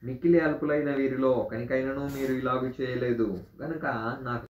మిక్కిలి అల్పులైన వీరిలో ఒకనికైనను మీరు ఇలాగు చేయలేదు గనుక నాకు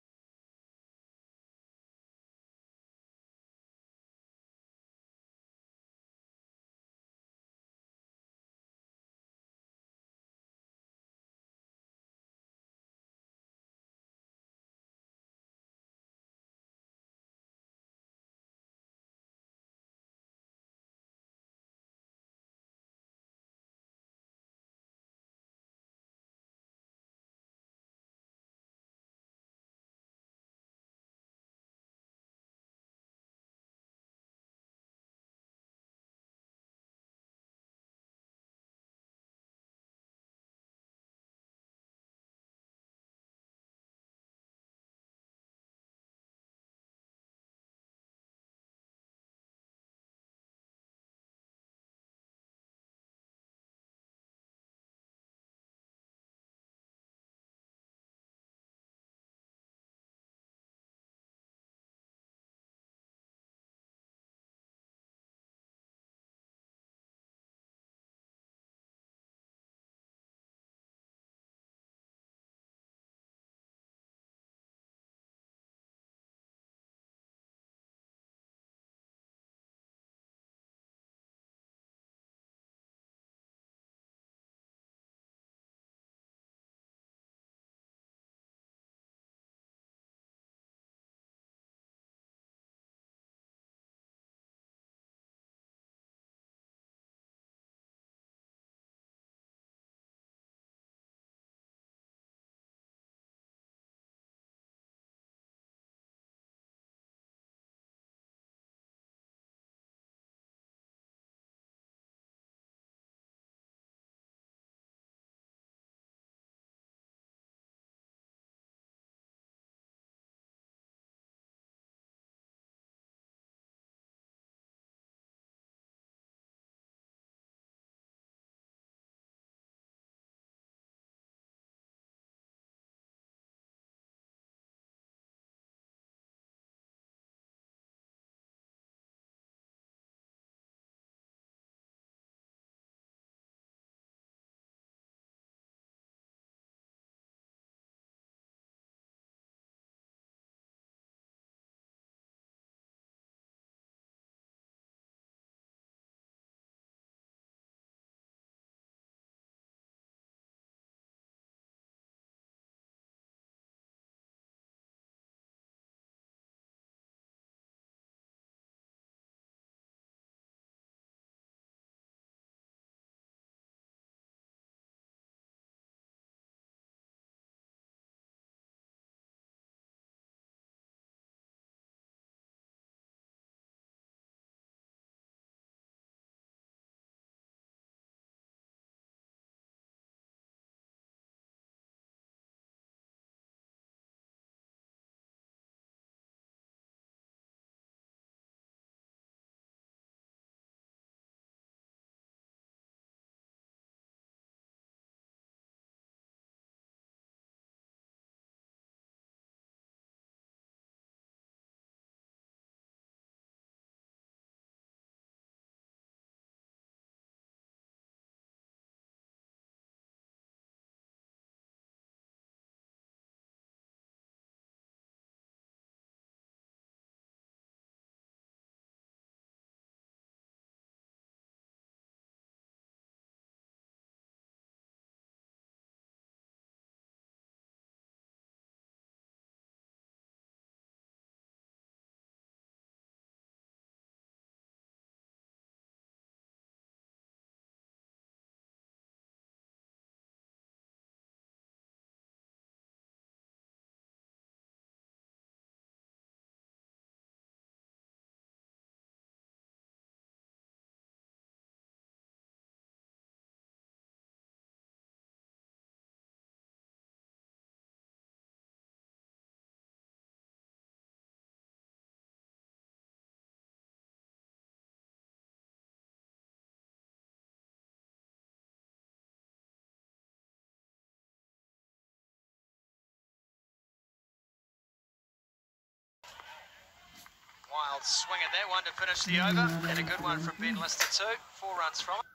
Wild swing at that one to finish the over, and a good one from Ben Lister too. 4 runs from it.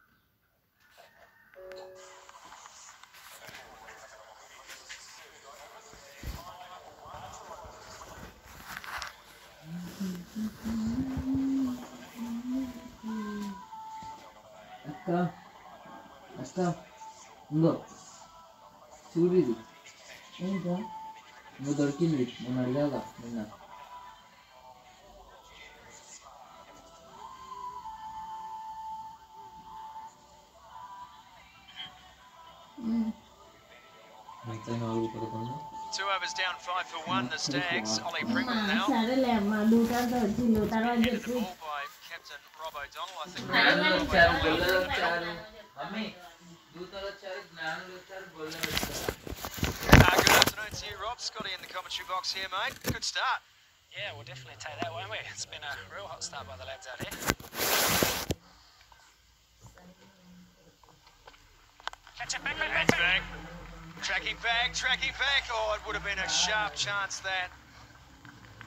ఇంకో చూడు ఇది ఏంటో ఇంకో దొరికింది నేను అడిగాగా నిన్న మిగతా 4-11 2 overs down, 5 for 1. The Stags. Ollie Pringle now. సరేలే అమ్మా దూకాలతో వచ్చిండు తర్వాత Headed the చెప్పు ball by Captain Rob O'Donnell. I think. జ్ఞానులు వచ్చారు గొల్లలు వచ్చారు మమ్మీ దూతలు వచ్చారు జ్ఞానులు వచ్చారు గొల్లలు వచ్చారు Good afternoon to you, Rob. Scotty in the commentary box here, mate. Good start. Yeah, we'll definitely take that, won't we? It's been a real hot start by the lads out here. Catch it, back, back, back, That's back. Tracking back, tracking back. Oh, it would have been a sharp chance that.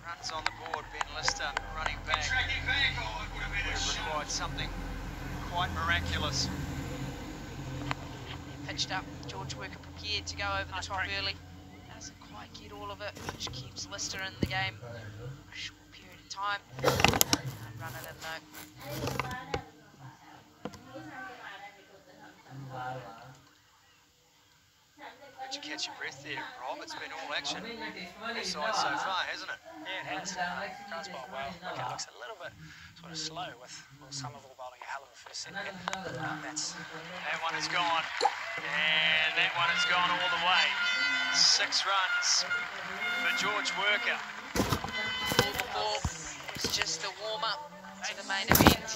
Runs on the board, Ben Lister running back. Tracking back. Oh, it would have been required something quite miraculous. Pitched up, George Worker prepared to go over the top early. Doesn't quite get all of it, which keeps Lister in the game for a short period of time. And run it in though. Did you catch your breath there, Rob? It's been all action. All sides so far, hasn't it? Yeah, it has. Crowd's bowled well. Okay, it looks a little bit sort of slow with Somerville bowling a hell of a first set. That one is gone. And that one has gone all the way. 6 runs for George Worker. Ball before was just a warm-up to the main event.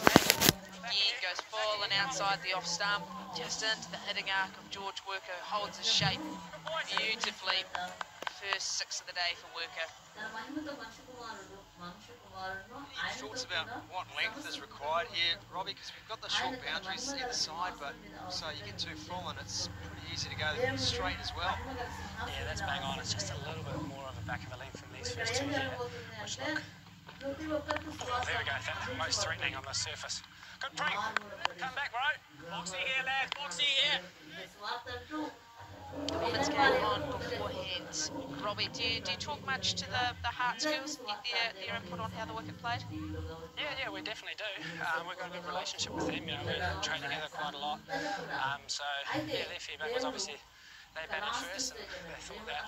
Again, goes full and outside the off stump, just into the hitting arc of George Worker, holds his shape beautifully. First 6 of the day for Worker. Any thoughts about what length is required here, Robbie? Because we've got the short boundaries either side, but so you get too full and it's pretty easy to go straight as well. Yeah, that's bang on. It's just a little bit more of a back of a length than these first 2 here, which look... Oh, there we go. Most threatening on the surface. Good break. Come back, bro. Boxy here, lads. Boxy here. The women's game on beforehand. Robbie, do you talk much to the Hearts girls and get their input on how the wicket played? Yeah, we definitely do. We've got a good relationship with them. You know, we train together quite a lot. So yeah, their feedback was obviously they batted first, and they thought that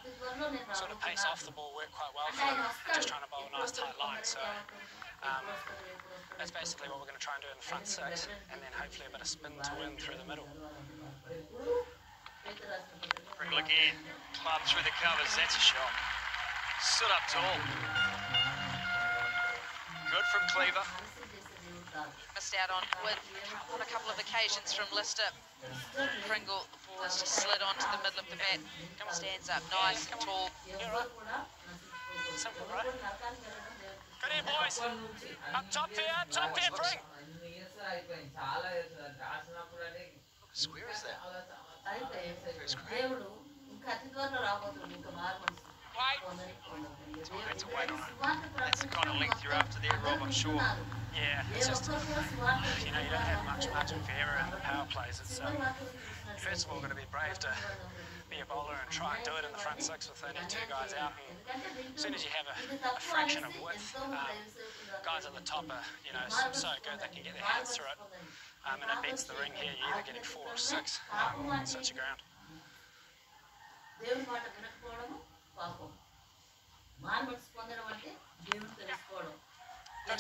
sort of pace off the ball worked quite well for them. Just trying to bowl a nice tight line. So that's basically what we're going to try and do in the front 6, and then hopefully a bit of spin to win through the middle. Pringle again, club through the covers, that's a shot. Stood up tall. Good from Cleaver. Missed out on a couple of occasions from Lister. Pringle, the ball has just slid onto the middle of the bat. Stands up nice and tall. Simple, right? Good here, boys. Up top here, Pring. Square is that? First grade. It's all had to wait on it. That's the kind of length you're after there, Rob, I'm sure. Yeah, it's just, you know, you don't have much margin for error in the power plays. It's first of all got to be brave to be a bowler and try and do it in the front 6 with only 2 guys out. And as soon as you have a fraction of width, guys at the top are, you know, so good they can get their hands through it. And it beats the ring here. You're either getting 4 or 6 on such a ground. Good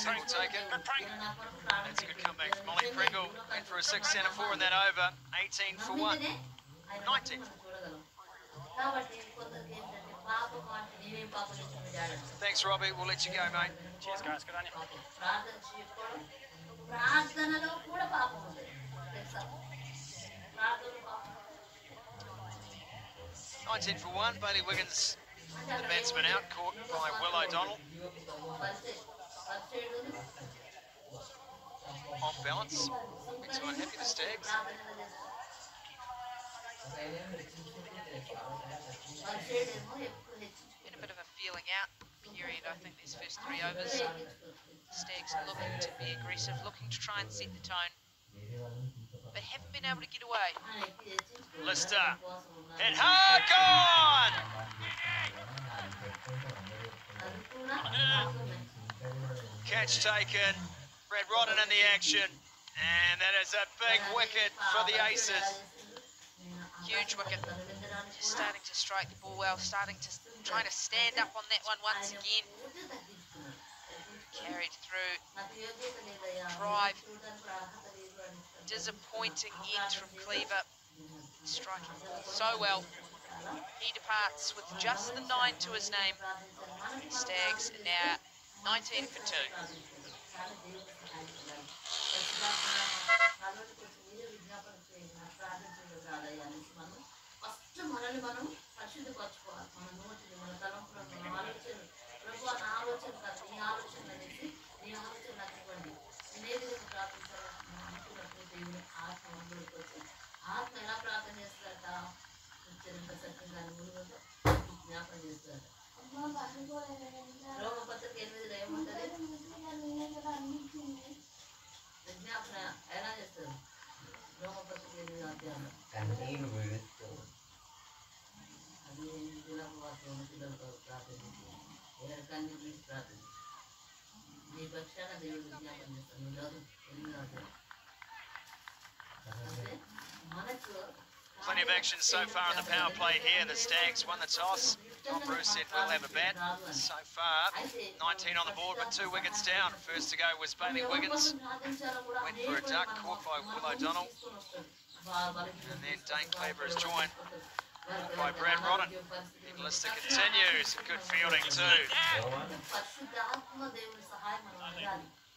Pringle taken. Good Pringle. That's a good comeback from Ollie Pringle. Went for a 6 and a 4 in that over. 18 for 1. 19 for 1. Thanks, Robbie. We'll let you go, mate. Cheers, guys. Good on you. 19 for 1. Bailey Wiggins, the batsman, out, caught by Will O'Donnell. Off balance. Makes one happy, the Stags. Been a bit of a feeling out period, I think, these first 3 overs. Stags looking to be aggressive, looking to try and set the tone. They haven't been able to get away. Lister. Hit hard, gone! Catch taken. Brad Rodden in the action. And that is a big wicket for the Aces. huge wicket. Just starting to strike the ball well, trying to stand up on that one once again. Carried through, drive, disappointing end from Cleaver, striking the ball so well. He departs with just the 9 to his name. Stags are now 19 for 2. Plenty of action so far in the power play here. The Stags won the toss. Tom Bruce said we'll have a bat. So far, 19 on the board, but 2 wickets down. First to go was Bailey Wiggins. Went for a duck, caught by Will O'Donnell. And then Dane Cleaver is joined by Brad Rodden. The list continues. Good fielding too.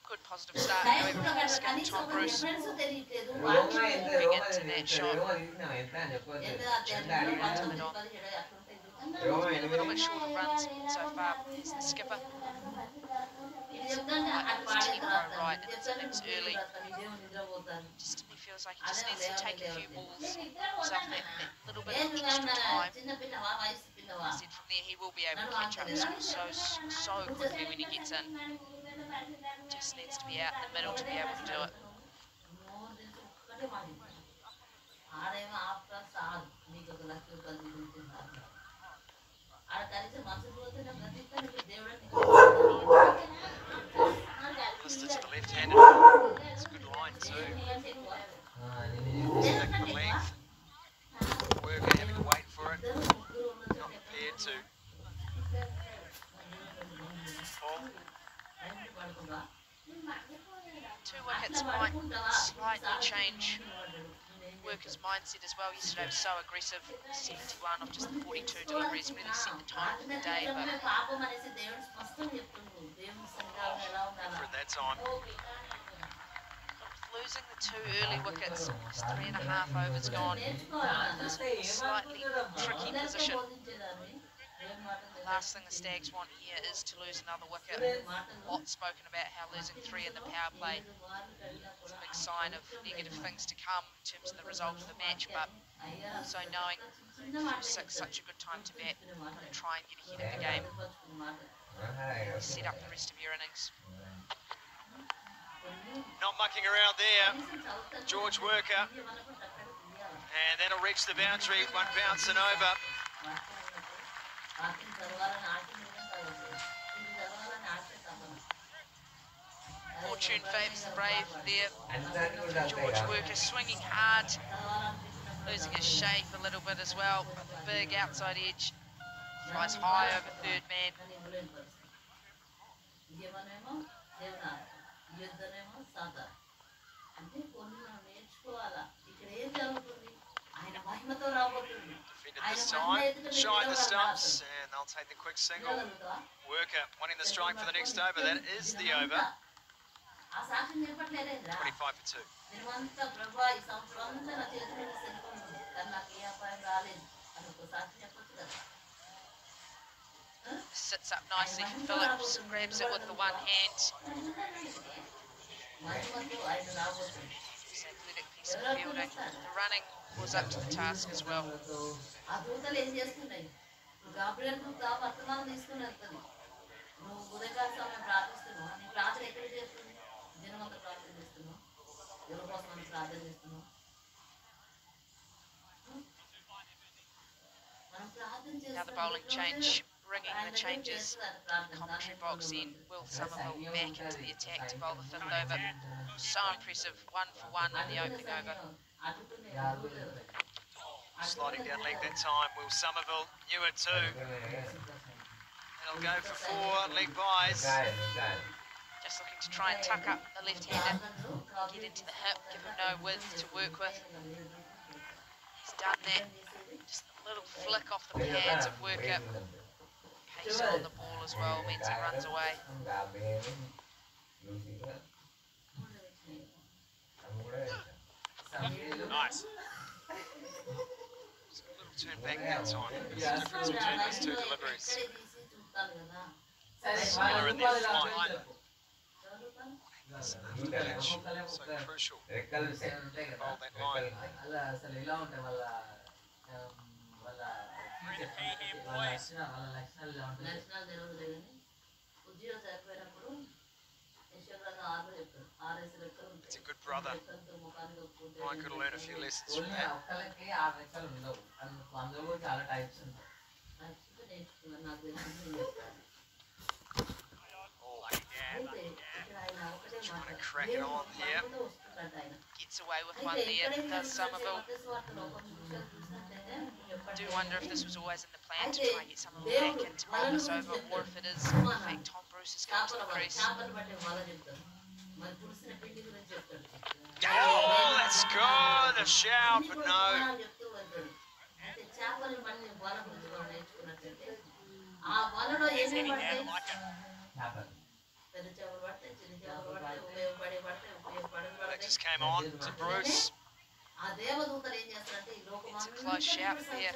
Good positive start over from the skipper Tom Bruce. Walking into that shot. Been a little bit short of runs so far as the skipper. He's right with tempo right in his innings early. Just he feels like he just needs to take a few balls himself that little bit of extra time. He said from there he will be able to catch up. He scores so quickly when he gets in. Just needs to be out in the middle to be able to do it. Listed to the left-handed. It's a good line too. Stick the length. Worker having to wait for it. Not prepared to. Ball. 2 wickets might slightly change Worker's mindset as well. Yesterday was so aggressive, 71 off just the 42 deliveries, really set the tone for the day. But For that time. losing the 2 early wickets, just 3.5 overs gone. It's a slightly tricky position. The last thing the Stags want here is to lose another wicket. Lots spoken about how losing 3 in the power play is a big sign of negative things to come in terms of the result of the match, but also knowing 6 such a good time to bat, try and get ahead of the game, set up the rest of your innings. Not mucking around there, George Worker, and that'll reach the boundary, 1 bounce and over. Fortune favours the brave there. George Worker swinging hard, losing his shape a little bit as well, but the big outside edge flies high over third man. Defended this time, shy of the stumps, and they'll take the quick single. Worker wanting the strike for the next over, that is the over. 25 for 2. Sits up nicely for Phillips, grabs it with the one hand. It's an athletic piece of fielding. The running was up to the task as well. Another bowling change, ringing the changes. Commentary box in. Will Somerville back into the attack to bowl the 5th over. So impressive, 1 for 1 in the opening over. sliding down leg that time. Will Somerville knew it too. It'll go for 4 leg buys. Just looking to try and tuck up the left-hander, get into the hip, give him no width to work with. He's done that. Just a little flick off the pads of work up. Pace on the ball as well means he runs away. Nice. Just a little turn back that time. There's a difference between those two deliveries. Similar in their flight. So crucial. Hold that line. Free to pay here, boys. It's a good brother. I could learn a few lessons from that. Trying to crack it on here. Gets away with one there, does Somerville. Do wonder if this was always in the plan to try and get Somerville back in to roll this over, or if it is, in fact, Tom Bruce has come to the crease. Oh, that's good. A shout, but no. He's heading down like it. That just came on to Bruce. It's a close shout there.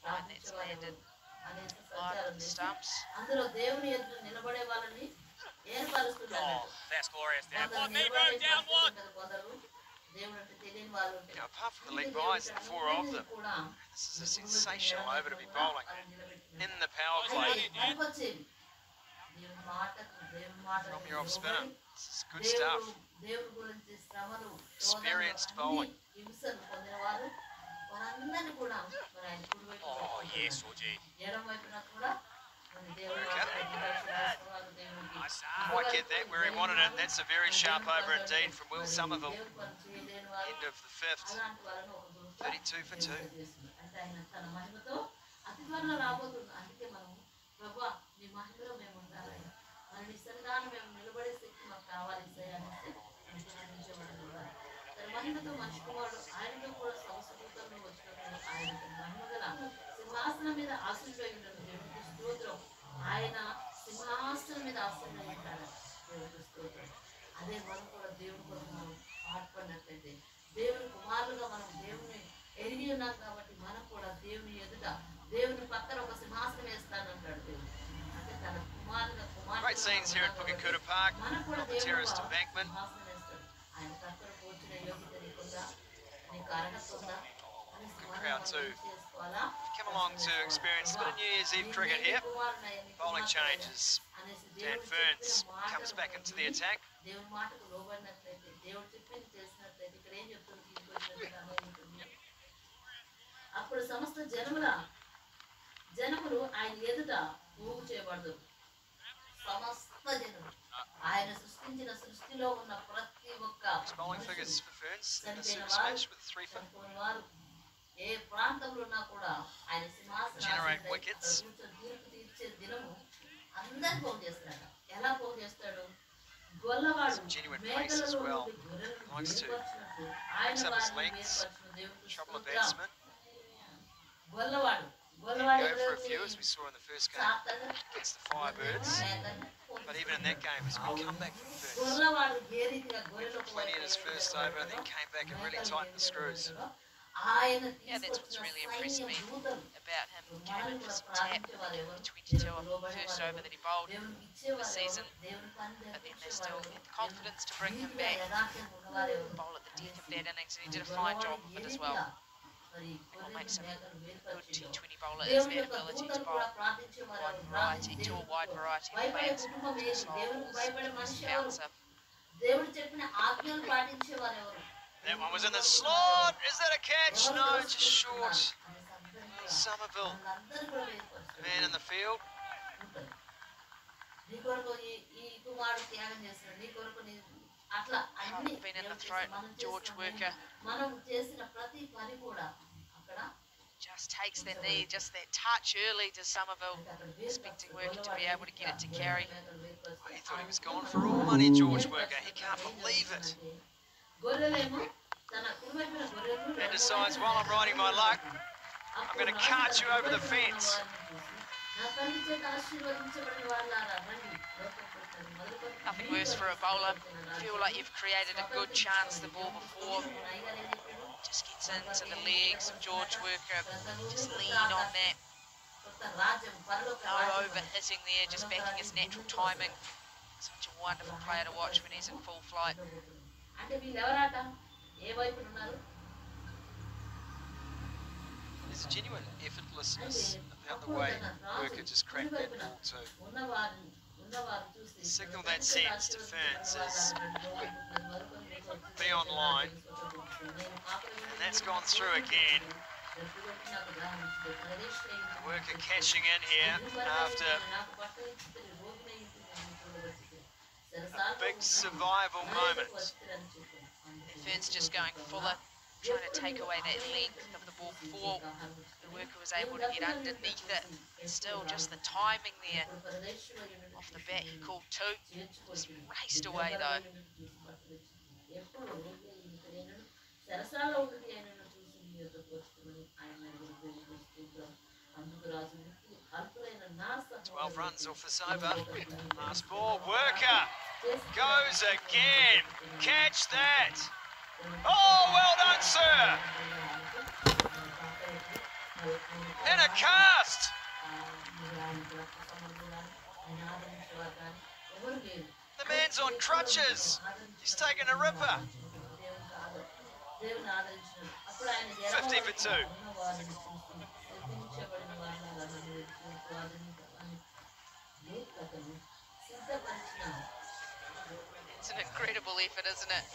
Line that's landed live on the stumps. Oh, that's glorious. Down block, Nebo, down block. You know, apart from the leg buys, the 4 of them, this is a sensational over to be bowling in the power play from your off spinner. This is good stuff. Experienced bowling. Oh, yes, Georgie. Nice. I get that where he wanted it. That's a very sharp over indeed from Will Somerville. End of the 5th. 32 for 2. అదే మనం కూడా దేవుని కోసం మనం పాటుపడినట్లయితే దేవుని కుమారులుగా మనం దేవుని ఎరిగి ఉన్నాం కాబట్టి మనం కూడా దేవుని ఎదుట దేవుని పక్కన ఒక సింహాసనం వేస్తానంటాడు దేవుడు. అంటే తన కుమారులుగా Great scenes here at Pukekohe Park on the terraced embankment. ఆయన పక్కన కూర్చునే యోగ్యత నీకుందా, నీకు అర్హత ఉందా అని Crowd too. Come along to experience a bit of New Year's Eve cricket here. Bowling changes. Dan Ferns comes back into the attack. దేవుని మాటకు లోబడినట్లయితే దేవుడు చెప్పింది చేసినట్లయితే ఇక్కడ ఏం చెప్తుంది అప్పుడు సమస్త జనములు ఆయన ఎదుట ఊగు చేయబడదు. సమస్త జనములు ఆయన సృష్టించిన సృష్టిలో ఉన్న ప్రతి ఒక్క Bowling figures for Ferns in the service match with 3 for. వారు ఏ ప్రాంతంలో ఉన్నా కూడా ఆయన Generate wickets. తీర్పు తీర్చే దినము అందరు పోగు చేస్తాడు. ఎలా పోగు చేస్తాడు? గొల్లవాడు Genuine pace as well. Likes to mix up his lengths, trouble a batsman. గొల్లవాడు Go for a few as we saw in the first game against the Firebirds. But even in that game, it's been comeback from Ferns. గొల్లవాడు ఏ రీతిగా గొర్రెలకు Plenty in his first over and then came back and really tightened the screws. Yeah, that's what's really impressed me about him. Came in for some tap, 22 off the first over that he bowled this season, but then they still had the confidence to bring him back, bowl at the death of that innings, and he did a fine job of it as well. What makes him a good T20 bowler is that ability to bowl wide variety, to a wide variety of players, slow balls, bouncer. దేవుడు చెప్పిన ఆజ్ఞలు పాటించేవారు ఎవరు? That one was in the slot. Is that a catch? No, just short. Somerville, man in the field. నీ కొరకు ఈ కుమారుడు త్యాగం చేస్తున్నాడు. నీ కొరకు అట్లా అన్ని Been in the throat, George Worker. మనం చేసిన ప్రతి పని కూడా just takes their knee, just that touch early to Somerville, expecting Worker to be able to get it to carry. He thought he was gone for all money, George Worker. He can't believe it. And decides, while I'm riding my luck, I'm going to cart you over the fence. Nothing worse for a bowler. Feel like you've created a good chance the ball before. Just gets into the legs of George Worker. Just lean on that. No over-hitting there, just backing his natural timing. Such a wonderful player to watch when he's in full flight. There's a genuine effortlessness about the way Worker just cracked that ball too. The signal that sends to Ferns is be online, and that's gone through again. Worker catching in here after a big survival moment. Ferns just going fuller, trying to take away that length of the ball before the Worker was able to get underneath it. Still just the timing there. Off the bat he called two, just raced away though. Twelve runs off this over. Last ball, Worker goes again. Catch that. Oh, well done, sir. In a cast. The man's on crutches. He's taking a ripper. 50 for 2. It's an incredible effort, isn't it?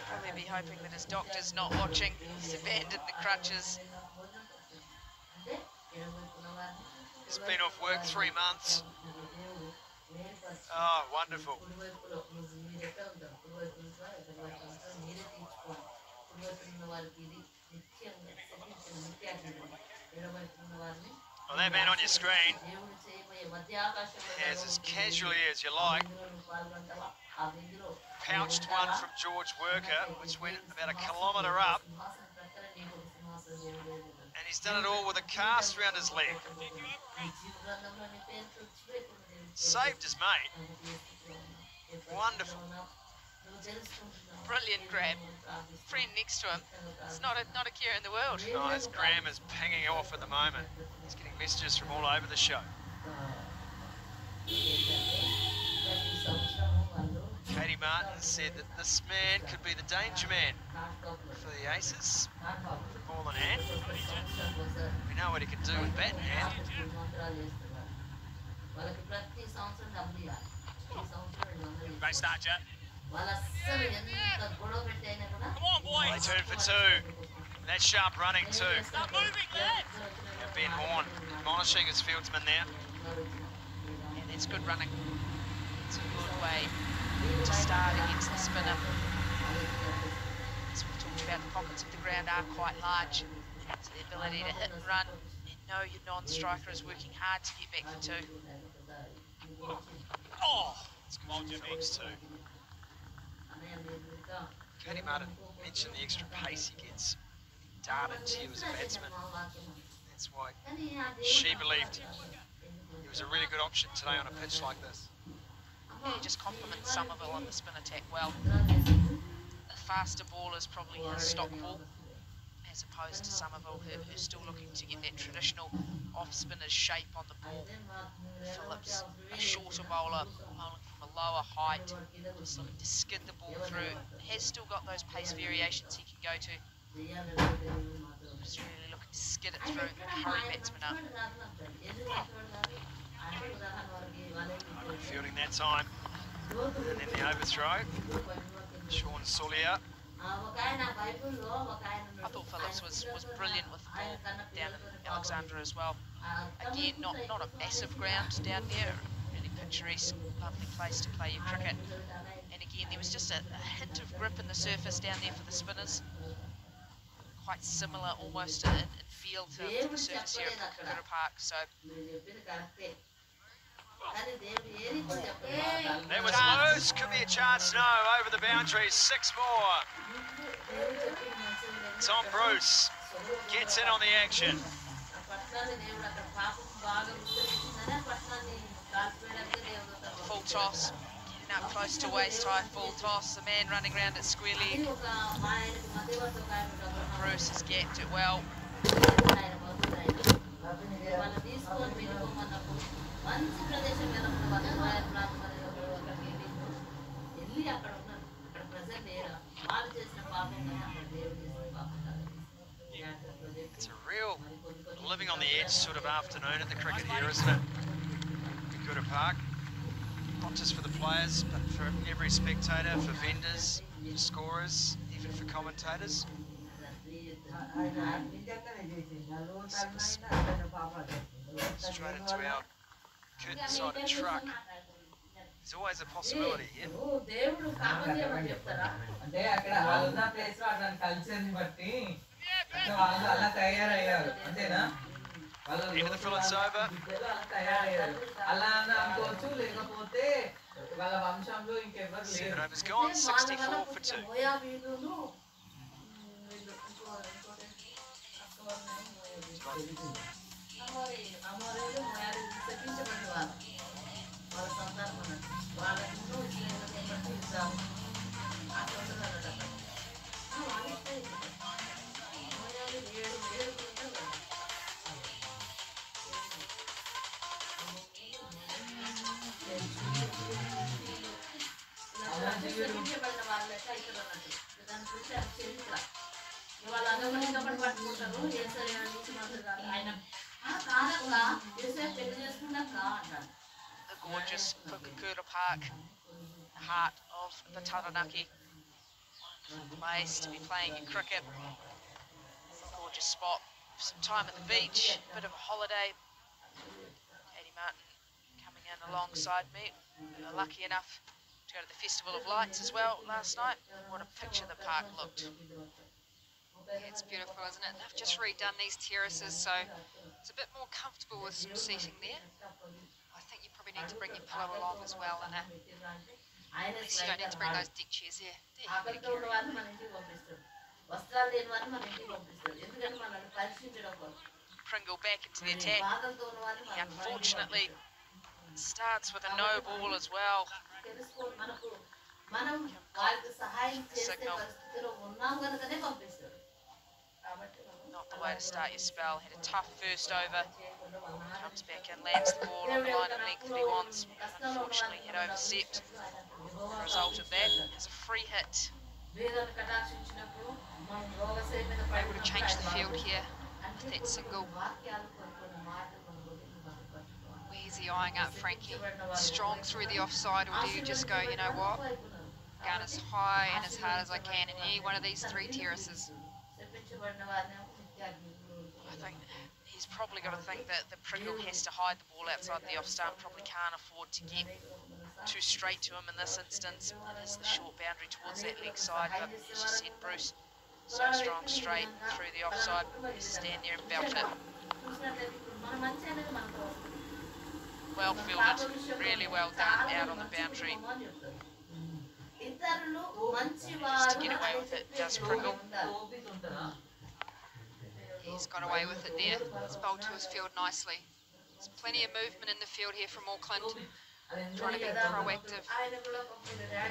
Probably be hoping that his doctor's not watching. He's abandoned the crutches. He's been off work 3 months. Oh, wonderful. Well, that man on your screen, as casually as you like, pouched one from George Worker, which went about 1 kilometre up, and he's done it all with a cast around his leg. Saved his mate. Wonderful. Brilliant grab. Friend next to him. It's not a care in the world. Oh, his gram is pinging off at the moment. He's getting messages from all over the show. Katie Martin said that this man could be the danger man for the Aces. Ball in hand. We know what he can do with bat in hand. Great start, Jet. Come on, boys. They turn for 2. And that's sharp running too. Start moving, lad. And Ben Horn admonishing his fieldsman there. And that's good running. It's a good way to start against the spinner. As we talked about, the pockets of the ground are quite large. So the ability to hit and run and know your non-striker is working hard to get back for 2. Oh, come on, Jimmy. Too. Katie Martin mentioned the extra pace he gets. He darted to you as a batsman. That's why she believed he was a really good option today on a pitch like this. Yeah, he just complements Somerville on the spin attack well. A faster ball is probably his stock ball, as opposed to Somerville, who's still looking to get that traditional off-spinner's shape on the ball. Phillips, a shorter bowler, bowling from a lower height, just looking to skid the ball through. Has still got those pace variations he can go to. Just really looking to skid it through, hurry batsmen up. Fielding that time. And then the overthrow. Sean Sullier. I thought Phillips was brilliant with the ball down in Alexandra as well. Again, not a massive ground down there, really picturesque, lovely place to play your cricket. And again, there was just a hint of grip in the surface down there for the spinners. quite similar almost in feel to the surface here at Cric Park. So మీరు చెప్పింది కరెక్టే కానీ దేవుడు ఏది కూడా చెప్పలేదు That was loose. Could be a chance. No, over the boundary. 6 more. దేవుడు చెప్పింది మంచిది Tom Bruce gets in on the action. ఆ పట్టణాన్ని దేవుడు అక్కడ పాపం బాగా విస్తరించిందని ఆ పట్టణాన్ని కాల్చివేయడానికి దేవుడు తప్ప full toss, getting up close to waist high, full toss. The man running around it squarely. ఇది ఒక మా ఆయనకి మధ్యవర్తి ఒక ఆయన ఉంటాడు. Bruce has gapped it well. ఆయన మొదలు ఆయన వాళ్ళు తీసుకొని వెళ్ళిపోమన్నప్పుడు మంచి ప్రదేశం మీద ఉన్న వాళ్ళు ప్రాంతాలు అక్కడికి వెళ్ళి అక్కడ ఉన్నారు అక్కడ ప్రజలు లేరా వాళ్ళు చేసిన పాపం కానీ అక్కడ దేవుడు చేసిన పాపం కాదు. జాగ్రత్తగా చెప్పి It's a real మరి కొన్ని కొన్ని living on the edge sort of afternoon at the cricket here, isn't it? At Cric Park. Not just for the players, but for every spectator, for vendors, for scorers, even for commentators. Straight into our curtain-sided truck. There's always a possibility, yeah? ఓ దేవుడు పాపం చేయమని చెప్తారా అంటే అక్కడ వాళ్ళు ఉన్న place లో అట్లాంటి కల్చర్ని బట్టి అంటే వాళ్ళు అలా తయారయ్యారు అంతేనా వాళ్ళ Into the fill it's over. బిడ్డలు అలా తయారయ్యారు అలా అని అనుకోవచ్చు లేకపోతే వాళ్ళ వంశంలో ఇంకెవ్వరు 7 లేరు overs gone, 64 for 2. మోయా వీళ్ళును వీళ్ళు ఇంకోటి అమరేలు మోయాలు శపించబడిన వాళ్ళు వాళ్ళ సంతానం అన్నట్టు వాళ్ళకు బట్టి ఇద్దాము అట్లా ఉంటుంది అన్నట్టు అక్కడ వాళ్ళు ఇస్తాయి మోయాలు 7 ఉంటారు కదా శపించబడిన వాళ్ళ లెక్క అవుతుంది అన్నట్టు దాని గురించి అది చరిత్ర వాళ్ళు అంగమని పట్టుకుంటారు ఏసరి నుంచి మాట్లాడారు ఆయన కాదక్క ఏసరి పెళ్లి చేసుకున్నాక అంటారు The gorgeous Cric Park, the heart of the Taranaki. Wonderful place to be playing your cricket. Gorgeous spot. Some time at the beach, bit of a holiday. Katie Martin coming in alongside me. We were lucky enough to go to the Festival of Lights as well last night. What a picture the park looked. Yeah, it's beautiful, isn't it? They've just redone these terraces, so it's a bit more comfortable with some seating there. I think you probably need to bring your pillow along as well, and at least you don't need to bring those deck chairs here. There, you ఆకలితో better ఉన్న carry వాళ్ళని మన ఇంటికి పంపిస్తారు వస్త్రాలు లేని వాళ్ళని మన ఇంటికి పంపిస్తారు ఎందుకంటే మనల్ని పరీక్షించడం కోసం Pringle back into the attack. బాధలతో ఉన్న వాళ్ళని He మనం unfortunately starts with a no ball as well. తెలుసుకో మనకు మనం వాళ్ళకి సహాయం చేసే పరిస్థితిలో ఉన్నాం కనుకనే పంపిస్తారు కాబట్టి మనం Not the way to start your spell. Had a tough first over. Comes back and lands the ball on the line of length that he wants. Unfortunately, had overstepped. The result of that is a free hit. వేదన కటాక్షించినప్పుడు మనం రోగశయ మీద Able to change the field here with that single. వాక్యాలు కొన్ని మాటలు మన గురించి మనం పట్టుకోవాలి Where's he eyeing up, Frankie? Strong through the offside, or do you just go, you know what? Gun as high and as hard as I can in any one of these 3 terraces. చెప్పించబడిన వారిని విద్యార్థులు I think he's probably got to think that the Pringle has to hide the ball outside the off stump. Probably can't afford to get too straight to him in this instance. It is the short boundary towards that leg side, but as you said, Bruce, so strong straight through the offside. Has to stand there and belt it. చూసినట్లయితే ఇప్పుడు మన మంచి అనేది మనకు వస్తుంది Well fielded, really well done out on the boundary. ఇతరులు మంచి Just to get away with it, does Pringle. ఓపిక ఉంటుందా He's got away with it there. He's bowled to his field nicely. There's plenty of movement in the field here from Auckland. Trying to be proactive.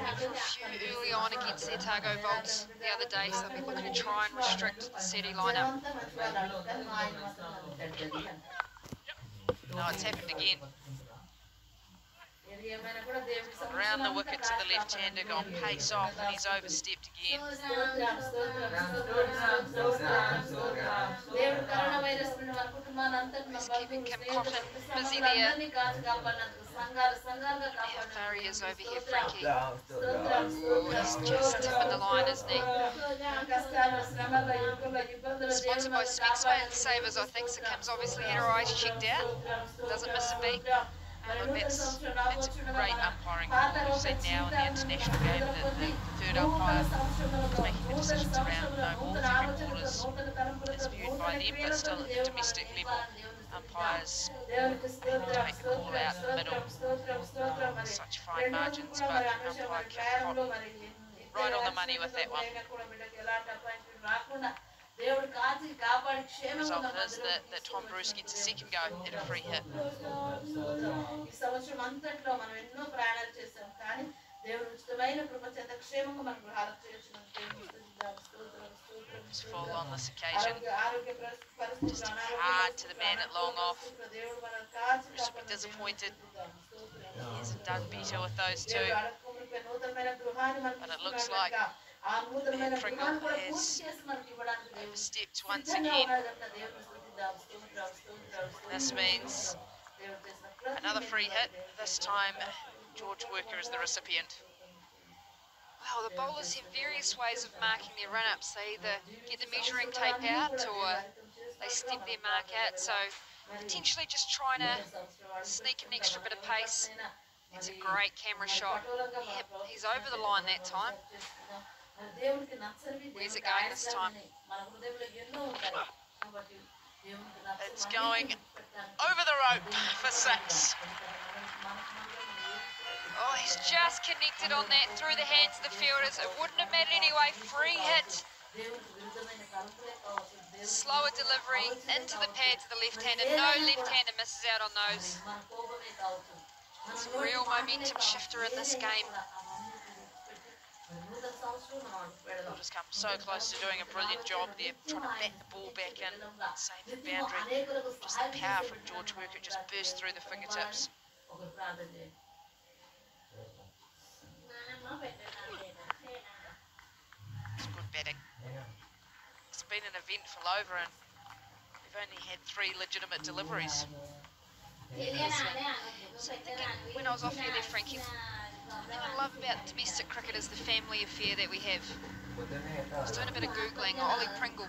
Went for a few early on against their Targo bolts the other day, so they'll be looking to try and restrict the SETI lineup. No, it's happened again. Around the wicket to the left-hander, gone pace off, and he's overstepped again. Just keeping Kim Cotton busy there. How far he is over here, Frankie. He's just tipping the line, isn't he? Sponsored by Specsavers, I think, so Kim's obviously had her eyes checked out. Doesn't miss a beat. Look, that's a great umpiring call we've seen now in the international game. The third umpire is making the decisions around no balls. Every ball is viewed by them, but still at the domestic level, umpires able to make the call out in the middle. Such fine margins, but umpire caught right on the money with that one. The result is that Tom Bruce gets a second go at a free hit. It's full on this occasion. Just hard to the man at long off. Bruce will be disappointed. He hasn't done better with those two. But it looks like Matt Pringle has overstepped once again. This means another free hit. This time George Worker is the recipient. Well, the bowlers have various ways of marking their run-ups. They either get the measuring tape out or they step their mark out. So potentially just trying to sneak an extra bit of pace. It's a great camera shot. Yep, he's over the line that time. Where's it going this time? It's going over the rope for 6. Oh, he's just connected on that through the hands of the fielders. It wouldn't have mattered anyway. Free hit. Slower delivery into the pads of the left-hander. No left-hander misses out on those. It's a real momentum shifter in this game. They'll just come so close to doing a brilliant job there, trying to bat the ball back in, save the boundary. Just the power from George Worker just burst through the fingertips. It's good batting. It's been an eventful over and we've only had 3 legitimate deliveries. So I'm thinking, when I was off here there, Frankie, the thing I love about domestic cricket is the family affair that we have. I was doing a bit of Googling. Ollie Pringle,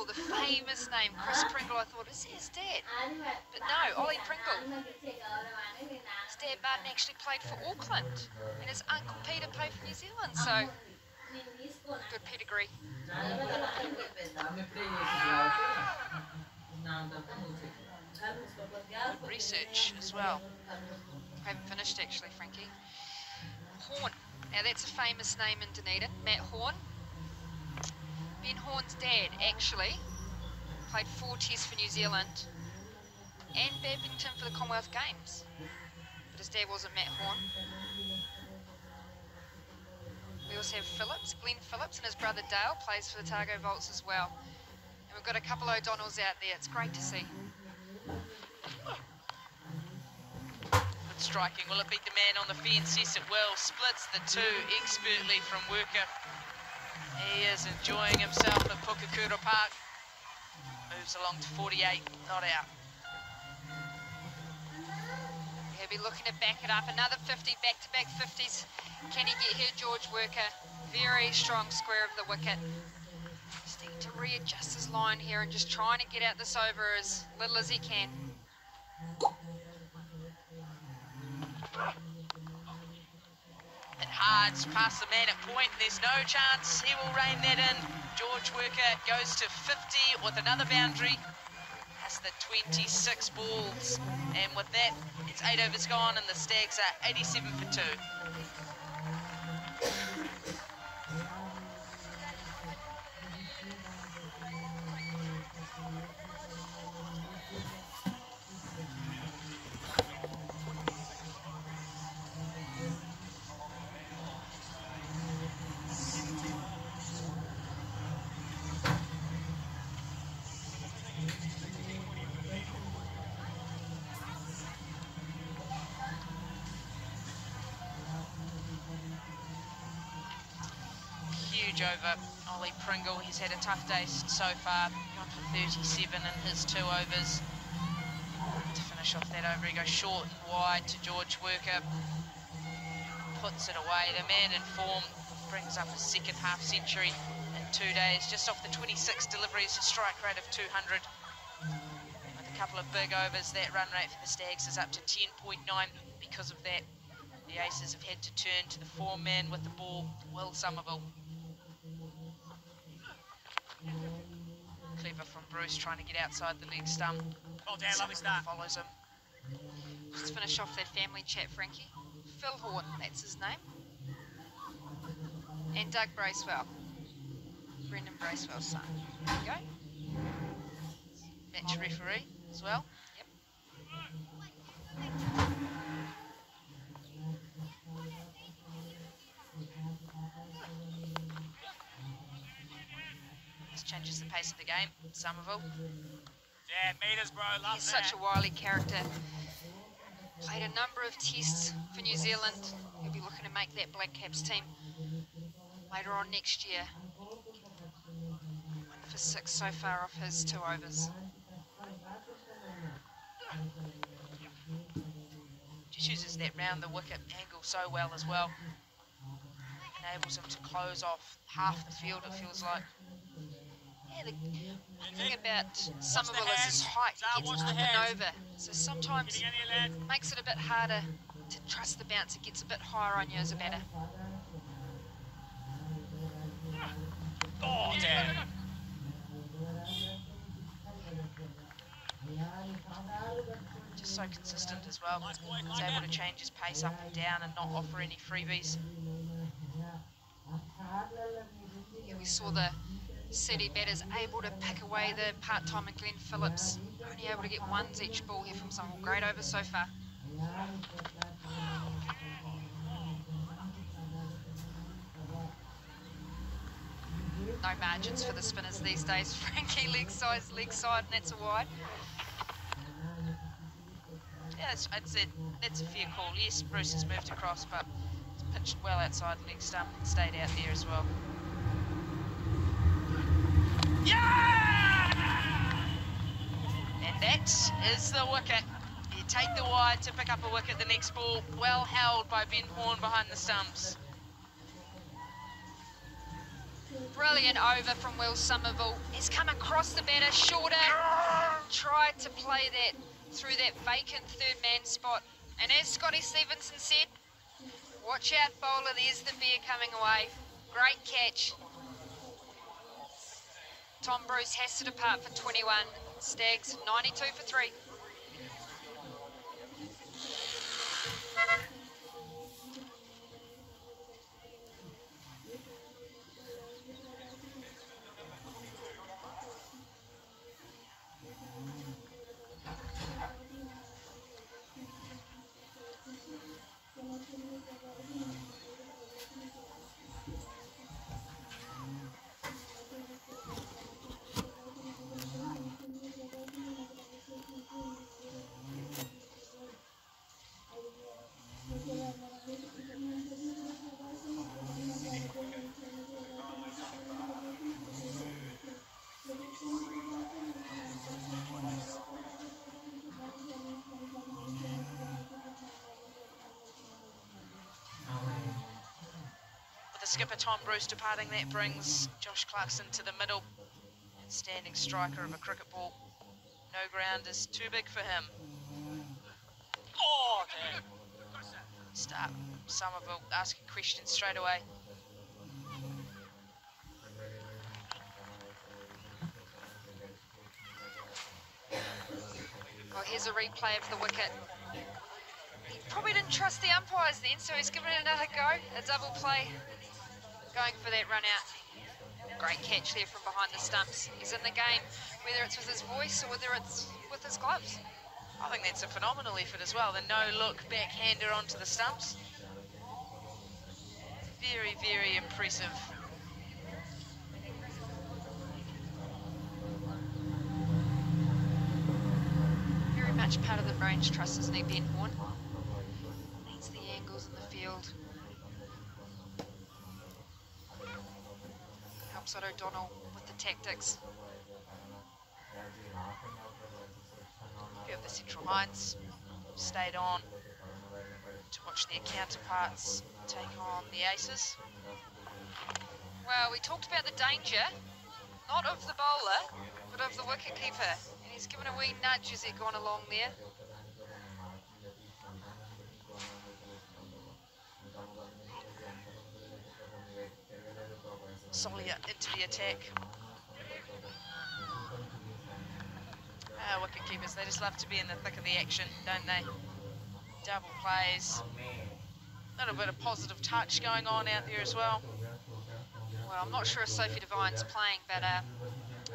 the famous name, Chris Pringle. I thought, is his dad? But no, Ollie Pringle. His dad Martin actually played for Auckland, and his uncle Peter played for New Zealand. So, good pedigree. Good research as well. I haven't finished actually, Frankie. Horn. Now that's a famous name in Dunedin, Matt Horn. Ben Horn's dad actually played 4 tests for New Zealand and badminton for the Commonwealth Games. But his dad wasn't Matt Horn. We also have Phillips, Glenn Phillips, and his brother Dale plays for the Targo Volts as well. And we've got a couple of O'Donnells out there. It's great to see. Good striking. Will it beat the man on the fence? Yes, it will. Splits the 2 expertly from Worker. He is enjoying himself at Pukakura Park. Moves along to 48, not out. He'll be looking to back it up. Another 50, back-to-back 50s. Can he get here, George Worker? Very strong square of the wicket. Just need to readjust his line here and just trying to get out this over as little as he can. It hards past the man at point. There's no chance he will rein that in. George Worker goes to 50 with another boundary. That's the 26 balls. And with that, it's 8 overs gone and the Stags are 87 for 2. Over Ollie Pringle. He's had a tough day so far, gone for 37 in his 2 overs. To finish off that over, he goes short and wide to George Worker, puts it away. The man in form brings up a second half century in 2 days, just off the 26 deliveries, a strike rate of 200. With a couple of big overs, that run rate for the Stags is up to 10.9. because of that, the Aces have had to turn to the 4-man with the ball, Will Somerville. Clever from Bruce, trying to get outside the leg stump. Well done, lovely start. Follows him. Just finish off that family chat, Frankie. Phil Horn, that's his name. And Doug Bracewell. Brendan Bracewell's son. There you go. Match referee as well. Yep. This changes the pace of the game. Somerville. 10 metres, bro. Love He's such a wily character. Played a number of tests for New Zealand. He'll be looking to make that Black Caps team later on next year. 1 for 6 so far off his 2 overs. Just uses that round the wicket angle so well as well. Enables him to close off half the field, it feels like. Yeah, the thing about Somerville is his height. He gets up and over. So sometimes makes it a bit harder to trust the bounce. It gets a bit higher on you as a batter. Oh, damn. Just so consistent as well. He's able to change his pace up and down and not offer any freebies. Yeah, we saw the City batters able to pick away the part-time and Glenn Phillips. Only able to get ones each ball here from Somerville. Great over so far. No margins for the spinners these days. Frankie, leg side, and that's a wide. Yeah, I'd say that's a fair call. Yes, Bruce has moved across, but it's pitched well outside leg stump and stayed out there as well. Yeah! And that is the wicket. You take the wide to pick up a wicket. The next ball, well held by Ben Horn behind the stumps. Brilliant over from Will Somerville. He's come across the batter, shorter, tried to play that through that vacant 3rd man spot. And as Scotty Stevenson said, watch out bowler, there's the bear coming away. Great catch. Tom Bruce has to depart for 21. Stags 92 for 3. Skipper Tom Bruce departing, that brings Josh Clarkson to the middle. Standing striker of a cricket ball. No ground is too big for him. Oh, damn. Start Somerville asking questions straight away. Well, here's a replay of the wicket. He probably didn't trust the umpires then, so he's given it another go. A double play. Going for that run out. Great catch there from behind the stumps. He's in the game, whether it's with his voice or whether it's with his gloves. I think that's a phenomenal effort as well. The no-look backhander onto the stumps. Very, very impressive. Very much part of the Brains Trust, isn't he, Ben Horn? Needs the angles in the field. Helps out O'Donnell with the tactics. A few of the central lines stayed on to watch their counterparts take on the Aces. Well, we talked about the danger, not of the bowler, but of the wicketkeeper. And he's given a wee nudge as he's gone along there. Solia into the attack. Wicket keepers, they just love to be in the thick of the action, don't they? Double plays. A little bit of positive touch going on out there as well. Well, I'm not sure if Sophie Devine's playing, but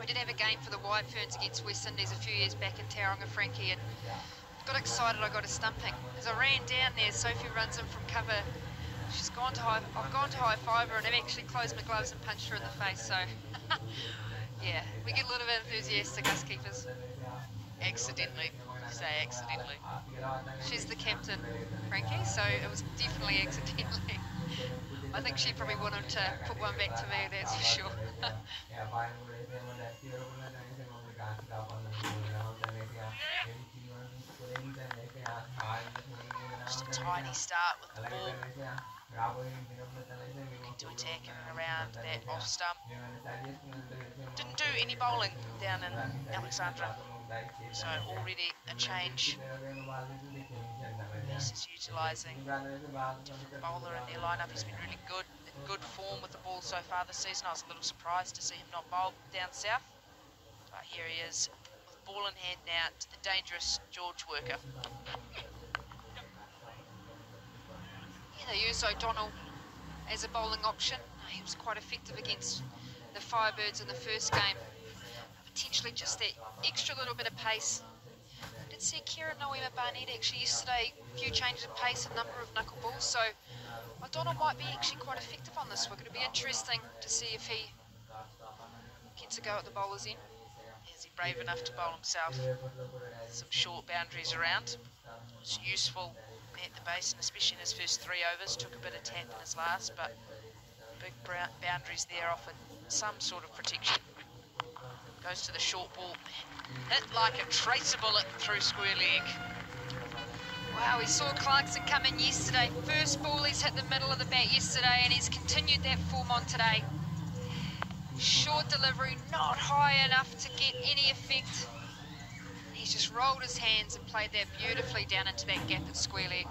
we did have a game for the Wide Ferns against West Indies a few years back in Tauranga, Frankie, and got excited I got a stumping. As I ran down there, Sophie runs in from cover. I've gone to high five her and I've actually closed my gloves and punched her in the face, so yeah, we get a little bit enthusiastic, us keepers. Accidentally, say accidentally. She's the captain, Frankie, so it was definitely accidentally. I think she probably wanted to put one back to me, that's for sure. Just a tidy start with the ball. Looking to attack in and around that off stump. Didn't do any bowling down in Alexandra, so already a change. This is utilising different bowler in their lineup. He's been really good, in good form with the ball so far this season. I was a little surprised to see him not bowl down south. But here he is with ball in hand now to the dangerous George Worker. Yeah, they used O'Donnell as a bowling option. He was quite effective against the Firebirds in the first game. Potentially just that extra little bit of pace. I did see Kieran Noema Barnett actually yesterday, a few changes of pace, a number of knuckleballs, so O'Donnell might be actually quite effective on this wicket. It'll be interesting to see if he gets a go at the bowlers in. Is he brave enough to bowl himself? Some short boundaries around. It's useful at the base, and especially in his first 3 overs. Took a bit of tap in his last, but big boundaries there offered some sort of protection. Goes to the short ball, hit like a tracer bullet through square leg. Wow, we saw Clarkson come in yesterday. First ball he's hit the middle of the bat yesterday, and he's continued that form on today. Short delivery, not high enough to get any effect. He's just rolled his hands and played that beautifully down into that gap at square leg.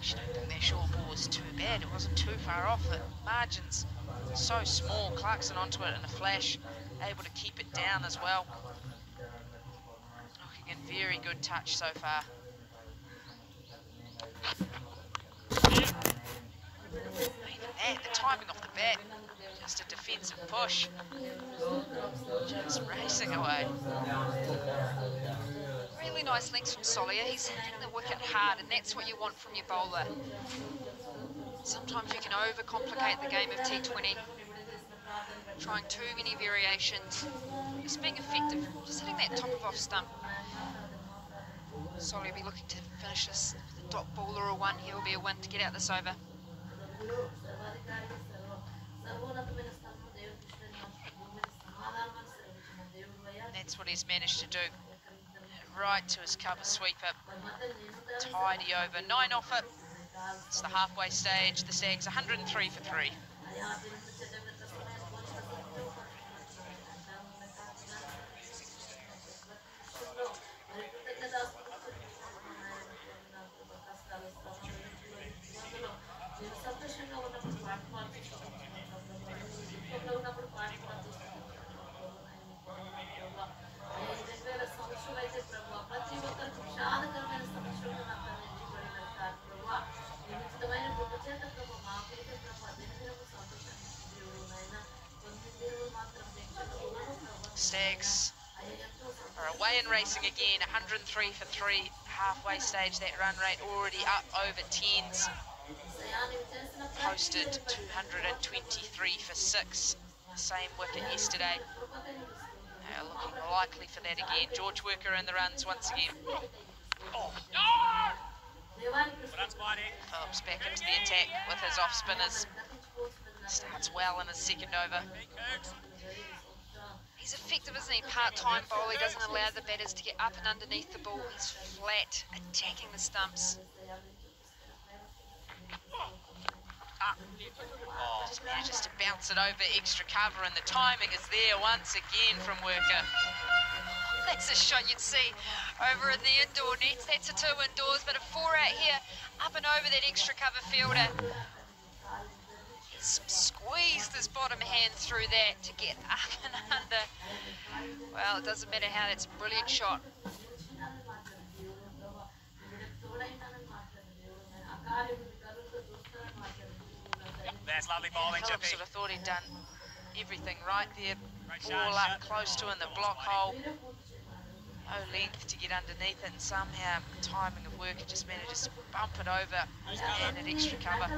I don't think that short ball was too bad. It wasn't too far off. The margins so small. Clarkson onto it in a flash, able to keep it down as well. Looking in very good touch so far. The timing off the bat, just a defensive push, just racing away. Really nice links from Solia. He's hitting the wicket hard, and that's what you want from your bowler. Sometimes you can overcomplicate the game of T20, trying too many variations. Just being effective, just hitting that top of off stump. Solia will be looking to finish this with a dot ball or a 1. Here will be a win to get out this over. That's what he's managed to do. Right to his cover sweeper. Tidy over. 9 off it. It's the halfway stage. The Sags 103 for 3. Stags are away and racing again, 103 for 3, halfway stage. That run rate already up over 10s. Posted 223 for 6, the same wicket yesterday. They are looking likely for that again. George Worker in the runs once again. Phillips back into the attack with his off spinners. Starts well in his second over. He's effective, isn't he? Part-time bowler. He doesn't allow the batters to get up and underneath the ball. He's flat, attacking the stumps. Just manages to bounce it over extra cover, and the timing is there once again from Worker. That's a shot you'd see over in the indoor nets. That's a 2 indoors, but a 4 out here, up and over that extra cover fielder. squeezed his bottom hand through that to get up and under. Well, it doesn't matter how, that's a brilliant shot. There's lovely bowling, Phillips Chippy. sort of thought he'd done everything right there. Ball up close to in the block hole. No length to get underneath it, and somehow the timing of work, it just managed to bump it over and an extra cover.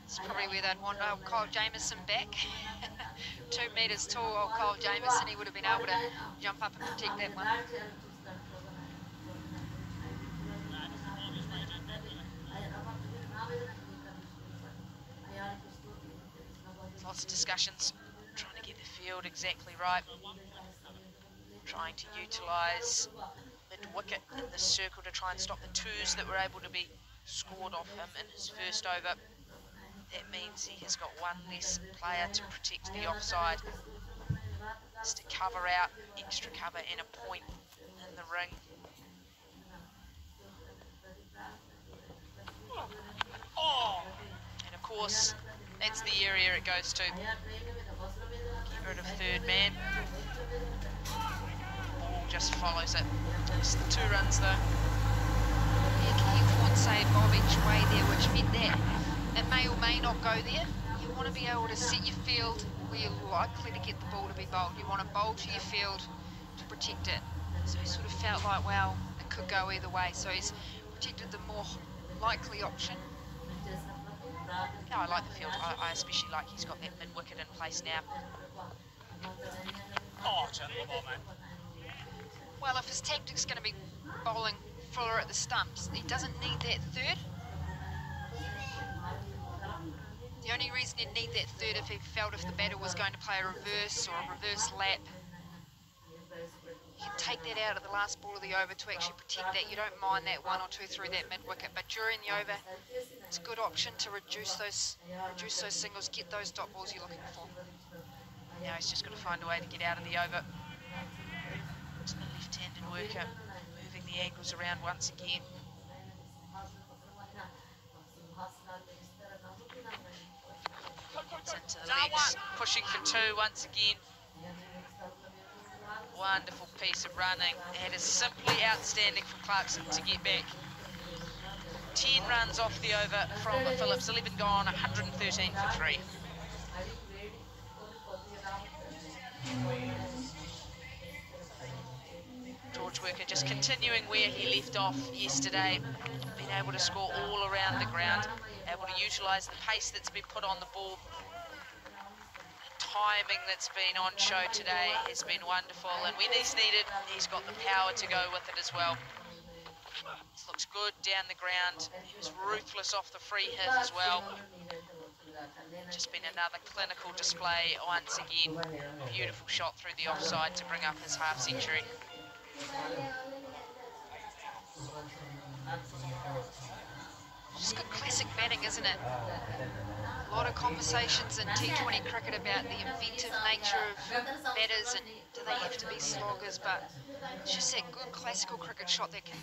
It's probably where they'd want old Kyle Jamieson back. 2 metres tall, old Kyle Jamieson, he would have been able to jump up and protect that one. Lots of discussions, trying to get the field exactly right, trying to utilise mid-wicket in the circle to try and stop the twos that were able to be scored off him in his first over. That means he has got one less player to protect the offside. Just to cover out, extra cover and a point in the ring. And of course, that's the area it goes to. Get rid of third man. Ball just follows it. Just the 2 runs though. Yeah, he won't say bob each way there, which meant that it may or may not go there. You want to be able to set your field where you're likely to get the ball to be bowled. You want to bowl to your field to protect it. So he sort of felt like, well, it could go either way. So he's protected the more likely option. No, I like the field. I especially like he's got that mid-wicket in place now. Oh, gentle ball, mate. Well, if his tactic's going to be bowling fuller at the stumps, he doesn't need that third. The only reason he'd need that third if he felt if the batter was going to play a reverse or a reverse lap. You can take that out of the last ball of the over to actually protect that. You don't mind that 1 or 2 through that mid-wicket, but during the over, it's a good option to reduce those singles, get those dot balls you're looking for. Now he's just got to find a way to get out of the over. To the left-handed worker, moving the angles around once again. It's into the legs, pushing for 2 once again. Wonderful piece of running. It is simply outstanding for Clarkson to get back. 10 runs off the over from Phillips, 11 gone, 113 for 3. George Worker just continuing where he left off yesterday, being able to score all around the ground, able to utilise the pace that's been put on the ball. Timing that's been on show today has been wonderful, and when he's needed, he's got the power to go with it as well. This looks good down the ground. He was ruthless off the free hit as well. Just been another clinical display once again. Beautiful shot through the offside to bring up his half century. Just good classic batting, isn't it? A lot of conversations in T20 cricket about the inventive nature of batters and do they have to be sloggers, but it's just that good classical cricket shot that can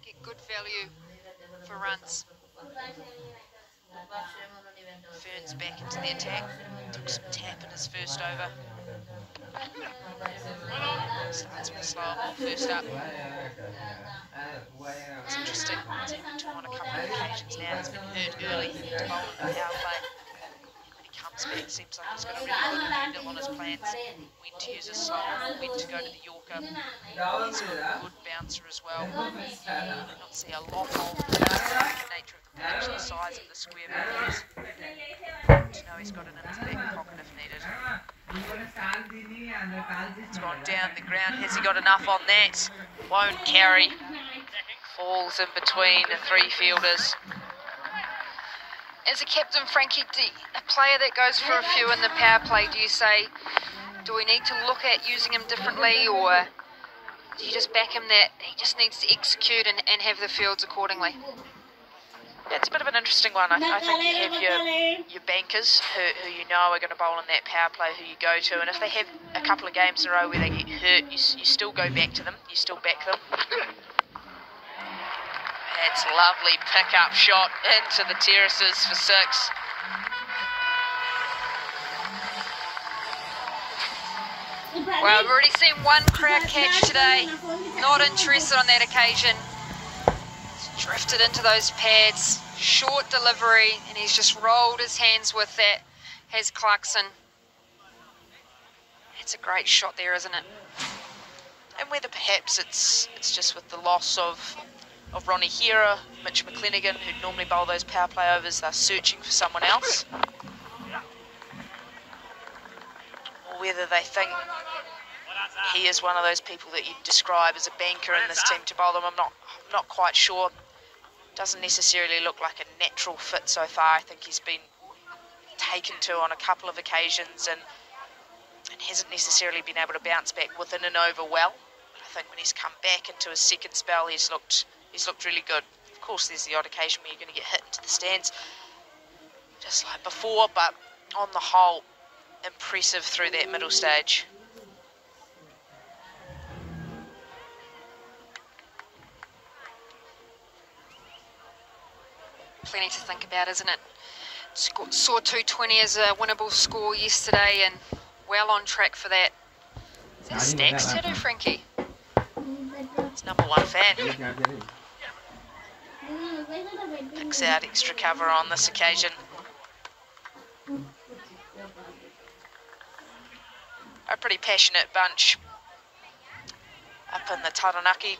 get good value for runs. Fern's back into the attack, took some tap in his first over. Starts with a slower ball first up. It's interesting, he's happened to on a couple of occasions now. He's been hurt early to bowl in the power play. When he comes back, seems like he's got a really good handle on his plans. When to use a slow, when to go to the Yorker. He's got a good bouncer as well. Did not see a lot of the nature of the pitch, the size of the square boundaries. To know he's got it in his back pocket if needed. It's gone down the ground. Has he got enough on that? Won't carry. Falls in between the 3 fielders. As a captain, Frankie, a player that goes for a few in the power play, do you say, do we need to look at using him differently, or do you just back him that he just needs to execute and have the fields accordingly? Yeah, it's a bit of an interesting one. I think you have your bankers who you know are going to bowl in that power play, who you go to, and if they have a couple of games in a row where they get hurt, you still go back to them, you still back them. That's a lovely pick-up shot into the terraces for 6. Well, I've already seen one crowd catch today. Not interested on that occasion. He's drifted into those pads. Short delivery, and he's just rolled his hands with that. Has Clarkson. It's a great shot there, isn't it? And whether perhaps it's just with the loss of Ronnie Hera, Mitch McClenaghan, who'd normally bowl those power play overs, they're searching for someone else. Or whether they think he is one of those people that you'd describe as a banker in this team to bowl them. I'm not quite sure. Doesn't necessarily look like a natural fit so far. I think he's been taken to on a couple of occasions and hasn't necessarily been able to bounce back within an over well. But I think when he's come back into his second spell, he's looked really good. Of course, there's the odd occasion where you're going to get hit into the stands, just like before, but on the whole, impressive through that middle stage. Plenty to think about, isn't it? Saw 220 as a winnable score yesterday and well on track for that. Is that a Stags tattoo, Frankie? It's #1 fan. Picks out extra cover on this occasion. A pretty passionate bunch up in the Taranaki.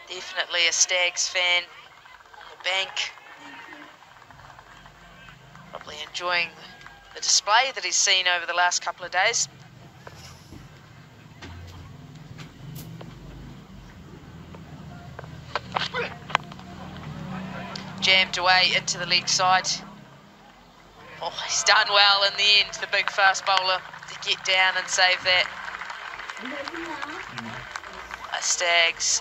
Definitely a Stags fan on the bank. Probably enjoying the display that he's seen over the last couple of days. Jammed away into the leg side. Oh, he's done well in the end, the big fast bowler, to get down and save that. Stags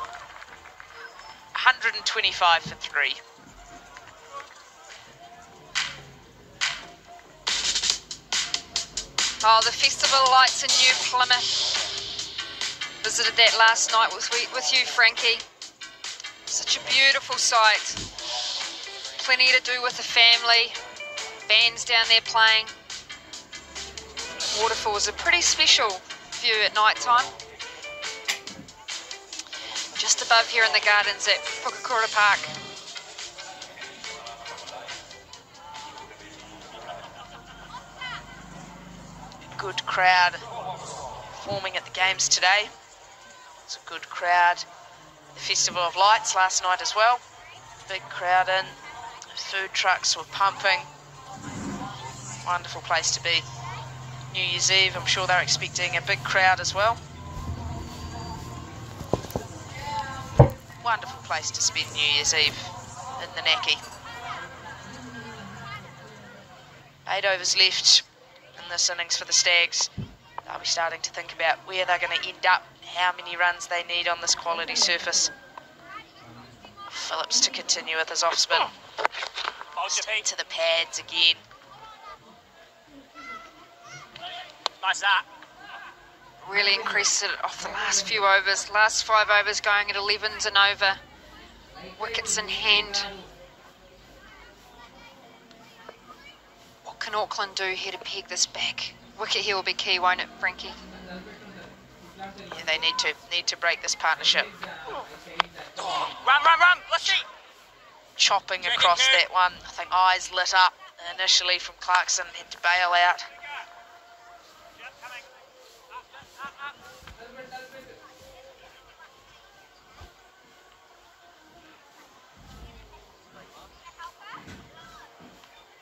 125 for 3. Oh, the Festival Lights in New Plymouth. Visited that last night with you, Frankie. Such a beautiful sight. Plenty to do with the family. Bands down there playing. Waterfall is a pretty special view at night time. Just above here in the gardens at Pukakura Park. Good crowd forming at the games today. It's a good crowd. The Festival of Lights last night as well. Big crowd in. Food trucks were pumping. Wonderful place to be. New Year's Eve, I'm sure they're expecting a big crowd as well. Wonderful place to spend New Year's Eve in the Naki. 8 overs left in this innings for the Stags. They'll be starting to think about where they're going to end up, how many runs they need on this quality surface. Phillips to continue with his off spin. To the pads again. Nice that. Really increased it off the last few overs. Last 5 overs going at 11s and over. Wickets in hand. What can Auckland do here to peg this back? Wicket here will be key, won't it, Frankie? Yeah, they need to break this partnership. Run, let's see. Chopping across that one. I think eyes lit up initially from Clarkson, had to bail out.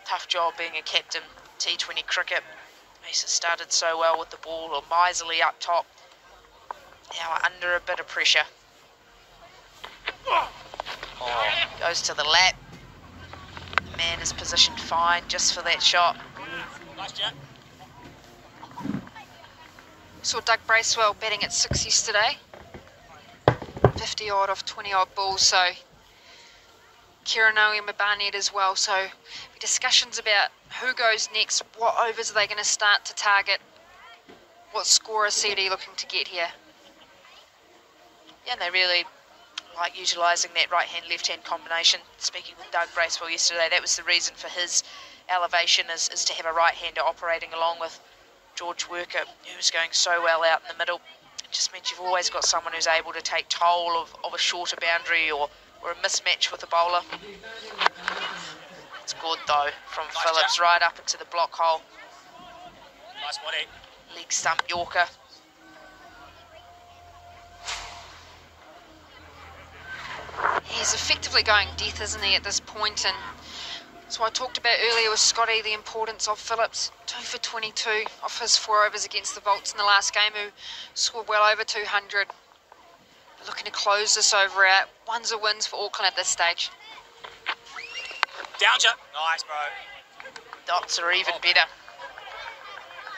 Tough job being a captain, T20 cricket. He's started so well with the ball, or miserly up top. Now we're under a bit of pressure. Goes to the lap. The man is positioned fine just for that shot. Nice, Jack. Saw Doug Bracewell batting at 6 yesterday. 50 odd off 20 odd balls, so Kiranoe and Mabani as well, so discussions about who goes next, what overs are they going to start to target, what score is CD looking to get here. Yeah, and they really like utilising that right-hand, left-hand combination. Speaking with Doug Bracewell yesterday, that was the reason for his elevation is to have a right-hander operating along with George Worker, who's going so well out in the middle. It just means you've always got someone who's able to take toll of a shorter boundary or a mismatch with a bowler. It's good though from nice Phillips jump. Right up into the block hole. Nice body. Leg stump Yorker. He's effectively going death, isn't he, at this point? And so I talked about earlier with Scotty the importance of Phillips. 2 for 22 off his 4 overs against the Volts in the last game, who scored well over 200. Looking to close this over out. Ones or wins for Auckland at this stage. Downer. Nice, bro. Dots are even better.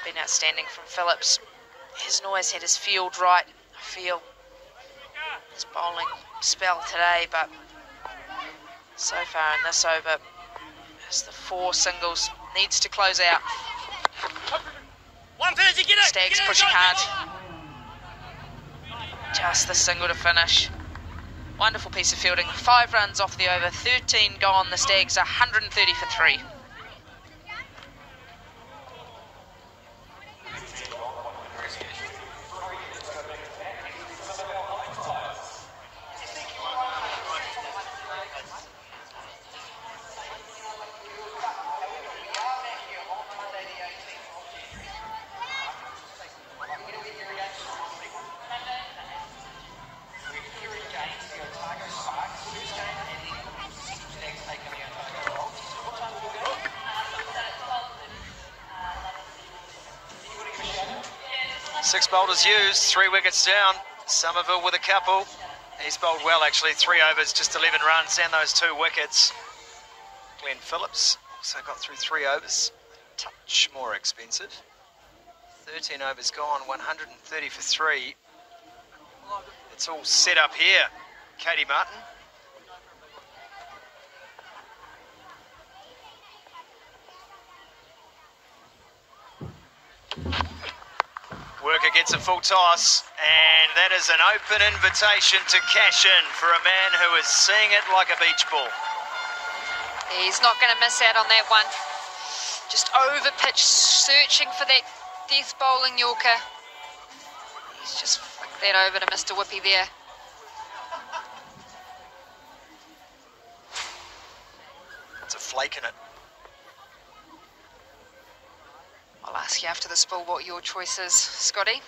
Been outstanding from Phillips. Hasn't always had his field right, I feel. His bowling spell today, but so far in this over, as the 4 singles, needs to close out. 130, get it! Stags pushing hard. Just the single to finish. Wonderful piece of fielding. 5 runs off the over, 13 gone. The Stags are 130 for 3. Six bowlers used, 3 wickets down. Somerville with a couple. He's bowled well actually, 3 overs, just 11 runs and those 2 wickets. Glenn Phillips also got through 3 overs, a touch more expensive. 13 overs gone, 130 for 3. It's all set up here. Katie Martin. Worker gets a full toss, and that is an open invitation to cash in for a man who is seeing it like a beach ball. He's not going to miss out on that one. Just over pitch, searching for that death bowling Yorker. He's just flicked that over to Mr. Whippy there. It's a flake in it. I'll ask you after the spill what your choice is, Scotty.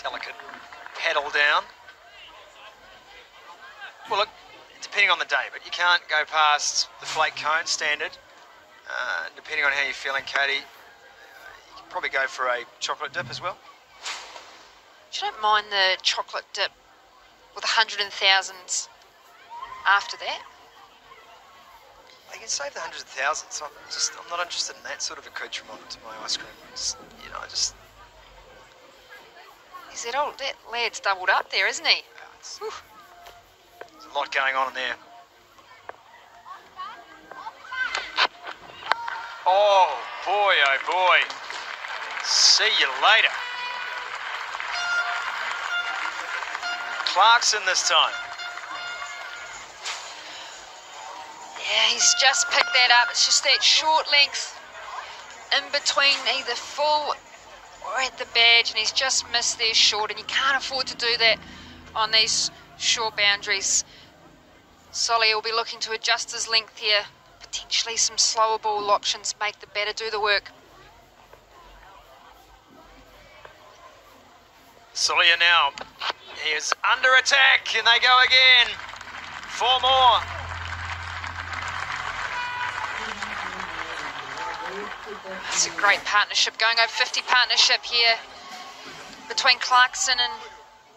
Delicate pedal down. Well, look, depending on the day, but you can't go past the flake cone standard. Depending on how you're feeling, Katie, you can probably go for a chocolate dip as well. You don't mind the chocolate dip with 100,000s after that? You can save the hundreds of thousands. I'm not interested in that sort of accoutrement to my ice cream. Just, you know, just. Is that old? That lad's doubled up there, isn't he? There's a lot going on in there. Oh boy! See you later. Clarkson this time. Yeah, he's just picked that up. It's just that short length in between either full or at the badge, and he's just missed there short, and you can't afford to do that on these short boundaries. Solly will be looking to adjust his length here. Potentially some slower ball options make the batter do the work. Solia now. He is under attack, and they go again. 4 more. It's a great partnership, going over 50 partnership here between Clarkson and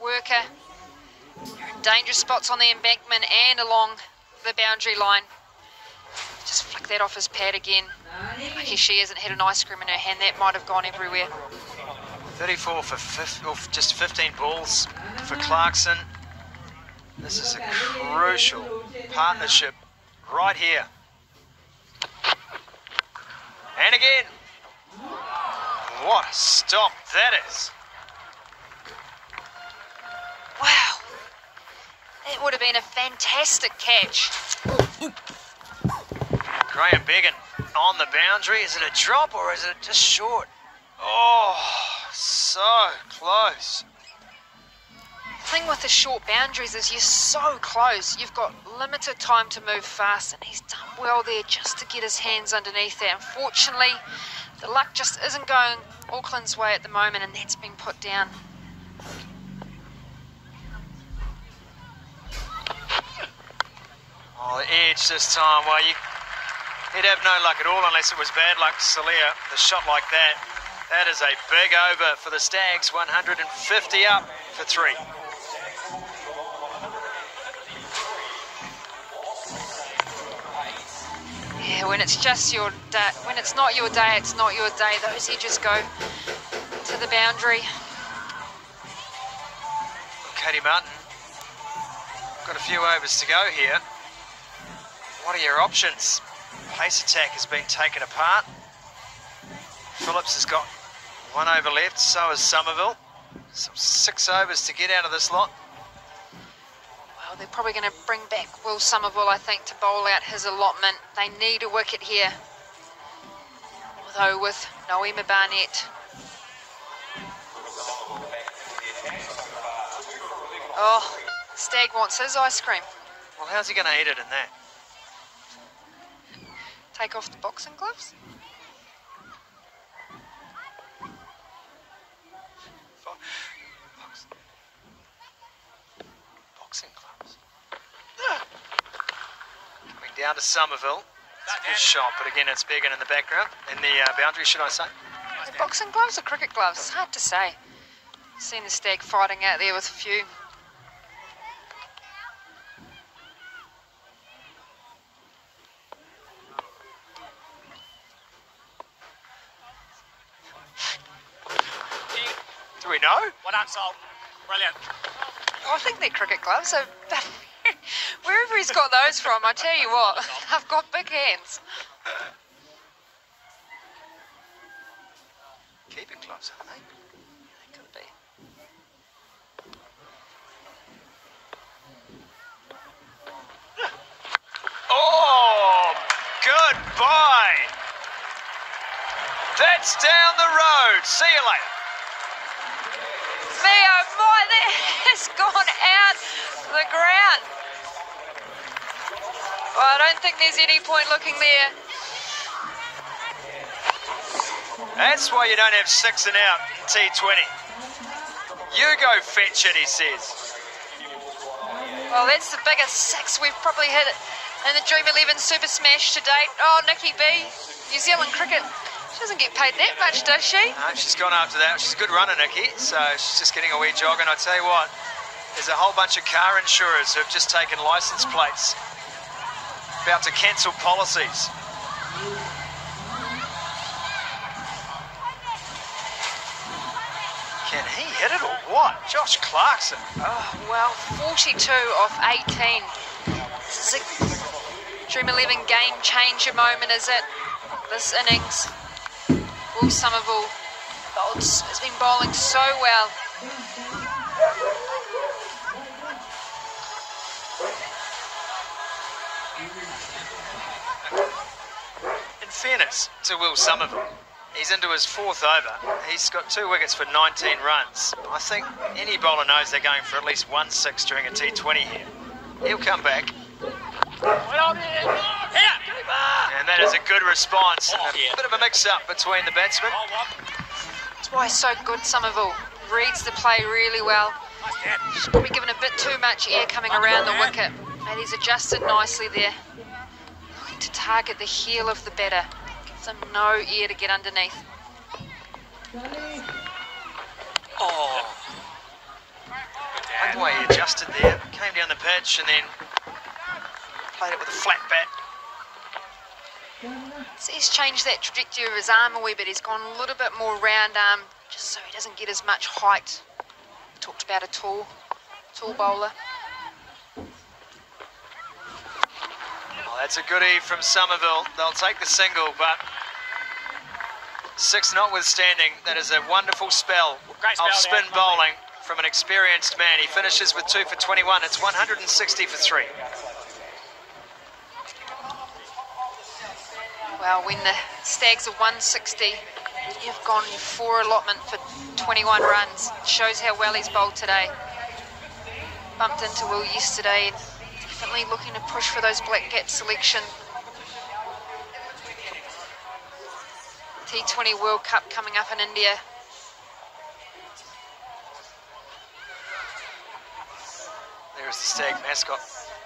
Worker. You're in dangerous spots on the embankment and along the boundary line. Just flick that off his pad again. Lucky she hasn't had an ice cream in her hand. That might have gone everywhere. 34 for just 15 balls for Clarkson. This is a crucial partnership right here. And again. What a stop that is. It would have been a fantastic catch. Graham Began on the boundary. Is it a drop or is it just short? Oh, so close. The thing with the short boundaries is you're so close. You've got limited time to move fast, and he's done well there just to get his hands underneath there. Unfortunately, the luck just isn't going Auckland's way at the moment, and that's been put down. Oh, the edge this time. Well, he'd have no luck at all unless it was bad luck. Salia, the shot like that. That is a big over for the Stags. 150 up for 3. Yeah, when it's just your day, when it's not your day, it's not your day. Those edges go to the boundary. Katie Martin, got a few overs to go here. What are your options? Pace attack has been taken apart. Phillips has got 1 over left, so has Somerville. So 6 overs to get out of this lot. Well, they're probably going to bring back Will Somerville, I think, to bowl out his allotment. They need a wicket here. Although with Noema Barnett. Oh, Stag wants his ice cream. Well, how's he going to eat it in that? Take off the boxing gloves? Boxing gloves. Coming down to Somerville. It's a good shot, but again, it's Began in the background. In the boundary, should I say? Is it boxing gloves or cricket gloves? It's hard to say. Seen the Stag fighting out there with a few. Do we know? Well done, Sol. Brilliant. Oh, I think they're cricket gloves. So wherever he's got those from, I tell you what, I've got big hands. Keeping gloves, aren't they? They could be. Oh, goodbye. That's down the road. See you later. Me, oh my, that has gone out the ground. Well, I don't think there's any point looking there. That's why you don't have 6 and out in T20. You go fetch it, he says. Well, that's the biggest 6 we've probably hit in the Dream 11 Super Smash to date. Oh, Nikki B, New Zealand cricket. She doesn't get paid that much, does she? No, she's gone after that. She's a good runner, Nikki, so she's just getting a wee jog. And I tell you what, there's a whole bunch of car insurers who have just taken licence plates, about to cancel policies. Can he hit it or what? Josh Clarkson. Oh, well, 42 off 18. This is a Dream 11 game changer moment, is it? This innings. Will Somerville has been bowling so well. In fairness to Will Somerville, he's into his 4th over. He's got 2 wickets for 19 runs. I think any bowler knows they're going for at least 1 6 during a T20 here. He'll come back. And that is a good response. And a bit of a mix-up between the batsmen. That's why he's so good, Somerville. Reads the play really well. She's probably given a bit too much air coming around the wicket. And he's adjusted nicely there. Looking to target the heel of the batter. Gives him no air to get underneath. Oh. Like the way he adjusted there. Came down the pitch and then played it with a flat bat. So he's changed that trajectory of his arm a wee bit. He's gone a little bit more round arm, just so he doesn't get as much height. Talked about a tall bowler. Well, that's a goodie from Somerville. They'll take the single, but 6 notwithstanding, that is a wonderful spell of spin bowling from from an experienced man. He finishes with 2 for 21. It's 160 for 3. Well, when the Stags are 160, you've gone for allotment for 21 runs. Shows how well he's bowled today. Bumped into Will yesterday, and definitely looking to push for those black gap selection. T20 World Cup coming up in India. There's the Stag mascot.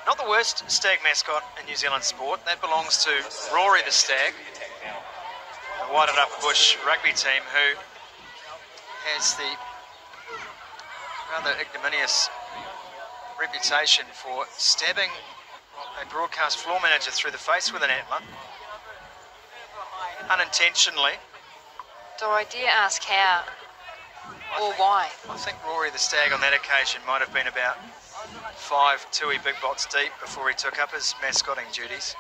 Not the worst Stag mascot in New Zealand sport. That belongs to Rory the Stag, the Whited Upper Bush rugby team, who has the rather ignominious reputation for stabbing a broadcast floor manager through the face with an antler, unintentionally. Do I dare ask how or why? I think Rory the Stag on that occasion might have been about 5 Tui big bots deep before he took up his mascotting duties.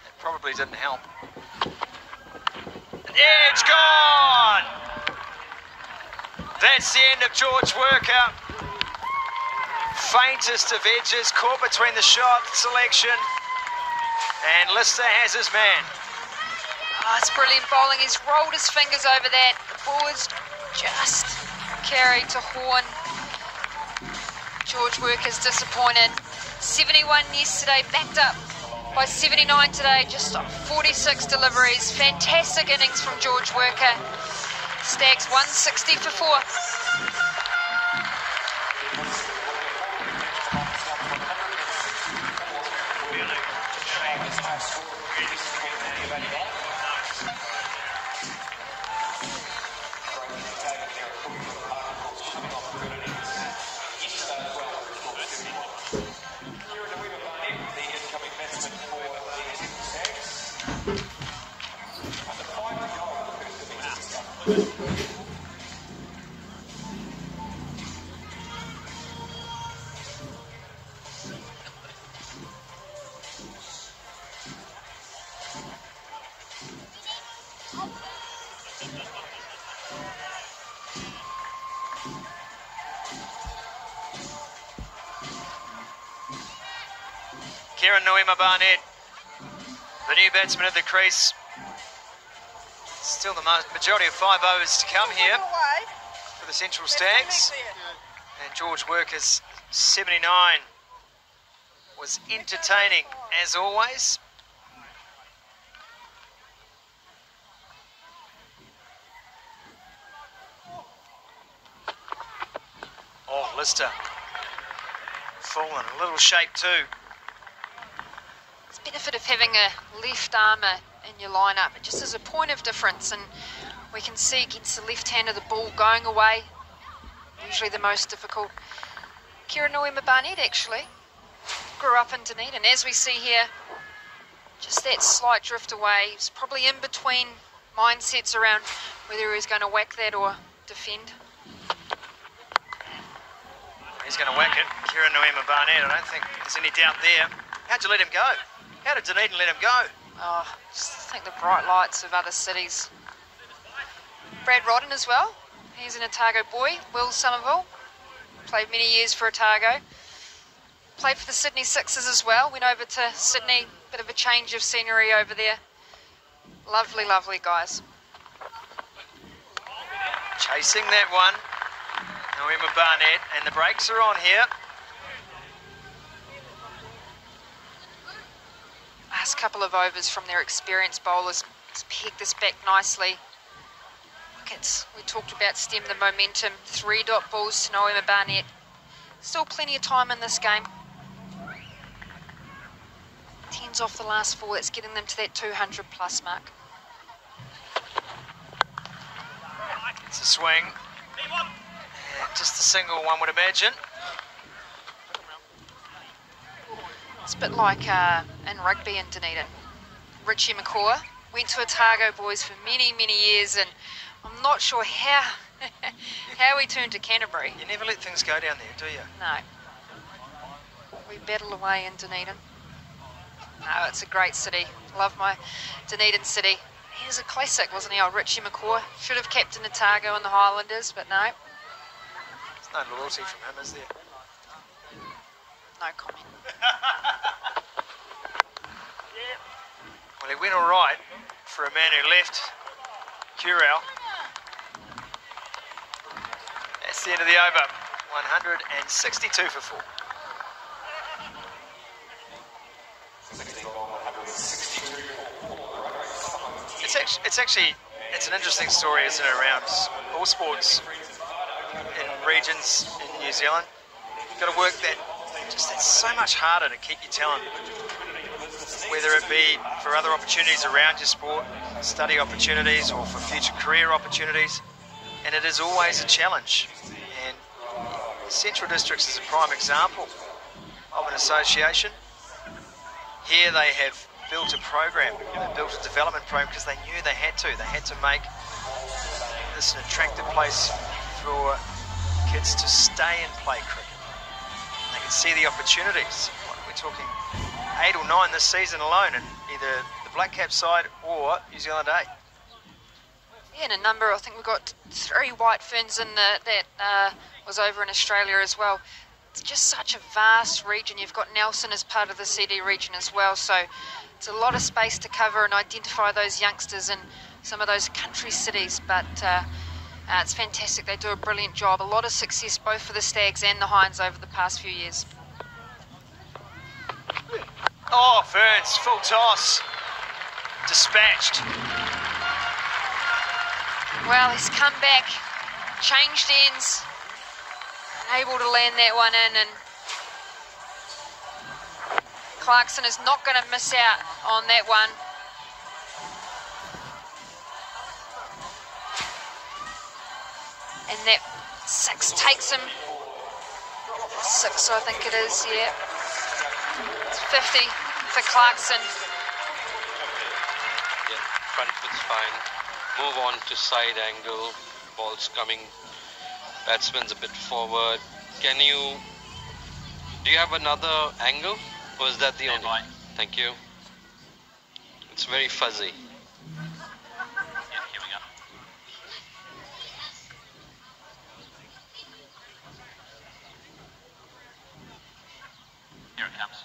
It probably didn't help. Edge gone! That's the end of George Worker. Faintest of edges, caught between the shot selection, and Lister has his man. Oh, it's brilliant bowling. He's rolled his fingers over that. The ball is just carried to horn. George Worker's disappointed. 71 yesterday, backed up by 79 today, just 46 deliveries. Fantastic innings from George Worker. Stags 160 for 4. Kieran Noema Barnett, the new batsman at the crease. Still the majority of 5 overs to come here for the Central Stags. And George Worker's 79 was entertaining as always. Oh, Lister fallen a little shape too. Benefit of having a left armour in your lineup. It just is a point of difference, and we can see against the left hand of the ball going away, usually the most difficult. Kieran Noema Barnett actually grew up in Dunedin, as we see here, just that slight drift away. He's probably in between mindsets around whether he's going to whack that or defend. He's going to whack it, Kieran Noema Barnett. I don't think there's any doubt there. How'd you let him go? How did Dunedin let him go? Oh, just think the bright lights of other cities. Brad Rodden as well. He's an Otago boy. Will Somerville played many years for Otago. Played for the Sydney Sixers as well. Went over to Sydney. Bit of a change of scenery over there. Lovely, lovely guys. Chasing that one. Noema Barnett, and the brakes are on here. Last couple of overs from their experienced bowlers pegged this back nicely. Wickets, we talked about stem the momentum. 3 dot balls to Noema Barnett. Still plenty of time in this game. 10's off the last 4, that's getting them to that 200 plus mark. It's a swing. And just a single, one would imagine. It's a bit like in rugby in Dunedin. Richie McCaw went to Otago boys for many, many years, and I'm not sure how how he turned to Canterbury. You never let things go down there, do you? No. We battle away in Dunedin. No, it's a great city. Love my Dunedin city. He was a classic, wasn't he, old Richie McCaw? Should have captained Otago and the Highlanders, but no. no loyalty from him, is there? No comment. Well, he went all right for a man who left Currell. That's the end of the over. 162 for 4. It's an interesting story, isn't it, around all sports in regions in New Zealand. You've got to work that, it's so much harder to keep your talent, whether it be for other opportunities around your sport, study opportunities, or for future career opportunities, and it is always a challenge. And Central Districts is a prime example of an association. Here they have built a program, they built a development program because they knew they had to. They had to make this an attractive place for kids to stay and play cricket. They can see the opportunities. We're talking 8 or 9 this season alone in either the Black Cap side or New Zealand A. Yeah, and a number, I think we've got 3 White Ferns in that was over in Australia as well. It's just such a vast region. You've got Nelson as part of the CD region as well, so it's a lot of space to cover and identify those youngsters in some of those country cities, but it's fantastic. They do a brilliant job. A lot of success both for the Stags and the Hinds over the past few years. Oh, Ferns, full toss. Dispatched. Well, he's come back, changed ends, able to land that one in, and Clarkson is not going to miss out on that one. And that 6 takes him. 6, I think it is, yeah. It's 50 for Clarkson. Yeah, front foot's fine. Move on to side angle. Ball's coming. Batsman's a bit forward. Do you have another angle? Or is that the only? Thank you. It's very fuzzy. Yeah, here we go. Here it comes.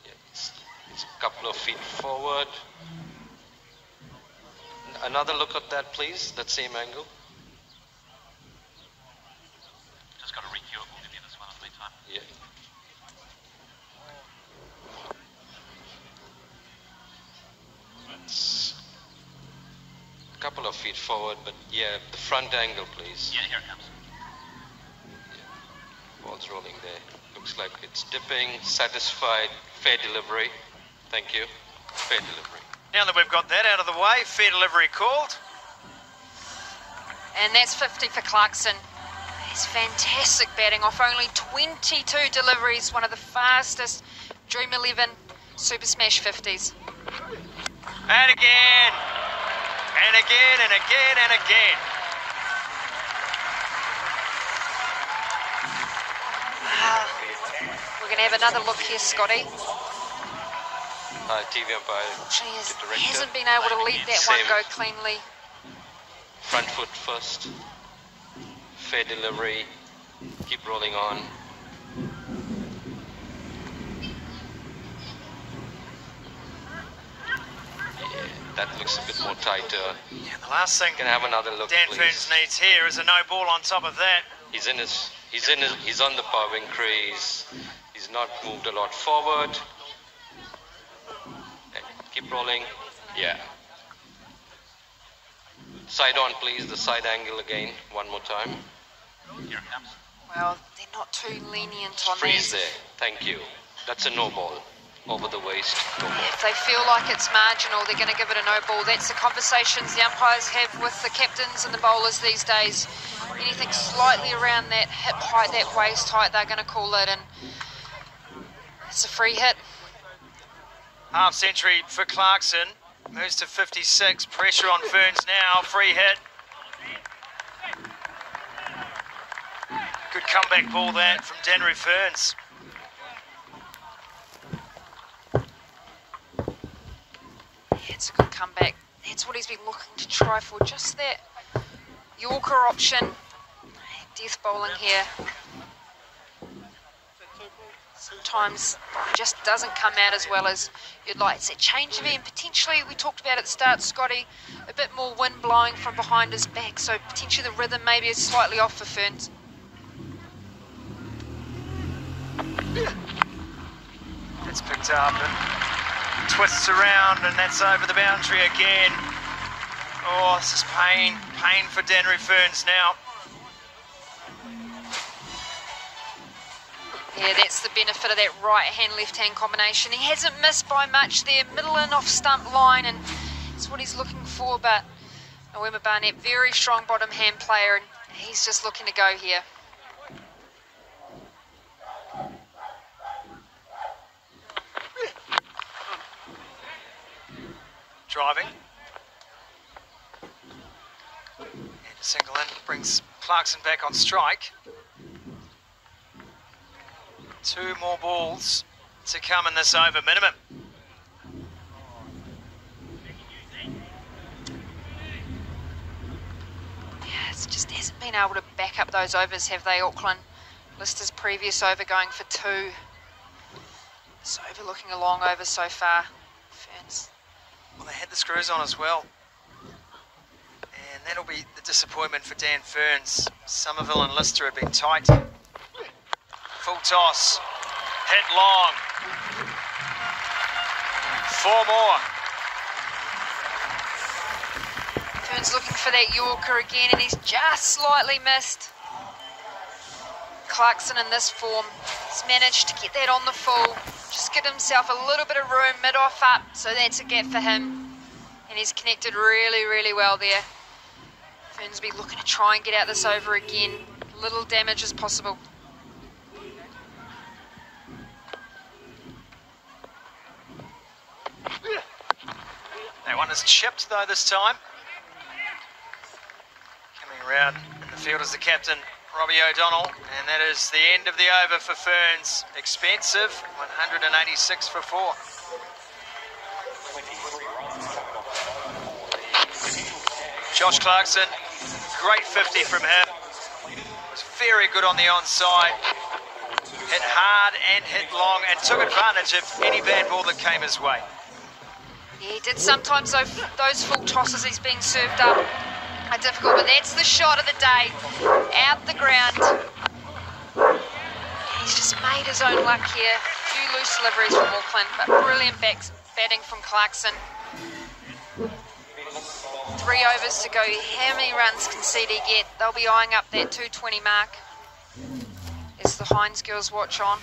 Yeah, it's a couple of feet forward. Another look at that, please. That same angle. Just got to re-cue it. We'll give you this one in the meantime. Yeah. It's a couple of feet forward, but yeah, the front angle, please. Yeah, here it comes. Yeah. Ball's rolling there. Looks like it's dipping. Satisfied. Fair delivery. Thank you. Fair delivery. Now that we've got that out of the way, fair delivery called. And that's 50 for Clarkson. He's fantastic batting off only 22 deliveries, one of the fastest Dream 11 Super Smash 50s. And again, and again, and again, and again. We're going to have another look here, Scotty. TV umpire. He hasn't been able to let that one go cleanly. Front foot first. Fair delivery. Keep rolling on. Yeah, that looks a bit more tighter. Yeah, the last thing Can I have another look, Dan please? Ferns needs here is a no ball on top of that. He's on the power crease. He's not moved a lot forward. Okay, keep rolling. Yeah. Side on, please. The side angle again. One more time. Here it comes. Well, they're not too lenient on Freeze that. there. Thank you. That's a no ball. Over the waist. No ball. If they feel like it's marginal, they're going to give it a no ball. That's the conversations the umpires have with the captains and the bowlers these days. Anything slightly around that hip height, that waist height, they're going to call it, and it's a free hit. Half century for Clarkson. Moves to 56. Pressure on Ferns now. Free hit. Good comeback ball that from Denry Ferns. Yeah, it's a good comeback. That's what he's been looking to try for. Just that Yorker option. death bowling here. Sometimes it just doesn't come out as well as you'd like. It's a change of end. Potentially, we talked about at the start, Scotty, a bit more wind blowing from behind his back, so potentially the rhythm maybe is slightly off for Ferns. It's picked up and twists around, and that's over the boundary again. Oh, this is pain for Danry Ferns now. Yeah, that's the benefit of that right-hand, left-hand combination. He hasn't missed by much there, middle and off-stump line, and that's what he's looking for, but Noema Barnett, very strong bottom-hand player, and he's just looking to go here. Driving. And a single in brings Clarkson back on strike. 2 more balls to come in this over minimum. Yeah, it just hasn't been able to back up those overs, have they, Auckland? Lister's previous over going for 2. This over looking a long over so far. Ferns. Well, they had the screws on as well. And that'll be the disappointment for Dan Ferns. Somerville and Lister had been tight. Full toss. Hit long. 4 more. Ferns looking for that Yorker again, and he's just slightly missed. Clarkson in this form has managed to get that on the full. Just get himself a little bit of room, mid-off up, so that's a gap for him. And he's connected really, really well there. Ferns will be looking to try and get out this over again. Little damage as possible. That one is chipped though this time. Coming around in the field is the captain, Robbie O'Donnell, and that is the end of the over for Ferns. Expensive, 186 for 4. Josh Clarkson, great 50 from him. Was very good on the onside. Hit hard and hit long and took advantage of any bad ball that came his way. Yeah, he did sometimes those full tosses he's being served up are difficult, but that's the shot of the day. Out the ground. He's just made his own luck here. A few loose deliveries from Auckland, but brilliant batting from Clarkson. 3 overs to go. How many runs can CD get? They'll be eyeing up that 220 mark as the Hines girls watch on.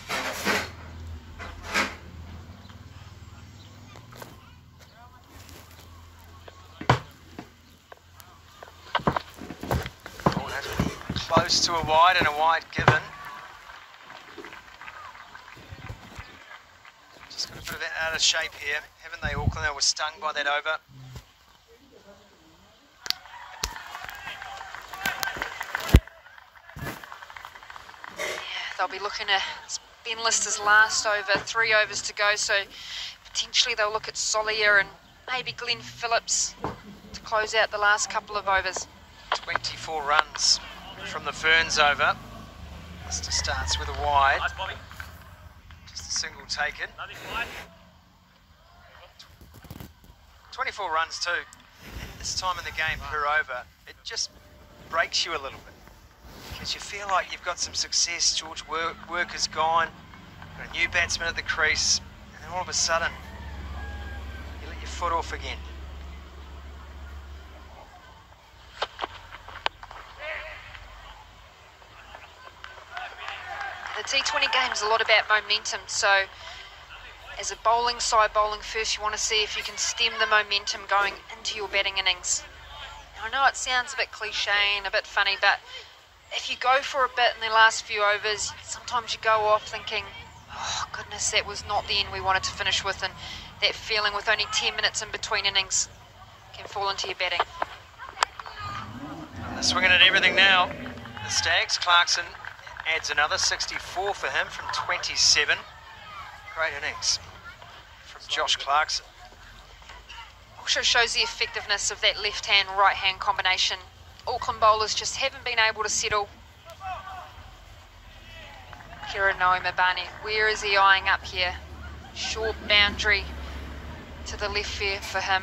Close to a wide and a wide given. Just got a bit of it out of shape here, haven't they, Auckland? They were stung by that over. They'll be looking at Ben Lister's last over, 3 overs to go, so potentially they'll look at Solier and maybe Glenn Phillips to close out the last couple of overs. 24 runs from the Ferns over. Lister starts with a wide. Nice, Bobby. Just a single taken. 24 runs too. This time in the game per over, it just breaks you a little bit. Because you feel like you've got some success. George Worker's gone, got a new batsman at the crease, and then all of a sudden, you let your foot off again. The T20 game's a lot about momentum, so as a bowling side bowling first, you want to see if you can stem the momentum going into your batting innings. Now, I know it sounds a bit cliche and a bit funny, but if you go for a bit in the last few overs, sometimes you go off thinking, oh goodness, that was not the end we wanted to finish with, and that feeling with only 10 minutes in between innings can fall into your batting. They're swinging at everything now. The Stags, Clarkson adds another 64 for him from 27. Great innings from Josh Clarkson. Also shows the effectiveness of that left-hand, right-hand combination. Auckland bowlers just haven't been able to settle Kira Noima-Barnett, where is he eyeing up here? Short boundary to the left here for him.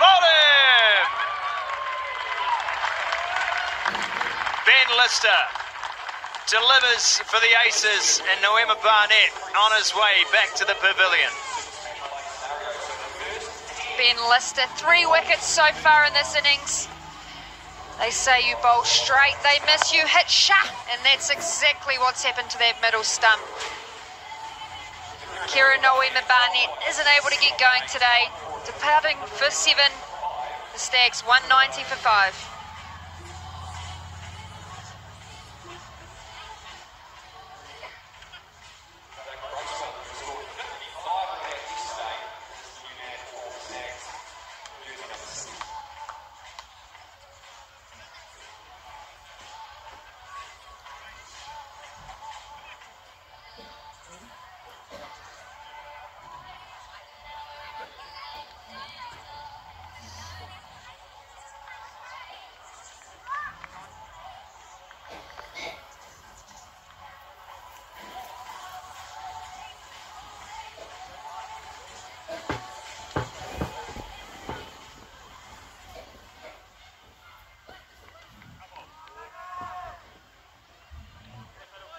Bottom! Ben Lister delivers for the Aces, and Noima-Barnett on his way back to the pavilion. Ben Lister, 3 wickets so far in this innings. They say you bowl straight, they miss, you hit sharp, and that's exactly what's happened to that middle stump. Kira Noima-Barnett isn't able to get going today. Departing for 7, the Stags 190 for 5.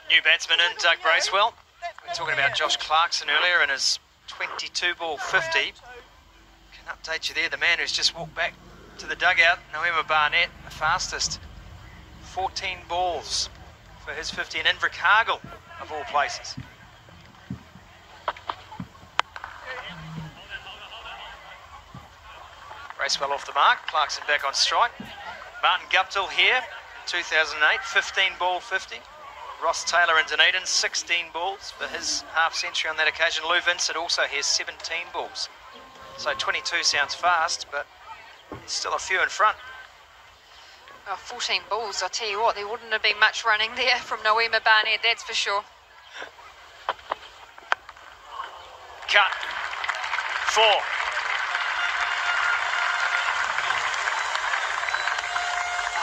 New batsman in, Doug Bracewell. We were talking about Josh Clarkson earlier in his 22-ball 50. Can update you there, the man who's just walked back to the dugout, Noima-Barnett, the fastest. 14 balls for his 50 in Invercargill, of all places. Bracewell off the mark, Clarkson back on strike. Martin Guptill here, 2008, 15-ball 50. Ross Taylor in Dunedin, 16 balls for his half-century on that occasion. Lou Vincent also has 17 balls. So 22 sounds fast, but there's still a few in front. Oh, 14 balls, I'll tell you what, there wouldn't have been much running there from Noima-Barnett, that's for sure. Cut. 4.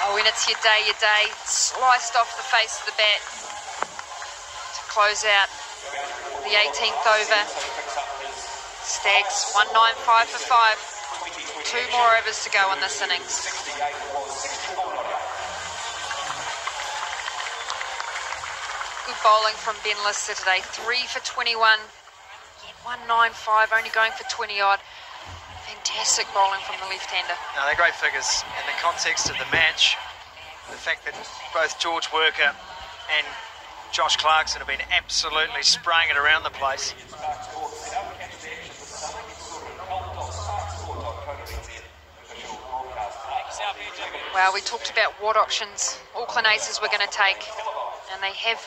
Oh, when it's your day, sliced off the face of the bat to close out the 18th over. Stags 195 for 5. 2 more overs to go in this innings. Good bowling from Ben Lister today. 3 for 21. Yet 195, only going for 20 odd. Fantastic bowling from the left-hander. No, they're great figures in the context of the match. The fact that both George Worker and Josh Clarkson have been absolutely spraying it around the place. Well, we talked about what options Auckland Aces were going to take, and they have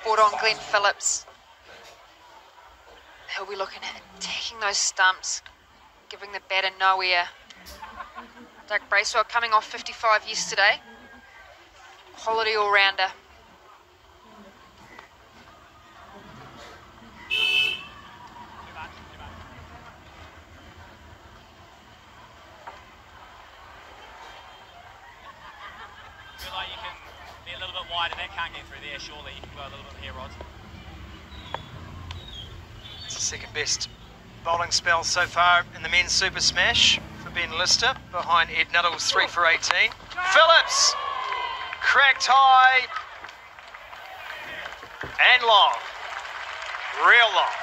brought on Glenn Phillips. He'll be looking at attacking those stumps, giving the batter no air. Doug Bracewell coming off 55 yesterday. Quality all-rounder. Feel like you can be a little bit wider. That can't get through there, surely. You can go a little bit here, Rod. It's the second best bowling spell so far in the men's Super Smash for Ben Lister, behind Ed Nuttall's 3 for 18. Phillips, cracked high and long, real long.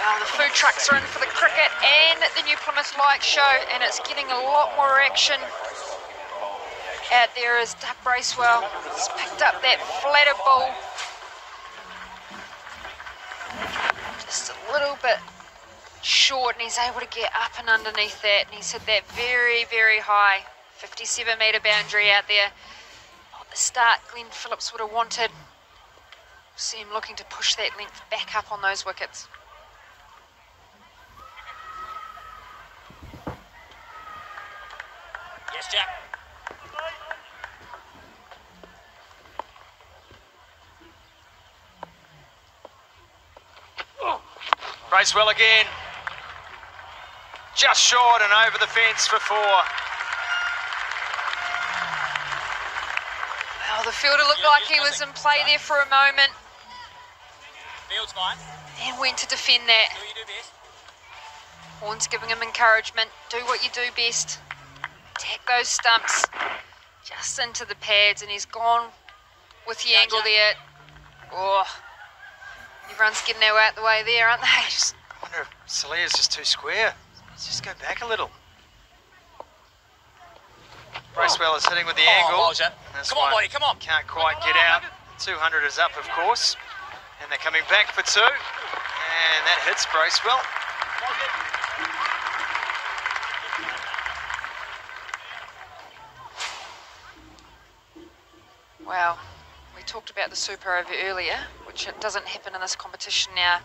Well, the food trucks are in for the cricket and the New Plymouth Light Show, and it's getting a lot more action out there as Doug Bracewell has picked up that flatter ball. Just a little bit short, and he's able to get up and underneath that, and he's hit that very, very high 57-metre boundary out there. Not the start Glenn Phillips would have wanted. See him looking to push that length back up on those wickets. Yes, Jack. Bracewell again. Just short and over the fence for 4. the fielder looked like he was in play there for a moment. Field's fine. And went to defend that. Do what you do best. Horn's giving him encouragement. Do what you do best. Attack those stumps. Just into the pads, and he's gone with the angle there. Oh, everyone's getting out the way there, aren't they? I wonder if Salia's just too square. Let's just go back a little. Bracewell is hitting with the angle. Come on, Lottie, come on. Can't quite get out. 200 is up, of course. And they're coming back for 2. And that hits Bracewell. Wow, we talked about the super over earlier, which it doesn't happen in this competition now.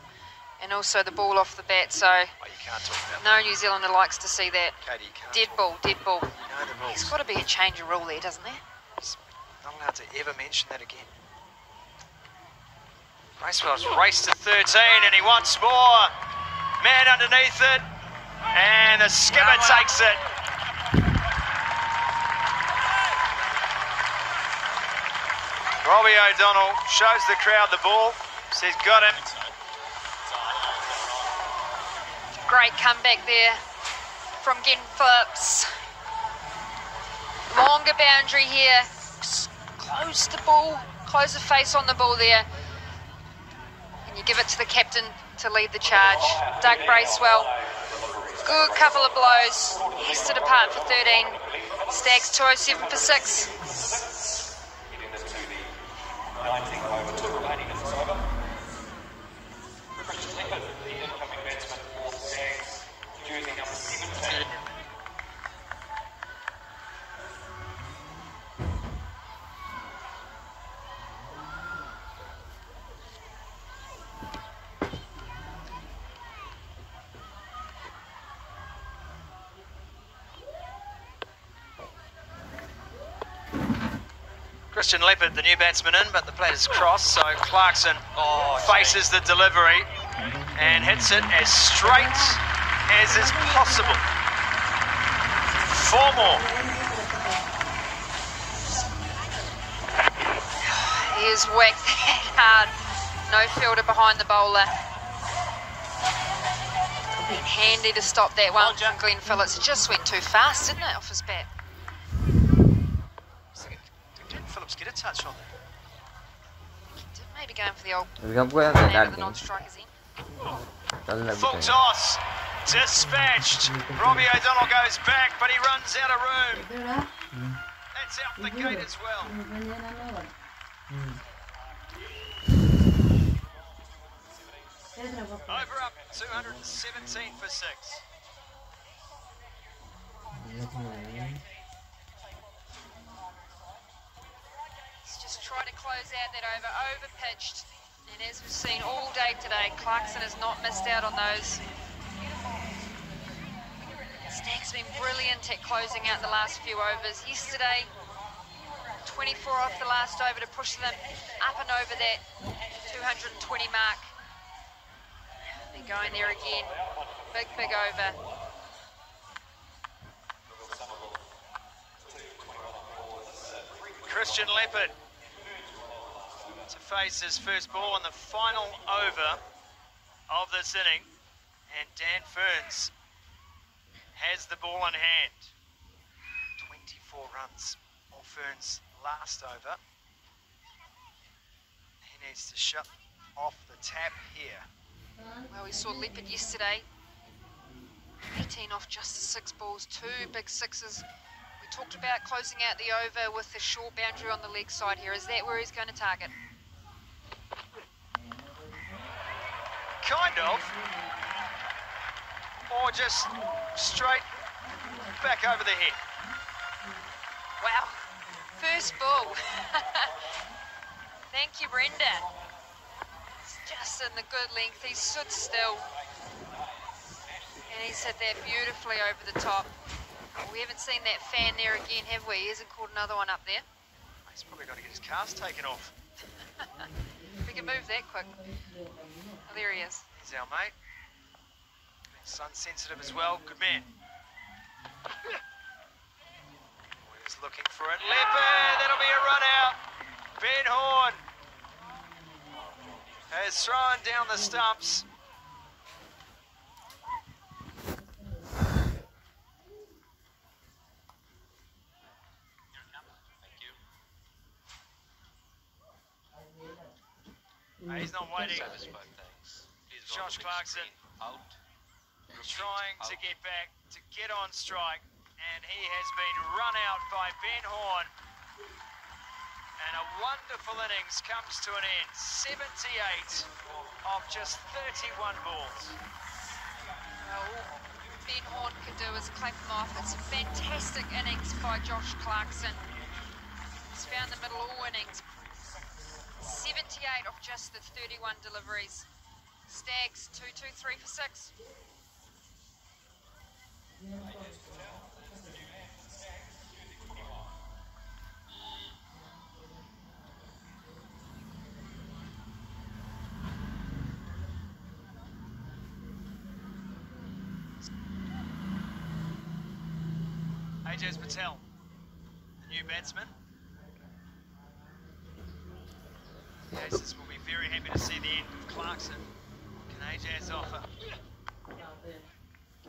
And also the ball off the bat, so Oh, you can't talk about no New Zealander likes to see that. Katie, you can't Dead talk. ball, dead ball. You know the rules. There's got to be a change of rule there, doesn't there? He's not allowed to ever mention that again. Bracewell's raced to 13 and he wants more. Man underneath it. And the skipper takes it. Robbie O'Donnell shows the crowd the ball. Says, got him. Great comeback there from Gen Phillips. Longer boundary here. Close the ball, close the face on the ball there. And you give it to the captain to lead the charge. Doug Bracewell. Good couple of blows. Has to depart for 13. Stags 207 for 6. Christian Leopard, the new batsman in, but the plate is crossed, so Clarkson faces the delivery and hits it as straight as is possible. 4 more. He has whacked that hard. No fielder behind the bowler. Been handy to stop that one from Glenn Phillips. It just went too fast, didn't it, off his bat? Did Phillips get a touch on that? Maybe going for the old Full the non-strikers in. Full toss. Dispatched. Robbie O'Donnell goes back, but he runs out of room. That's out the gate as well. Over up, 217 for 6. He's just trying to close out that over pitched. And as we've seen all day today, Clarkson has not missed out on those. Stack's been brilliant at closing out the last few overs. Yesterday, 24 off the last over to push them up and over that 220 mark. They're going there again. Big, big over. Christian Leopard to face his first ball in the final over of this inning. And Dan Ferns has the ball in hand. 24 runs off Ferns' last over. He needs to shut off the tap here. Well, we saw Leopard yesterday. 18 off just the 6 balls, 2 big sixes. We talked about closing out the over with the short boundary on the leg side here. Is that where he's going to target? Kind of. Or just straight back over the head. Wow, first ball. Thank you, Brenda. It's just in the good length. He stood still. And he's hit that beautifully over the top. We haven't seen that fan there again, have we? He hasn't caught another one up there. He's probably got to get his cast taken off. We can move that quick. Oh, there he is. Here's our mate. Sun sensitive as well. Good man. He's looking for it. Leopard, that'll be a run out. Ben Horn has thrown down the stumps. He's not waiting. Satisfied, thanks. Please go on Josh the big Clarkson screen. Out. trying to Out. get back, to get on strike, and he has been run out by Ben Horn. And a wonderful innings comes to an end. 78 of just 31 balls. Well, all Ben Horn can do is clap him off. It's a fantastic innings by Josh Clarkson. He's found the middle all innings. 78 of just the 31 deliveries. Stags 2-2-3 for 6. Ajaz Patel, the new batsman. The Aces will be very happy to see the end of Clarkson. Can Ajaz offer?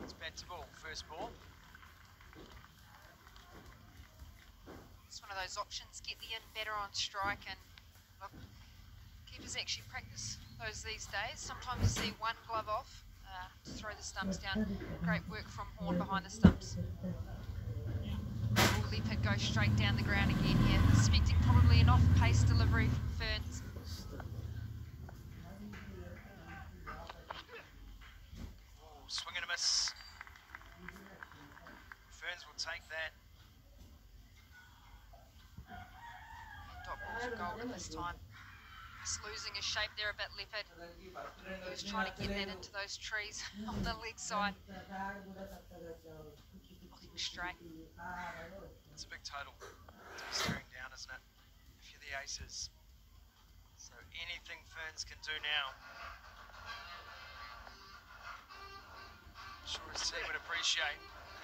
It's bat to ball, first ball. It's one of those options, get the in better on strike, and look, keepers actually practice those these days. Sometimes you see one glove off to throw the stumps down. Great work from Horn behind the stumps. Will Leopard go straight down the ground again here, expecting probably an off-pace delivery from Ferns. Swing and a miss. Ferns will take that. Dot ball for Golden this time. He's losing his shape there a bit, Leopard. He was trying to get that into those trees on the leg side. Looking straight. It's a big total to be staring down, isn't it? If you're the Aces. So anything Ferns can do now, sure his team would appreciate.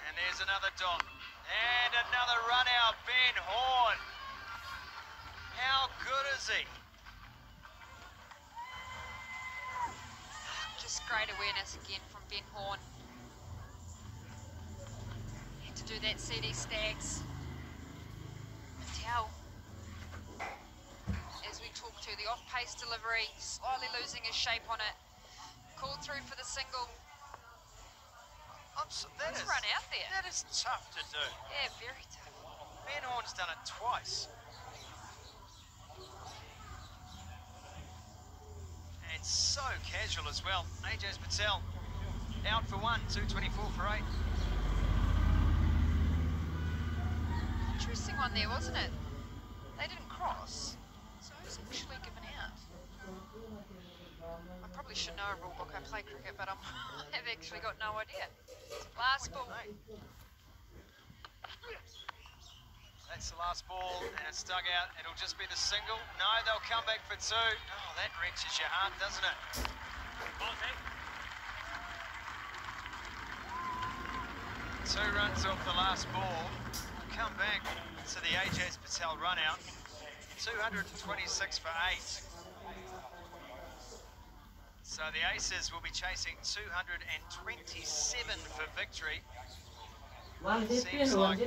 And there's another dot. And another run out, Ben Horn. How good is he? Just great awareness again from Ben Horn. Had to do that CD Stags. Patel, as we talk to, the off-pace delivery, slightly losing his shape on it. Called through for the single. That He's is, run out there. That is tough to do. Yeah, very tough. Ben Horn's done it twice. And so casual as well. Ajaz Patel out for 1, 224 for 8. Interesting one there, wasn't it? They didn't cross, so who's actually given out? I probably should know a rule book. I play cricket, but I've actually got no idea. Last ball. That's the last ball, and it's dug out. It'll just be the single. No, they'll come back for 2. Oh, that wrenches your heart, doesn't it? 2 runs off the last ball. Come back to the Ajaz Patel run out. 226 for 8. So the Aces will be chasing 227 for victory. Seems like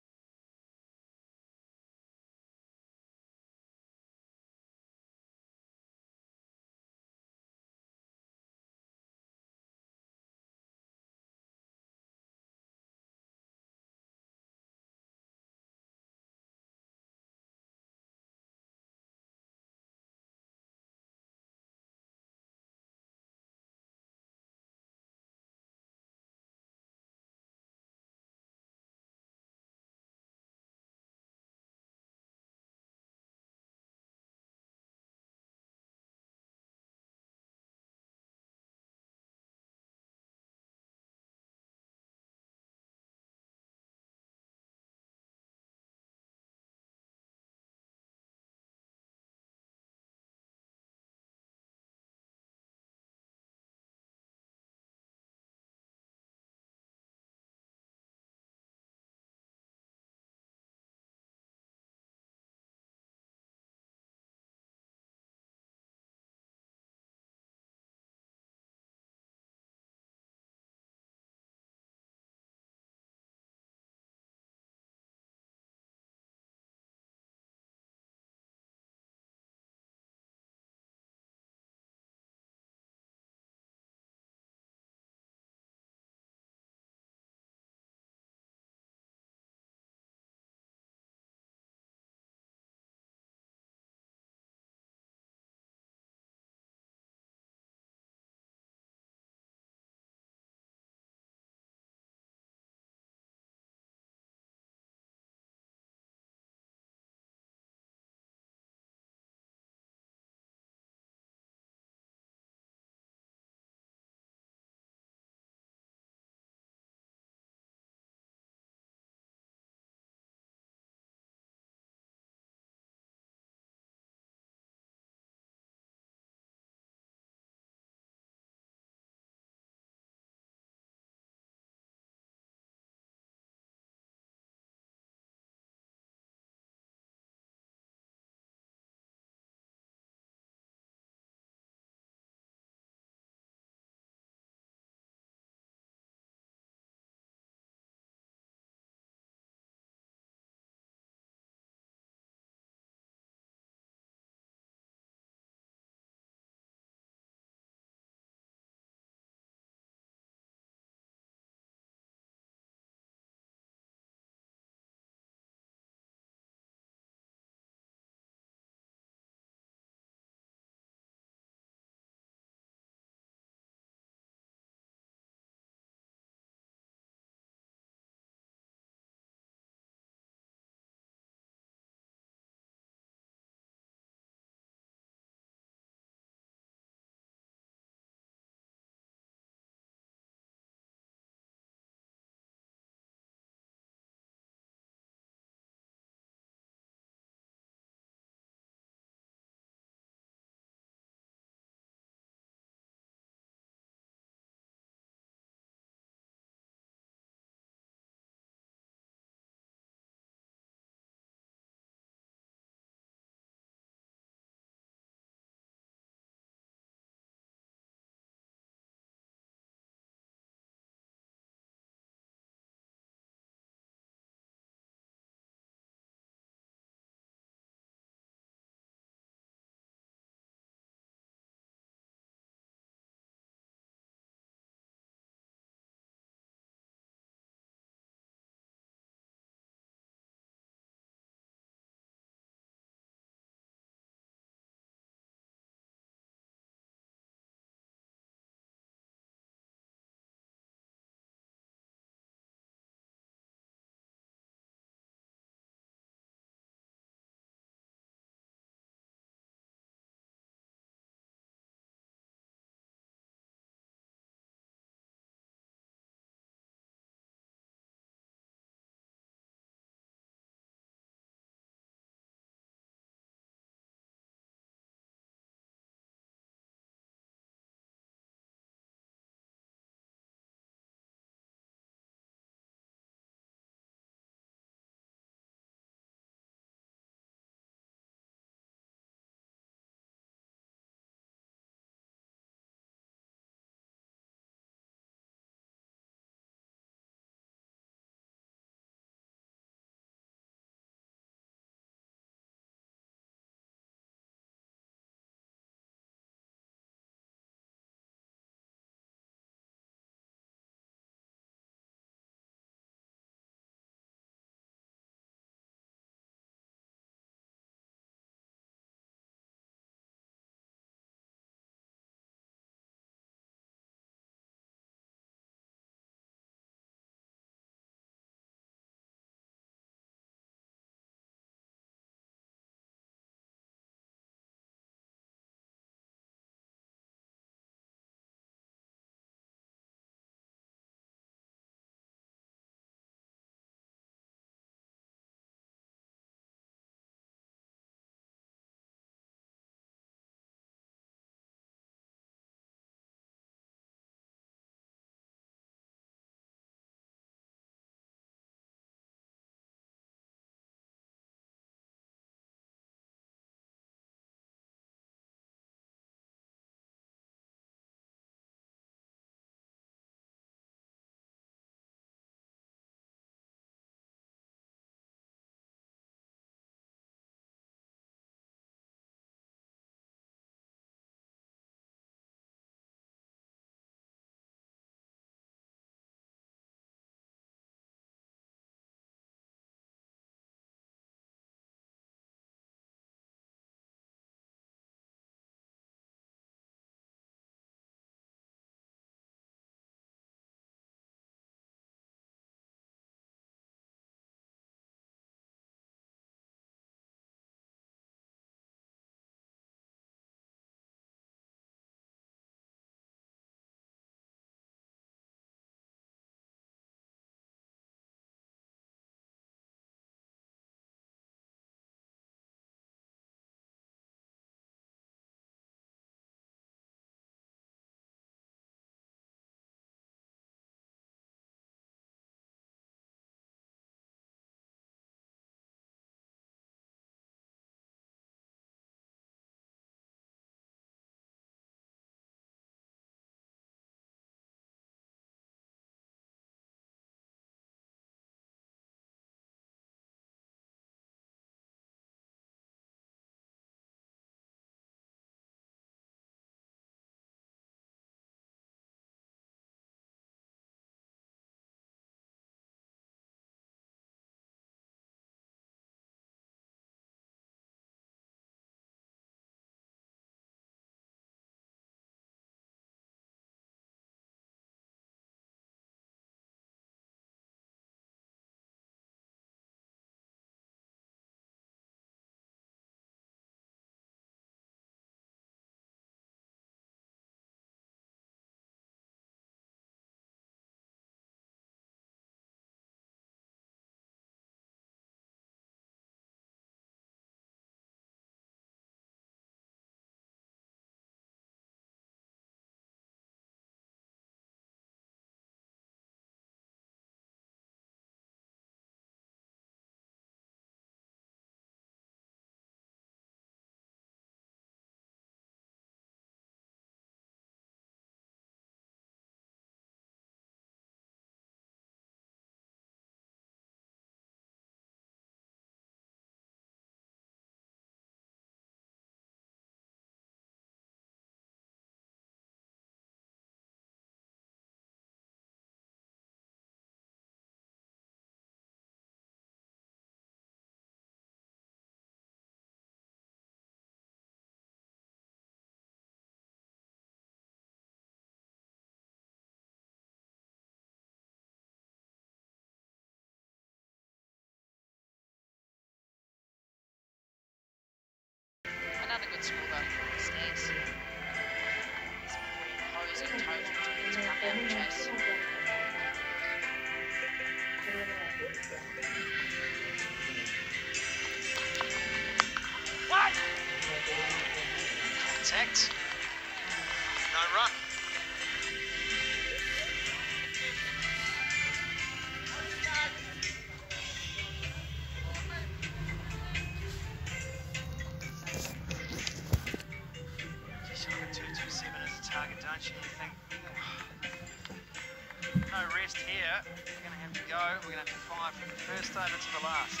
go. We're going to have to find from the first over to the last.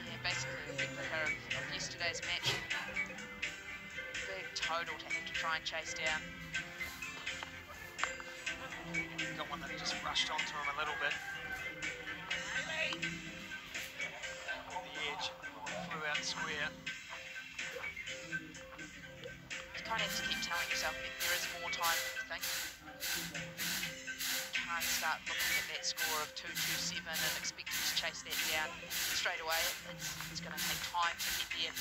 Yeah, basically a replica of yesterday's match. Big total to have to try and chase down. Got one that just rushed onto him a little bit. On the edge, flew out square. You kind of have to keep telling yourself that there is more time than you think. You can't start looking at that score of 2-2-7 and expecting to chase that down straight away. It's going to take time to get there.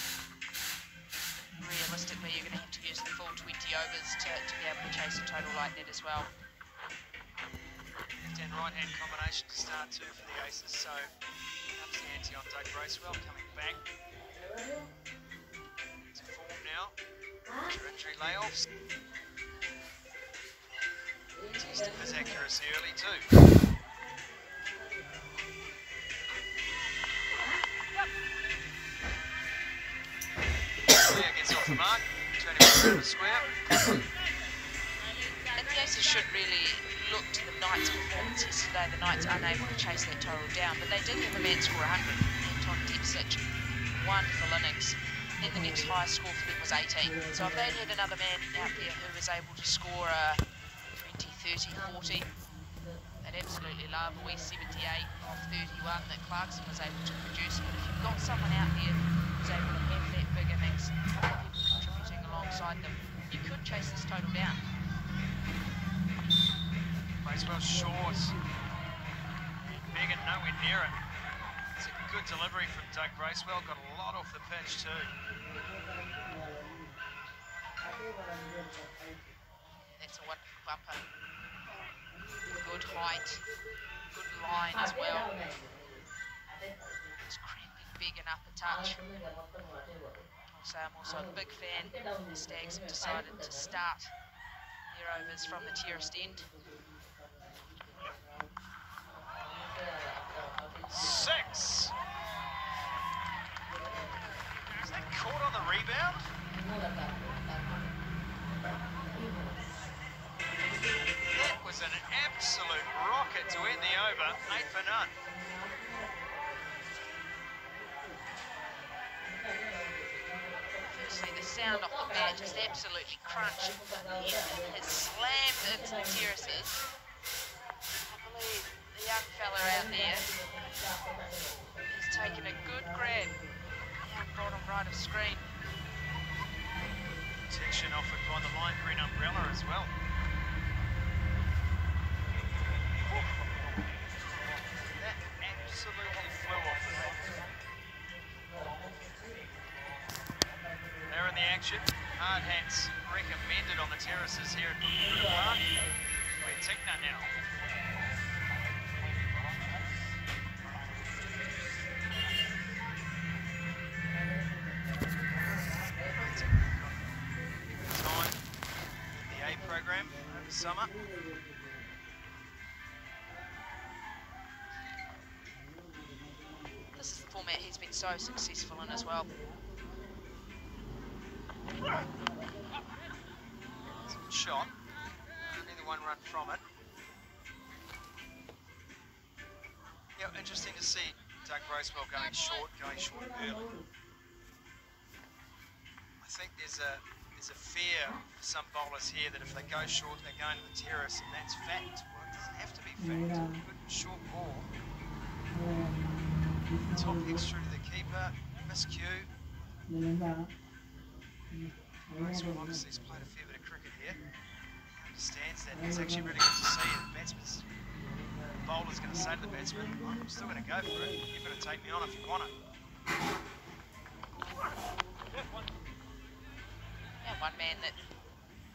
Realistically, you're going to have to use the full 20 overs to be able to chase a total like that as well. Left and right hand combination to start two for the aces, so ups the ante on Doug Bracewell coming back to form now. After injury layoffs. Tested his accuracy early too. Yeah, gets off the mark, turning around the square. And the aces should really look to the Knights' performance yesterday. The Knights unable to chase that total down, but they did have a man score 100. Anton Dipsic, wonderful innings. Then the next highest score for them was 18. So if they'd had another man out there who was able to score 20, 30, 40, they'd absolutely love a wee 78 off 31 that Clarkson was able to produce. But if you've got someone out there who's able to have that big innings, a couple of people contributing alongside them, you could chase this total down. Bracewell short. Big and nowhere near it. It's a good delivery from Doug Bracewell. Got a lot off the pitch too. That's a wonderful bumper. Good height, good line as well. It's creeping big and up a touch. So I'm also a big fan. The Stags have decided to start their overs from the terraced end. 6. Is that caught on the rebound? That was an absolute rocket to end the over, 8 for none. Firstly, the sound off the bat just absolutely crunched. He has slammed into the terraces. I believe the young fella out there has taken a good grab down bottom right of screen. Protection offered by the lime green umbrella as well. That absolutely flew off the bat. They're in the action. Hard hats recommended on the terraces here at Cric Park. We're Tickner now. Time in the A program over summer. This is the format he's been so successful in as well. Shot. Neither one run from it. Yeah, interesting to see Doug Bracewell going short early. I think there's a fear for some bowlers here that if they go short, they're going to the terrace, and that's fact. Well, it doesn't have to be fact. Good short ball. Top X through to the keeper. Miscue. Bracewell obviously has played a fair bit of cricket here. He understands that. It's actually really good to see the batsman's bowler's going to say to the batsman, I'm still going to go for it. You've got to take me on if you want it. And one man that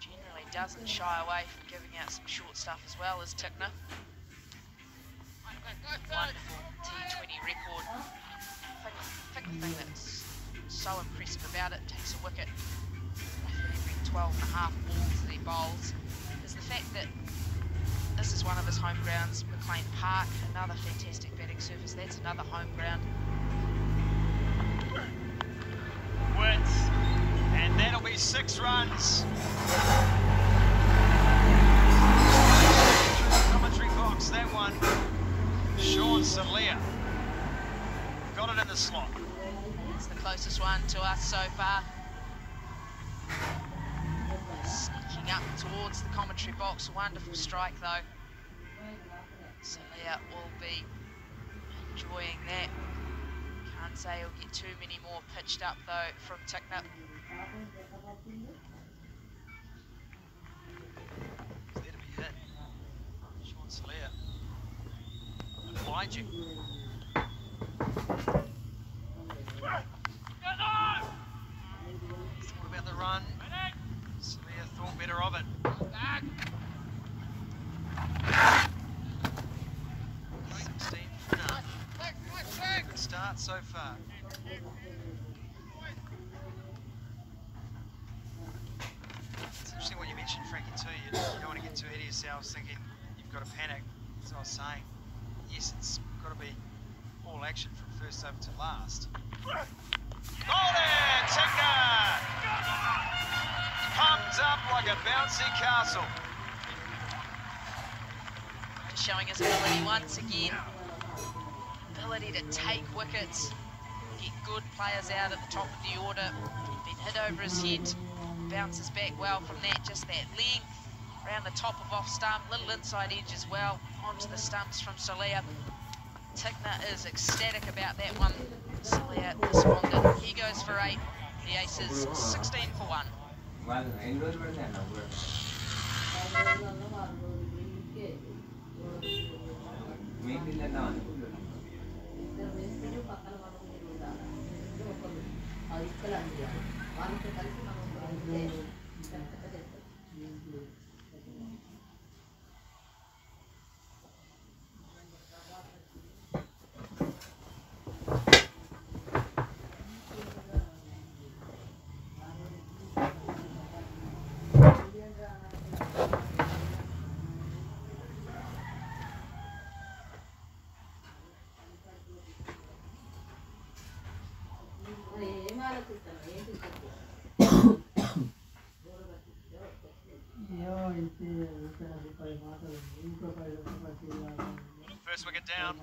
generally doesn't shy away from giving out some short stuff as well is Tickner. Wonderful T20 record. I think the thing that's so impressive about it, takes a wicket every 12 and a half balls that he bowls, is the fact that this is one of his home grounds, McLean Park, another fantastic batting surface. That's another home ground. Width, and that'll be 6 runs. Commentary box, that Sean Salia. Got it in the slot. It's the closest one to us so far. Sneaking up towards the commentary box. Wonderful strike though. Salia will be enjoying that. Can't say he'll get too many more pitched up though from Tickner. It's there to be hit. Sean Salia. Behind you. Thought about the run. Salia thought better of it. 16 for none. Good start so far. It's interesting what you mentioned, Frankie, too. You don't want to get too ahead of yourselves thinking you've got to panic. As I was saying, yes, it's got to be all action from first over to last. Oh, there! Tickner! Pumped up like a bouncy castle. Just showing his ability once again. Ability to take wickets, get good players out at the top of the order. Been hit over his head, bounces back well from that. Just that length around the top of off stump, little inside edge as well onto the stumps from Salia. Tickner is ecstatic about that one. Salia responded. He goes for 8. The Aces 16 for 1. First wicket down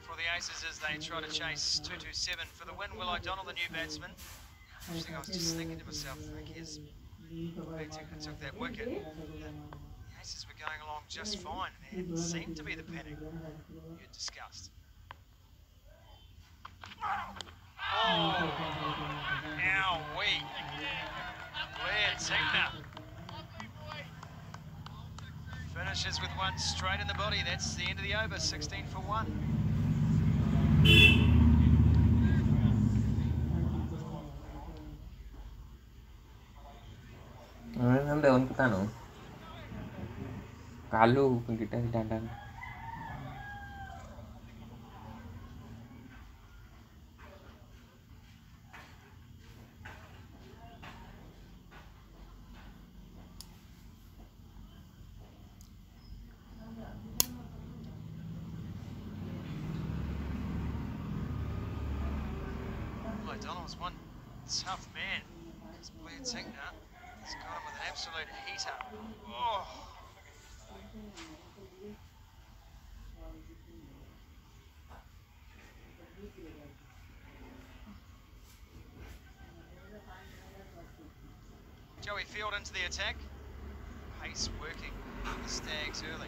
for the Aces as they try to chase 2-2-7 for the win. Will O'Donnell, the new batsman. I was just thinking to myself, Frankie, as Tickner took that wicket, the Aces were going along just fine. There didn't seem to be the panic you discussed. Oh, now Blair Tickner finishes with one straight in the body. That's the end of the over, 16 for 1. daun kita no kalu kita dandang O'Donnell's one tough man. It's Blair Tickner. He's got him with an absolute heater. Oh. Joey Field into the attack. Pace working for the Stags early.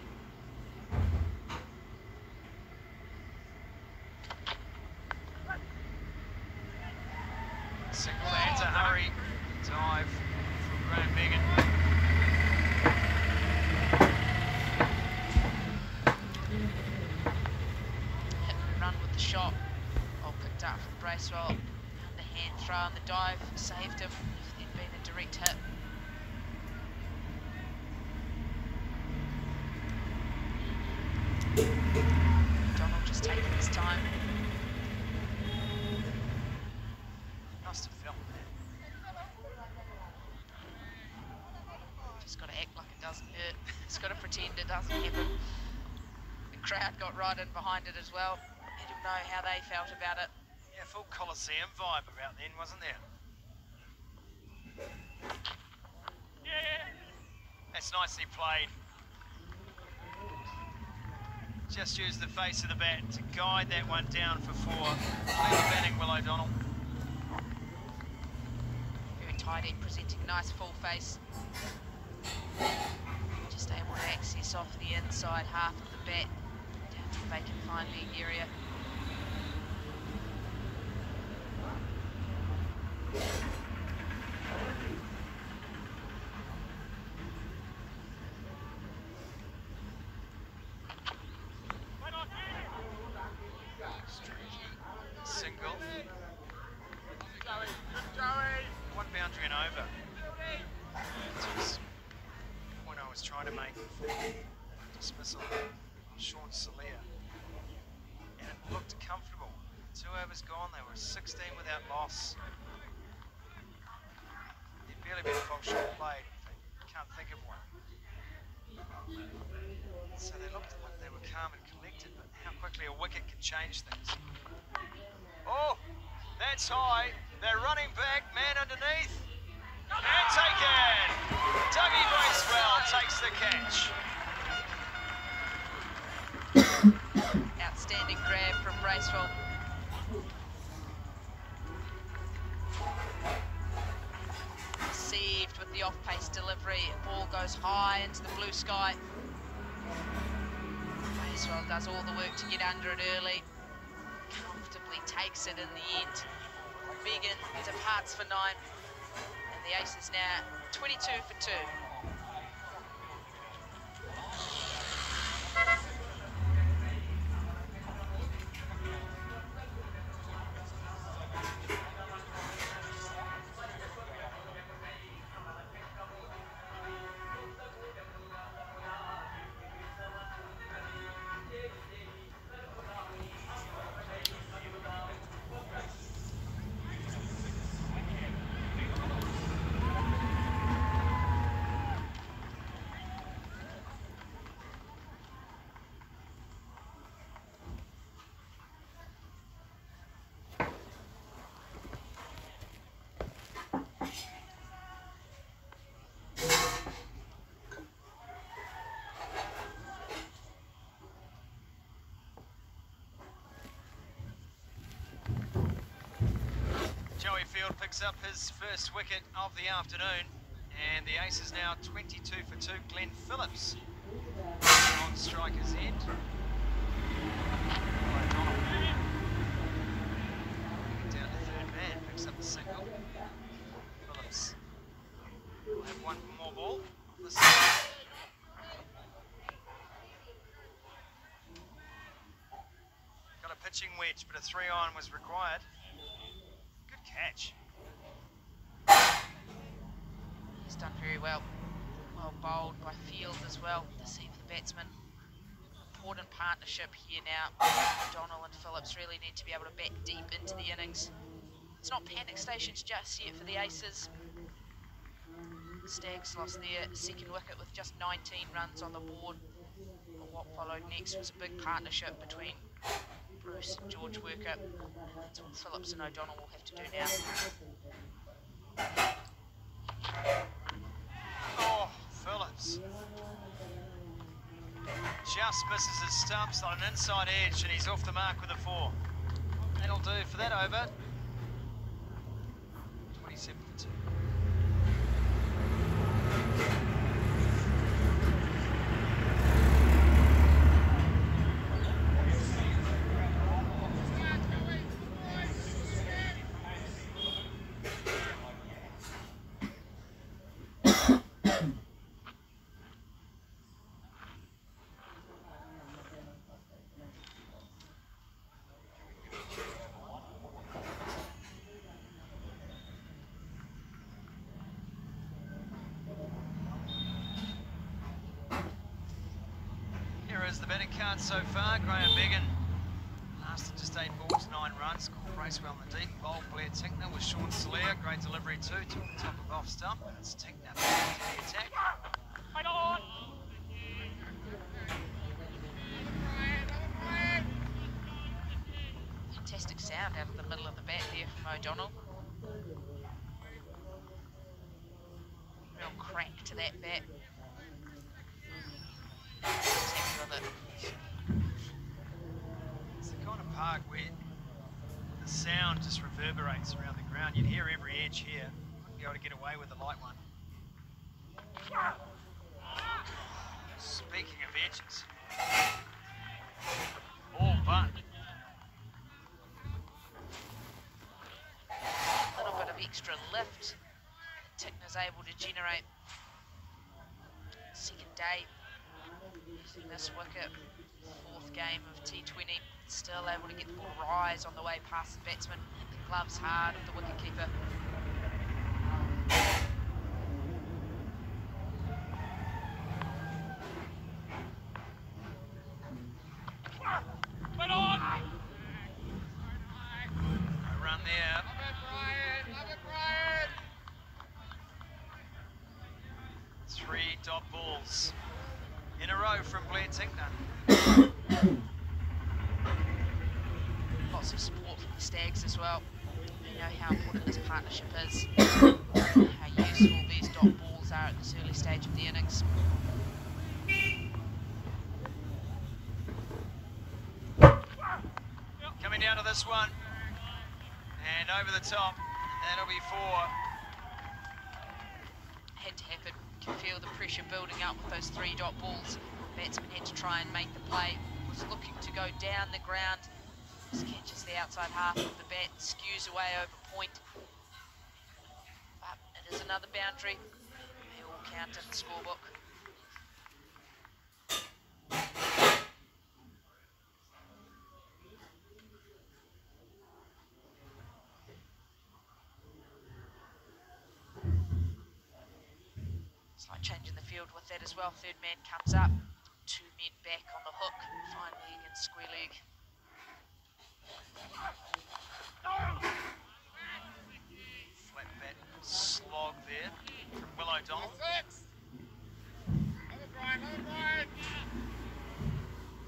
Single there to hurry. Dive from Graham Megan. Hit and run with the shot. All picked up from Bracewell. Underhand throw on the dive. Saved him if there'd been a direct hit. Donald just taking his time. Must have felt that. Just got to act like it doesn't hurt. It's got to pretend it doesn't happen. The crowd got right in behind it as well. Let them know how they felt about it. Yeah, full Coliseum vibe about then, wasn't there? Yeah. That's nicely played. Just use the face of the bat to guide that one down for 4. Clean batting, Will O'Donnell. Very tidy, presenting nice full face. Just able to access off the inside half of the bat down to the vacant fine leg area. Single. One boundary and over. That was the point I was trying to make before dismissal on Sean Salia. And it looked comfortable. 2 overs gone, they were 16 without loss. There'd barely been a false shot played. I can't think of one. So they looked like they were calm and collected, but how quickly a wicket can change things. Oh, that's high. They're running back, man underneath. And taken. Dougie Bracewell takes the catch. Outstanding grab from Bracewell. Received with the off-pace delivery. Ball goes high into the blue sky. Bracewell does all the work to get under it early. Comfortably takes it in the end. Megan departs for 9. And the ace is now 22 for 2. Joey Field picks up his first wicket of the afternoon, and the ace is now 22 for 2. Glenn Phillips on striker's end. Down to third man, picks up the single. Phillips will have one more ball. Got a pitching wedge, but a 3-iron was required. Catch. He's done very well. Well bowled by Field as well. Deceived the batsman. Important partnership here now. O'Donnell and Phillips really need to be able to bat deep into the innings. It's not panic stations just yet for the Aces. Staggs lost their second wicket with just 19 runs on the board. But what followed next was a big partnership between Bruce and George Worker. That's what Phillips and O'Donnell will have to do now. Oh, Phillips just misses his stumps on an inside edge, and he's off the mark with a 4. That'll do for that over. 27 for 2. The batting card so far. Graham Beggan lasted just 8 balls, 9 runs. Scored Bracewell in the deep. Bowled Blair Tinkner with Sean Salia. Great delivery too. Took the top of off stump. And it's Tinkner back into the attack. Fantastic sound out of the middle of the bat there from O'Donnell. Real crack to that bat. With it. kind of park where the sound just reverberates around the ground. You'd hear every edge here. Wouldn't be able to get away with the light one. Speaking of edges, all but. A little bit of extra lift Tickner's able to generate. Second day using this wicket, fourth game of T20, still able to get the ball rise on the way past the batsman, hit the gloves hard of the wicketkeeper. A run there. 3 dot balls in a row from Blair Tickner. Lots of support from the Stags as well. They know how important this partnership is, how useful these dot balls are at this early stage of the innings. Coming down to this one, and over the top, that'll be 4. Had to happen. Can feel the pressure building up with those 3 dot balls. Batsman had to try and make the play. Was looking to go down the ground. Just catches the outside half of the bat, skews away over point. But it is another boundary. They all count in the scorebook. Slight change in the field with that as well. Third man comes up, 2 men back on the hook, fine leg and square leg. Flat bat slog there from Will O'Donnell.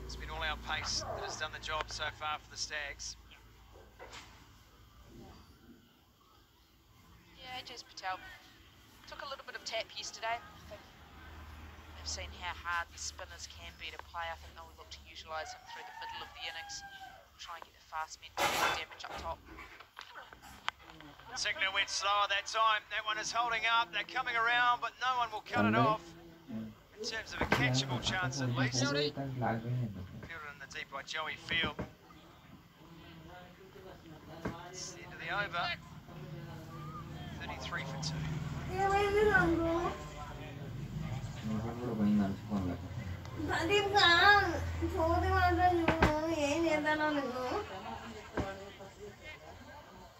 It's been all out pace that has done the job so far for the Stags. Yeah, AJ Patel took a little bit of tap yesterday. I think they've seen how hard the spinners can be to play. I think they'll look to utilise him through the middle of the innings. Try and get the fast men to do damage up top. Tickner went slower that time. That one is holding up. They're coming around, but no one will cut it off. In terms of a catchable chance at least. Fielded in the deep by Joey Field. That's the end of the over. 33 for 2.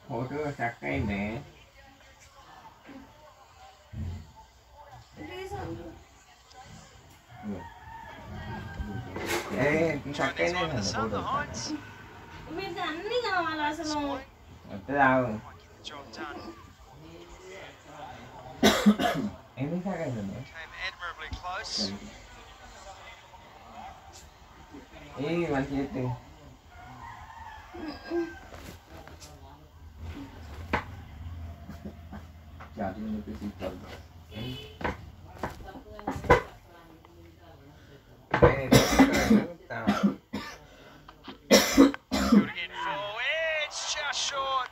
Photo sakay ne. Sakay ne na photo. Bisa ni kawan asal. Tahu. Job done. Ini sakay ne. Came admirably close. Ini masih itu. Jadi ini physical. Good again for it's just short.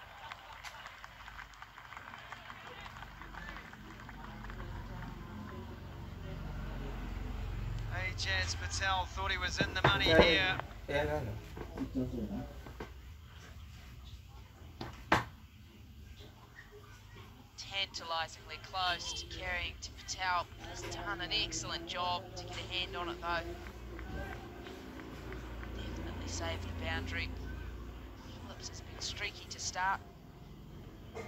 Ajaz Patel thought he was in the money here. Tantalisingly close to carrying to Patel. Has done an excellent job to get a hand on it though. Definitely saved the boundary. Phillips has been streaky to start.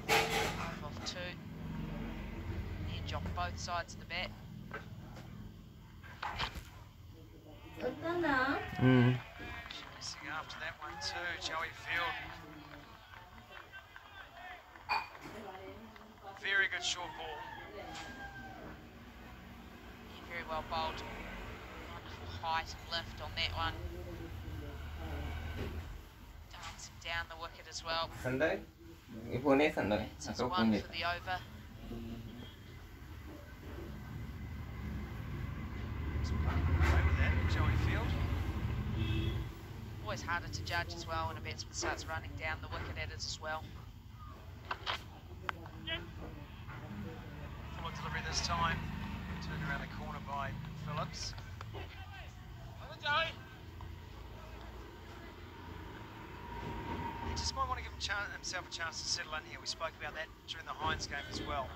5 off 2. Edge off both sides of the bat. Chasing after that one too, Joey Field. Very good short ball. Yeah, very well bowled. Wonderful height and lift on that one. Dancing down the wicket as well. Sandai. Ibu ni sandai. That's one for the over. Away with that, Joey Field. always harder to judge as well when a batsman starts running down the wicket at it as well. Fuller delivery this time. Turned around the corner by Phillips. He just might want to give himself a chance to settle in here. We spoke about that during the Hines game as well.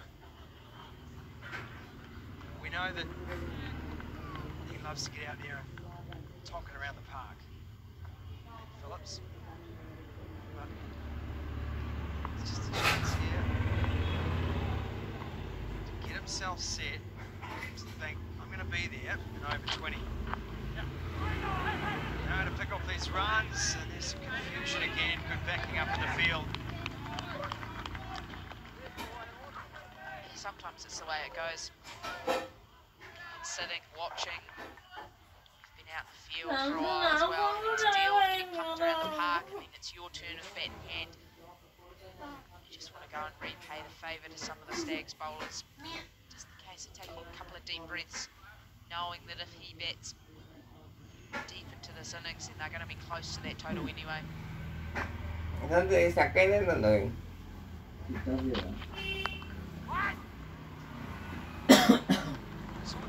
We know that he loves to get out there and talking around the park. Phillips. But it's just a chance here to get himself set, to think, I'm going to be there in over 20. Now to pick up these runs, and there's some confusion again, good backing up in the field. Sometimes it's the way it goes. Sitting, watching. You've been out in the field for a while as well. It's a deal, get pumped around the park. I mean, it's your turn of bat in hand. You just want to go and repay the favour to some of the Stags bowlers. Just in case of taking a couple of deep breaths, knowing that if he bats deep into this innings, then they're going to be close to that total anyway.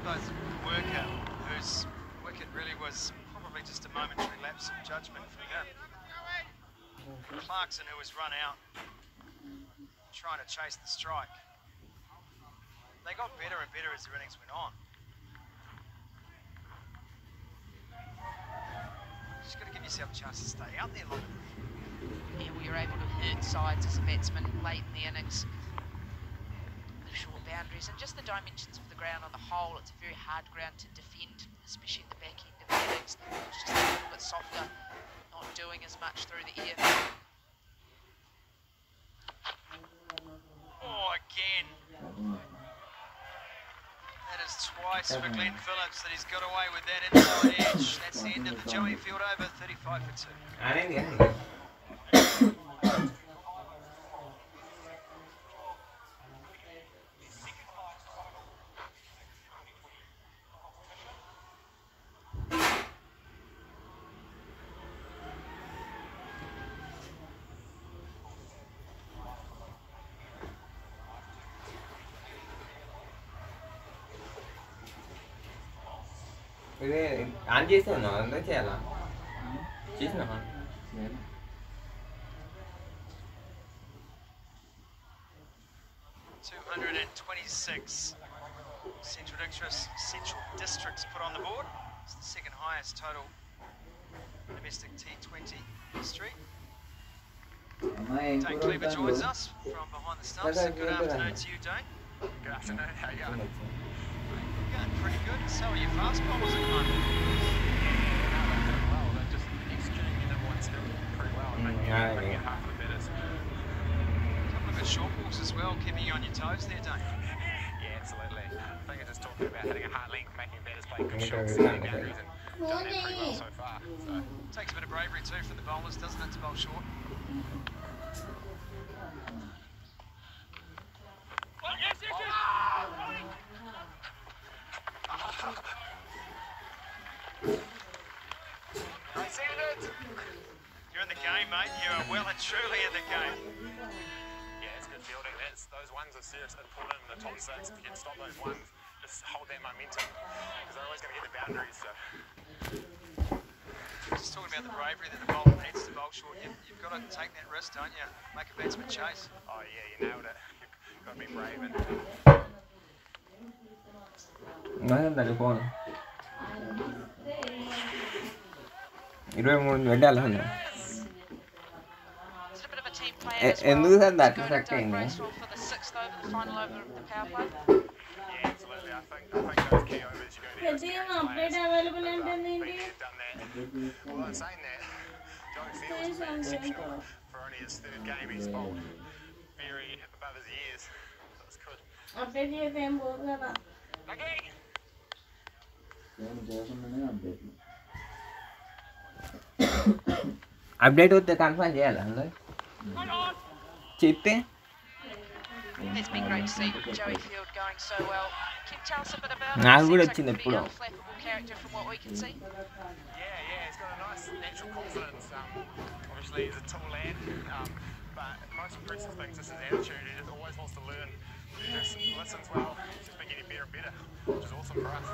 Both Worker, whose wicket really was probably just a momentary lapse of judgment from him. Clarkson, who was run out, trying to chase the strike. They got better and better as the innings went on. Just got to give yourself a chance to stay out there longer. Yeah, we were able to hurt sides as a batsman late in the innings. Short boundaries and just the dimensions of the ground on the whole. It's a very hard ground to defend, especially at the back end of the innings. It's just a little bit softer, not doing as much through the air. Oh, again. That is twice for Glenn Phillips that he's got away with that inside edge. That's the end of the Joey field over, 35 for 2. Anjir sana, anda cila. Cis nama. 226 Central Districts put on the board. It's the second highest total domestic T20 history. Dane Cleaver joins us from behind the stumps. Good afternoon to you, Dane. Good afternoon, how are you going? Going pretty good. So are your fast bowlers at the moment? They're doing well. They're just executing the number one still pretty well and making it half the betters. Couple of good short balls as well, keeping you on your toes there, Dane. Yeah, absolutely. I think it's just talking about hitting a hard length, making betters play good shots, setting boundaries, and done that pretty well so far. So. Takes a bit of bravery too from the bowlers, doesn't it, to bowl short? You're in the game, mate. You are well and truly in the game. Yeah, it's good fielding. Those ones are seriously important in the top six. If you can stop those ones, just hold that momentum because they're always going to get the boundaries. So. Just talking about the bravery that the bowler needs to bowl short. You've got to take that risk, don't you? Make a batsman chase. Oh yeah, you nailed it. You've got to be brave. And... Mana telepon? 23 beda lah ni. Endu sangat sakit ni. For the sixth over, the final over of the power play. Yeah, absolutely. I think those key overs you go to. Is there an update available in India? Well, I'm saying that Joe Fields has been exceptional for only his third game. He's bowled very above his years. So it's good. Update ये same बोल रहा था. Okay. Update होते कान पास ये lah, चित्ते It's been great to see Joey Field going so well. Can you tell us a bit about him? I He would seems have like a seen pretty it. unflappable character from what we can see. Yeah, he's got a nice natural confidence. Obviously, he's a tall lad, but most impressive things is his attitude. He just always wants to learn. He just listens well. He's just been getting better and better, which is awesome for us.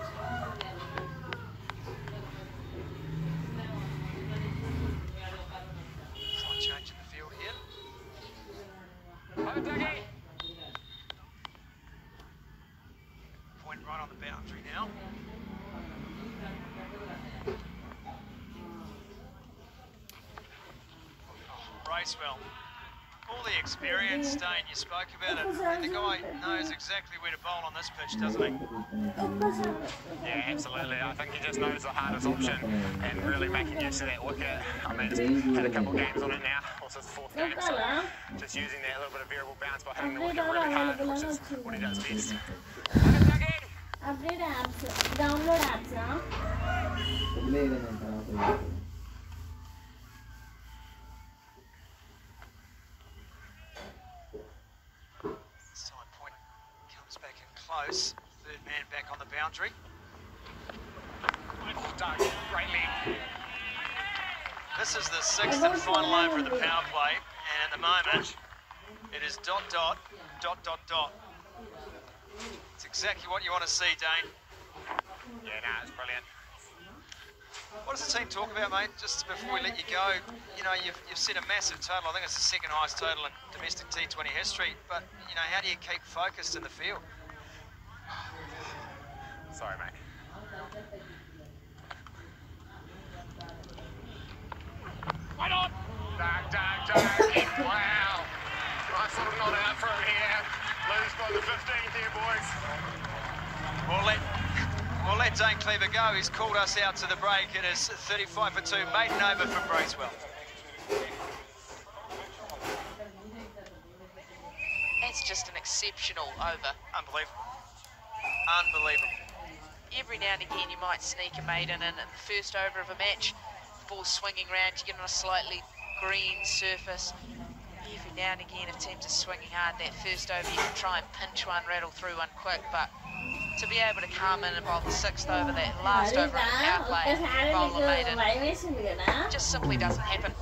Slight change in the field here. Oh, Dougie! Point right on the boundary now. Bracewell. All the experience, Dane, you spoke about it. The guy knows exactly where to bowl on this pitch, doesn't he? Yeah, absolutely. I think he just knows the hardest option and really making use of that wicket. I mean, he's had a couple of games on it now, also his 4th game, so just using that little bit of variable bounce by hitting the wicket really hard, which is what he does best. Update apps, download apps, huh? Side point comes back in close. Third man back on the boundary. Great leg. This is the 6th and final over of the power play, and at the moment it is ... It's exactly what you want to see, Dane. Yeah, no, it's brilliant. What does the team talk about, mate? Just before we let you go, you know, you've set a massive total. I think it's the 2nd highest total in domestic T20 history. But, you know, how do you keep focused in the field? Sorry, mate. Why not? Doug. Wow. Nice little nod out from here. Lose by the 15th here, boys. We'll let Dane Cleaver go. He's called us out to the break. It is 35 for 2, maiden over from Bracewell. It's just an exceptional over. Unbelievable. Every now and again you might sneak a maiden in at the first over of a match. The ball's swinging around, you get on a slightly green surface. Every now and again if teams are swinging hard that first over you can try and pinch one, rattle through one quick, but to be able to come in and bowl the 6th over, that last over of the power play, and bowl a maiden, just simply doesn't happen.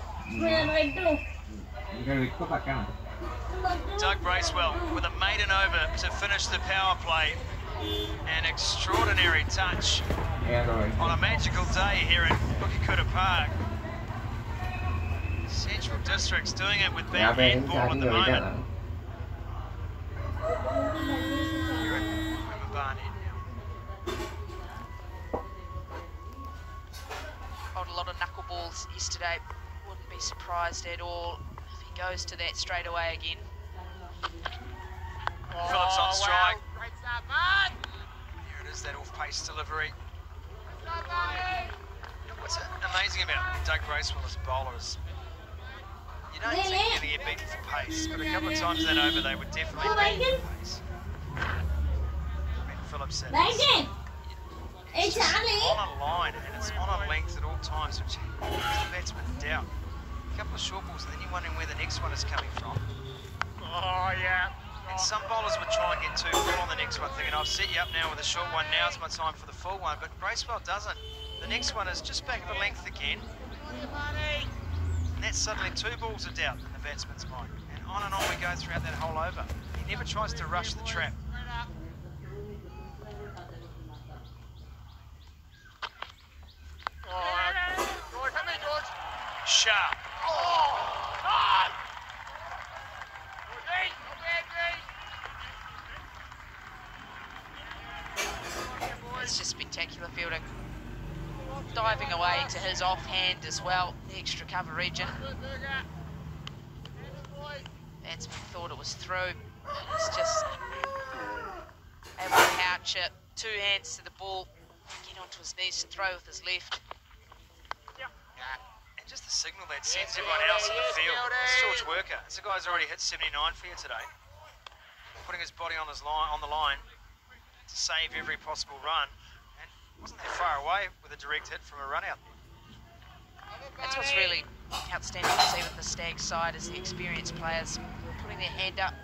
Doug Bracewell with a maiden over to finish the power play. An extraordinary touch on a magical day here at Bukikuta Park. Central District's doing it with bad handball at the moment. Here at Barnett now. Bowled a lot of knuckleballs yesterday. Wouldn't be surprised at all if he goes to that straight away again. Phillips on strike. Wow. Great start, man. Here it is, that off-pace delivery. What's amazing about Doug Bracewell as a bowler is you don't think you're going to get beaten for pace, but a couple of times that over they would definitely beat for pace. I mean, Phillips said it's just on a line and it's on a length at all times, which gives the batsman doubt. A couple of short balls and then you're wondering where the next one is coming from. Oh, yeah. And some bowlers would try and get too full on the next one, thinking, I've set you up now with a short one, now's my time for the full one. But Bracewell doesn't. The next one is just back of a length again. And that's suddenly 2 balls of doubt in the batsman's mind. And on we go throughout that whole over. He never tries to rush the trap. Sharp. It's just spectacular fielding. Diving away to his offhand as well, the extra cover region. Batsman thought it was through. It's just able to couch it, 2 hands to the ball, get onto his knees to throw with his left. And just the signal that sends everyone else in the field. It's George Worker. This guy's already hit 79 for you today. Putting his body on the line to save every possible run. And wasn't that far away with a direct hit from a run out. That's what's really outstanding to see with the Stags side is the experienced players putting their hand up,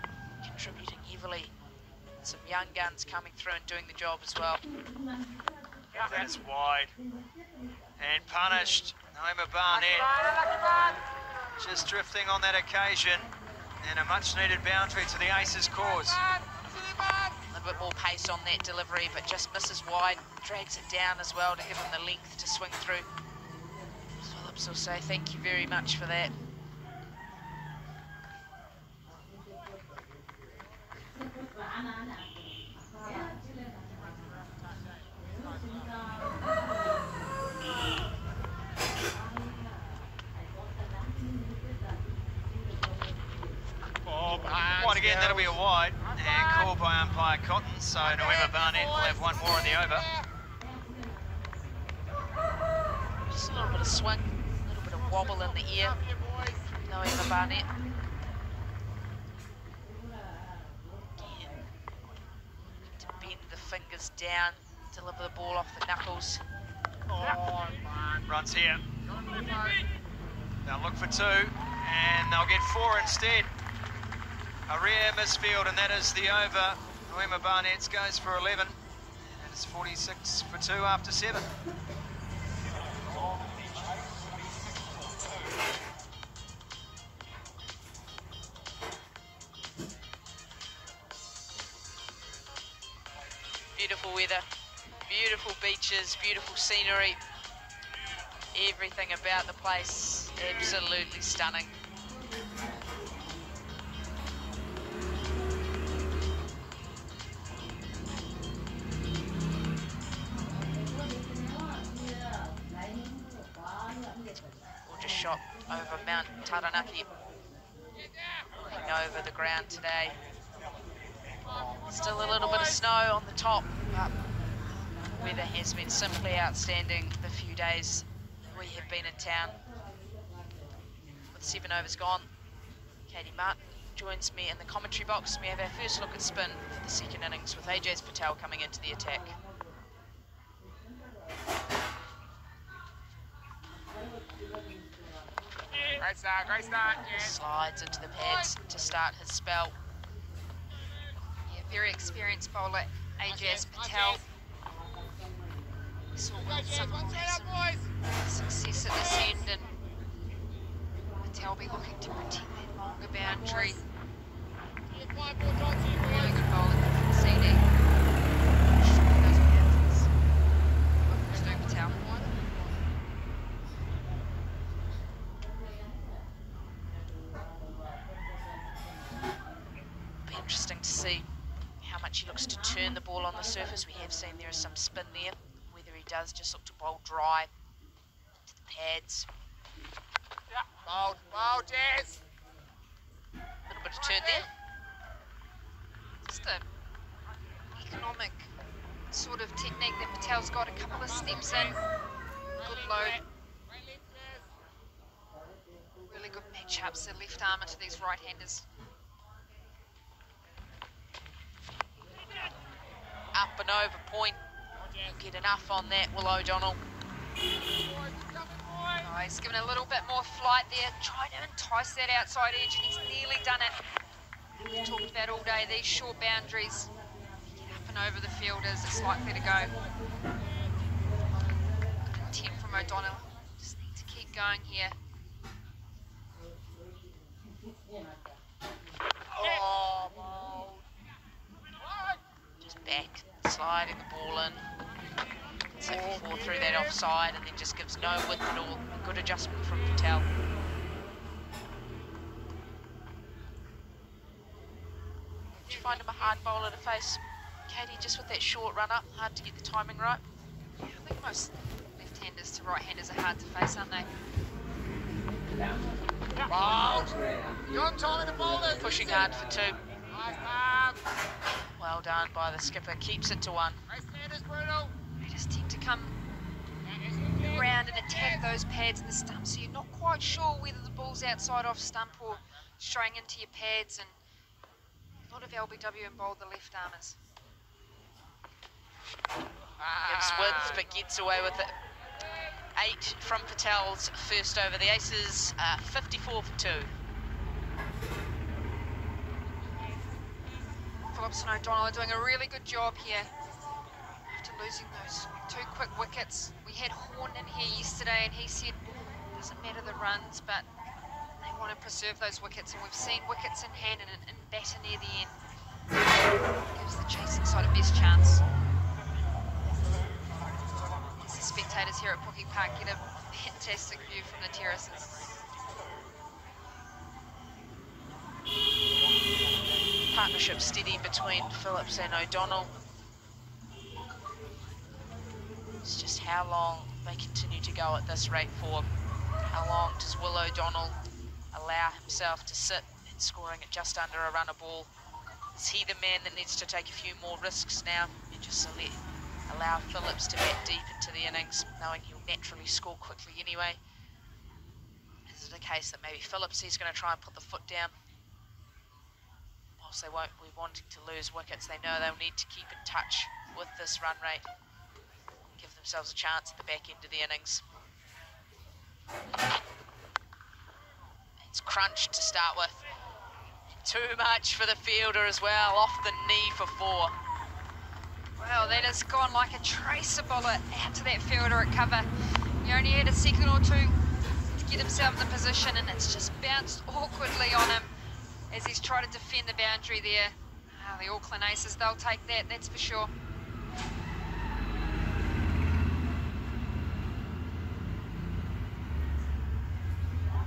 contributing heavily. Some young guns coming through and doing the job as well. That is wide. And punished. Naima Barnett just drifting on that occasion. And a much needed boundary to the Aces' cause. A little bit more pace on that delivery, but just misses wide. Drags it down as well to give him the length to swing through. Phillips will say thank you very much for that. Once again, that'll be a wide, and called by umpire Cotton, so Naima Barnett will have one more in the over. Just a little bit of swing, a little bit of wobble in the ear. Naima Barnett. Again, to bend the fingers down, deliver the ball off the knuckles. Runs here. They'll look for 2, and they'll get 4 instead. A rare misfield, and that is the over. Naima Barnett goes for 11, and it's 46 for 2 after 7. Beautiful weather, beautiful beaches, beautiful scenery. Everything about the place, absolutely stunning. Gorgeous shot over Mount Taranaki. Looking over the ground today. Still a little bit of snow on the top, but the weather has been simply outstanding the few days we have been in town. With 7 overs gone, Katie Martin joins me in the commentary box. We have our first look at spin for the second innings with Ajaz Patel coming into the attack. Great start, yeah. Slides into the pads to start his spell. Yeah, very experienced bowler, Ajaz Patel. We saw some success at this end, and Patel will be looking to protect that longer boundary. Really good bowling from CD. Shooting those boundaries. What can do, Patel? Be interesting to see how much he looks to turn the ball on the surface. We have seen there is some spin there. Whether he does just look to bowl dry to the pads. Yeah, bold, Jazz. A little bit of turn there. Just a economic sort of technique that Patel's got. A couple of steps in, good load. Really good matchups, the left armour to these right-handers. Up and over point. Get enough on that, Will O'Donnell. Oh, he's given a little bit more flight there, trying to entice that outside edge, and he's nearly done it. We've talked about all day, these short boundaries. Get up and over the fielders, it's likely to go. Good intent from O'Donnell. Just need to keep going here. Oh, Just back, sliding the ball in. So if you fall through that offside and then just gives no width at all. A good adjustment from Patel. Did you find him a hard bowler to face, Katie, just with that short run up? Hard to get the timing right? Yeah, I think most left-handers to right-handers are hard to face, aren't they? bold. You're on time with the bowlers. Pushing hard for 2. Nice palm. Well done by the skipper. Keeps it to 1. Race standards, Bruno. They just tend to come around and attack those pads and the stumps, so you're not quite sure whether the ball's outside off stump or straying into your pads, and a lot of LBW and bowl the left armers. Gives width but gets away with it. 8 from Patel's first over. The Aces 54 for 2. Phillips and O'Donnell are doing a really good job here after losing those 2 quick wickets. We had Horn in here yesterday and he said it doesn't matter the runs, but they want to preserve those wickets, and we've seen wickets in hand and in batter near the end. Gives the chasing side a best chance. As the spectators here at Pookie Park get a fantastic view from the terraces. Partnership steady between Phillips and O'Donnell. It's just how long they continue to go at this rate for. How long does Will O'Donnell allow himself to sit and scoring at just under a run a ball? Is he the man that needs to take a few more risks now and just allow Phillips to bat deep into the innings, knowing he'll naturally score quickly anyway? Is it a case that maybe Phillips is going to try and put the foot down? Whilst they won't be wanting to lose wickets, they know they'll need to keep in touch with this run rate, give themselves a chance at the back end of the innings. It's crunched to start with. Too much for the fielder as well, off the knee for 4. Well, that has gone like a tracer bullet out to that fielder at cover. He only had a second or two to get himself in the position, and it's just bounced awkwardly on him as he's tried to defend the boundary there. The Auckland Aces, they'll take that, that's for sure.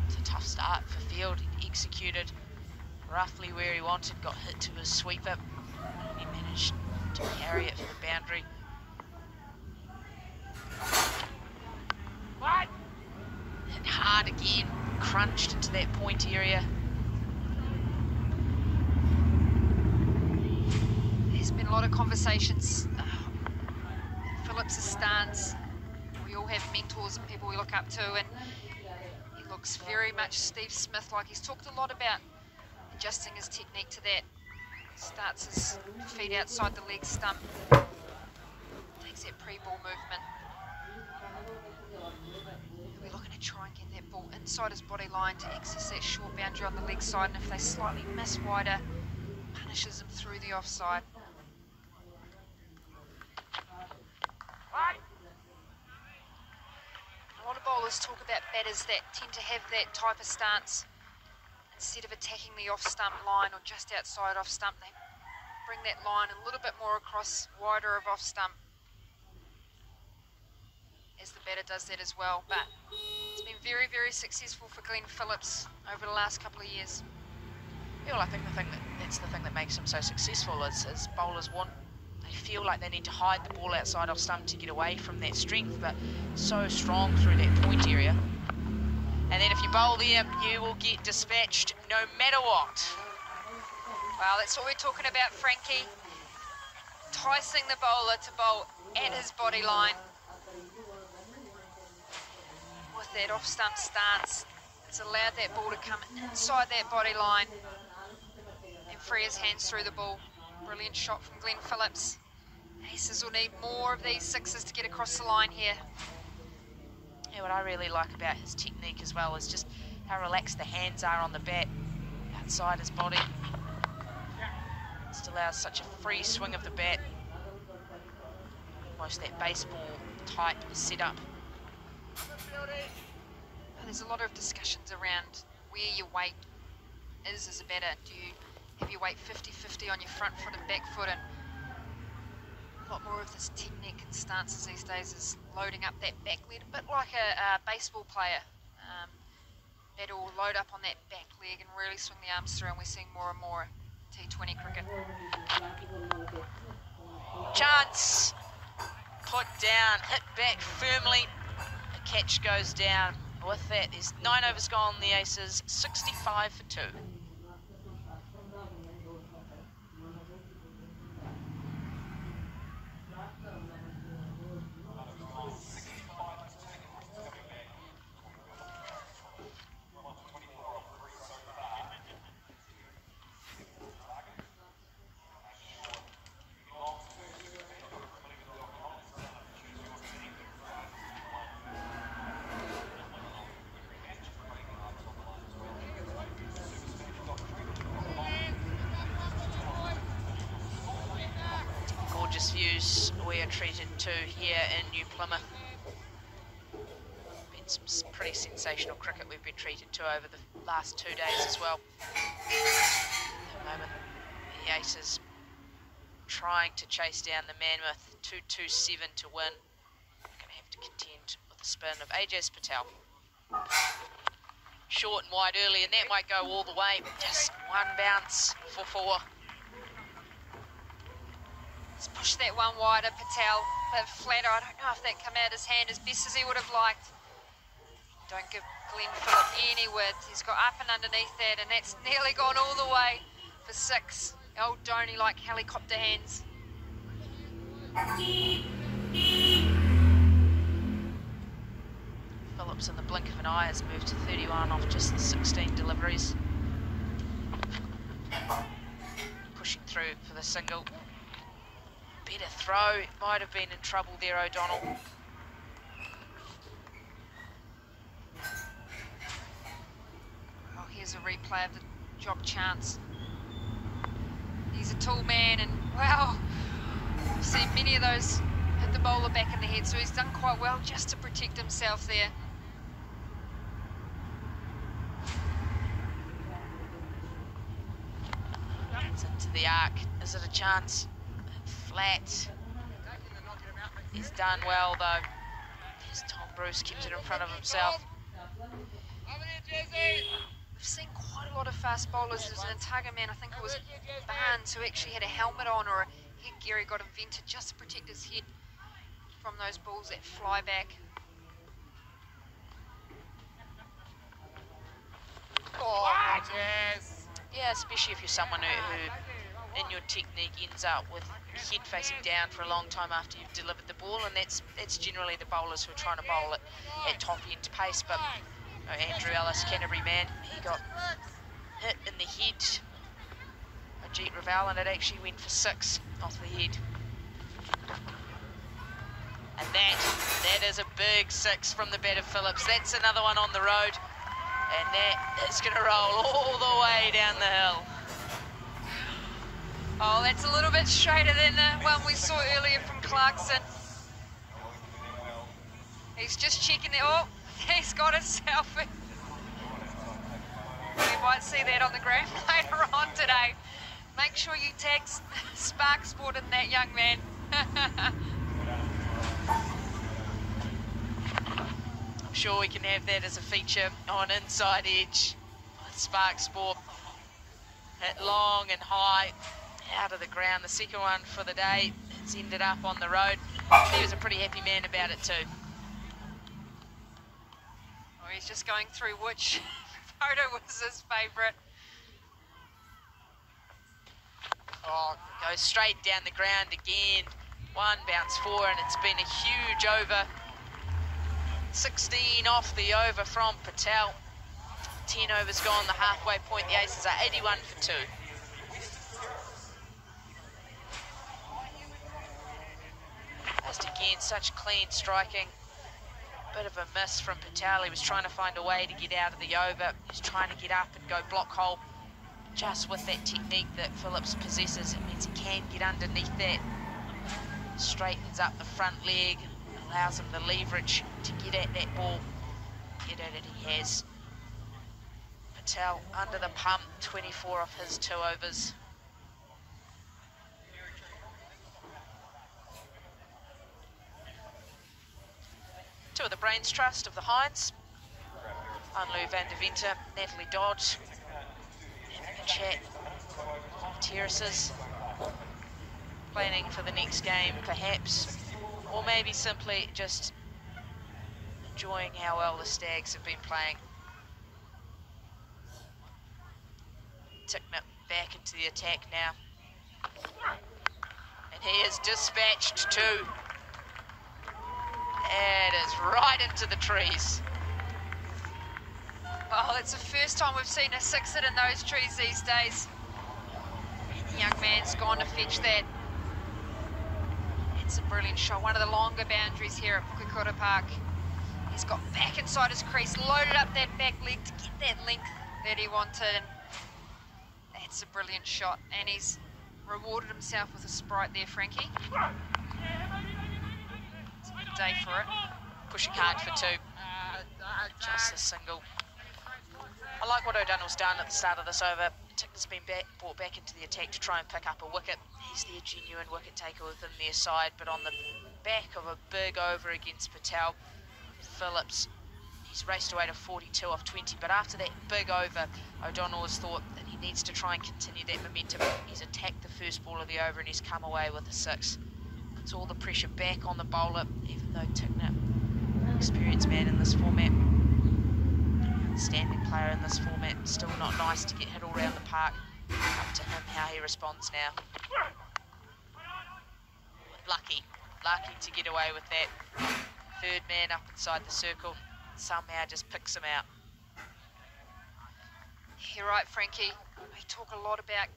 It's a tough start for Field. He executed roughly where he wanted, got hit to his sweeper. He managed to carry it for the boundary. What? Hit hard again, crunched into that point area. There's been a lot of conversations. Phillips' stance. We all have mentors and people we look up to, and he looks very much Steve Smith, like he's talked a lot about adjusting his technique to that. Starts his feet outside the leg stump. Takes that pre-ball movement. We're looking to try and get that ball inside his body line to access that short boundary on the leg side, and if they slightly miss wider, punishes him through the offside. A lot of bowlers talk about batters that tend to have that type of stance. Instead of attacking the off-stump line or just outside off-stump, they bring that line a little bit more across, wider of off-stump, as the batter does that as well. But it's been very, very successful for Glenn Phillips over the last couple of years. Yeah, well, I think that's the thing that makes him so successful is bowlers they feel like they need to hide the ball outside off stump to get away from that strength, but so strong through that point area. And then if you bowl there, you will get dispatched no matter what. Well, that's what we're talking about, Frankie. Enticing the bowler to bowl at his body line. With that off-stump stance, it's allowed that ball to come inside that body line and free his hands through the ball. Brilliant shot from Glenn Phillips. Aces will need more of these sixes to get across the line here. Yeah, what I really like about his technique as well is just how relaxed the hands are on the bat, outside his body. Just allows such a free swing of the bat. Almost that baseball type setup. There's a lot of discussions around where your weight is as a batter. Do you have your weight 50-50 on your front foot and back foot? And a lot more of this technique and stances these days is loading up that back leg, a bit like a baseball player. Batter will load up on that back leg and really swing the arms through, and we're seeing more and more T20 cricket. Chance! Put down, hit back firmly. The catch goes down. With that, there's 9 overs gone, the Aces, 65 for 2. venues we are treated to here in New Plymouth. Been some pretty sensational cricket we've been treated to over the last 2 days as well. At the moment, the Aces trying to chase down the Manmouth, 227 to win. Going to have to contend with the spin of Ajaz Patel. Short and wide early, and that might go all the way. Just one bounce for 4. Let's push that one wider, Patel. But flatter, I don't know if that came out his hand as best as he would have liked. Don't give Glenn Phillip any width. He's got up and underneath that, and that's nearly gone all the way for 6. Old Donny like helicopter hands. Phillips in the blink of an eye has moved to 31 off just the 16 deliveries. Pushing through for the single. Better throw, might have been in trouble there, O'Donnell. Oh, here's a replay of the job chance. He's a tall man, and wow, I've seen many of those hit the bowler back in the head, so he's done quite well just to protect himself there. It's into the arc. Is it a chance? Flat. He's done well though. There's Tom Bruce, keeps it in front of himself. We've seen quite a lot of fast bowlers. There's an Otago man, I think it was Barnes, who actually had a helmet on or a headgear he got invented just to protect his head from those balls that fly back. Oh, yes. Yeah, especially if you're someone who in your technique ends up with head facing down for a long time after you've delivered the ball, and that's generally the bowlers who are trying to bowl at top end pace. But Andrew Ellis, Canterbury man, he got hit in the head by Jeet Raval, and it actually went for 6 off the head. And that is a big 6 from the bat of Phillips. That's another one on the road, and that is going to roll all the way down the hill. Oh, that's a little bit straighter than the one we saw earlier from Clarkson. He's just checking the, oh, he's got a selfie. We might see that on the gram later on today. Make sure you tag Spark Sport in that, young man. I'm sure we can have that as a feature on Inside Edge with Spark Sport. Hit long and high out of the ground. The second one for the day. It's ended up on the road. He was a pretty happy man about it too. Oh, he's just going through which photo was his favourite. Oh, goes straight down the ground again. 1 bounce 4, and it's been a huge over. 16 off the over from Patel. 10 overs gone, the halfway point. The Aces are 81 for 2. Just again, such clean striking. Bit of a miss from Patel. He was trying to find a way to get out of the over. He was trying to get up and go block hole. Just with that technique that Phillips possesses, it means he can get underneath that. Straightens up the front leg, allows him the leverage to get at that ball. Get at it, he has. Patel under the pump, 24 off his 2 overs. Two of the brains trust of the Hinds. Anlu van der Venter, Natalie Dodge. Having a chat. Terraces. Planning for the next game, perhaps. Or maybe simply just enjoying how well the Stags have been playing. Ticknip back into the attack now. And he is dispatched too. It is right into the trees. Well, it's the first time we've seen a 6-hit in those trees these days. The young man's gone to fetch that. It's a brilliant shot, one of the longer boundaries here at Pukekohe Park. He's got back inside his crease, loaded up that back leg to get that length that he wanted. That's a brilliant shot, and he's rewarded himself with a sprite there, Frankie. It's a good day for it. Pushing hard for 2. Just a single. I like what O'Donnell's done at the start of this over. Tickner's been brought back into the attack to try and pick up a wicket. He's their genuine wicket taker within their side, but on the back of a big over against Patel, Phillips, he's raced away to 42 off 20, but after that big over, O'Donnell has thought that he needs to try and continue that momentum. He's attacked the first ball of the over and he's come away with a 6. Puts all the pressure back on the bowler, even though Tickner, experienced man in this format, standing player in this format, still not nice to get hit all around the park. Up to him how he responds now. Lucky to get away with that. Third man up inside the circle, somehow just picks him out. You're right, Frankie. We talk a lot about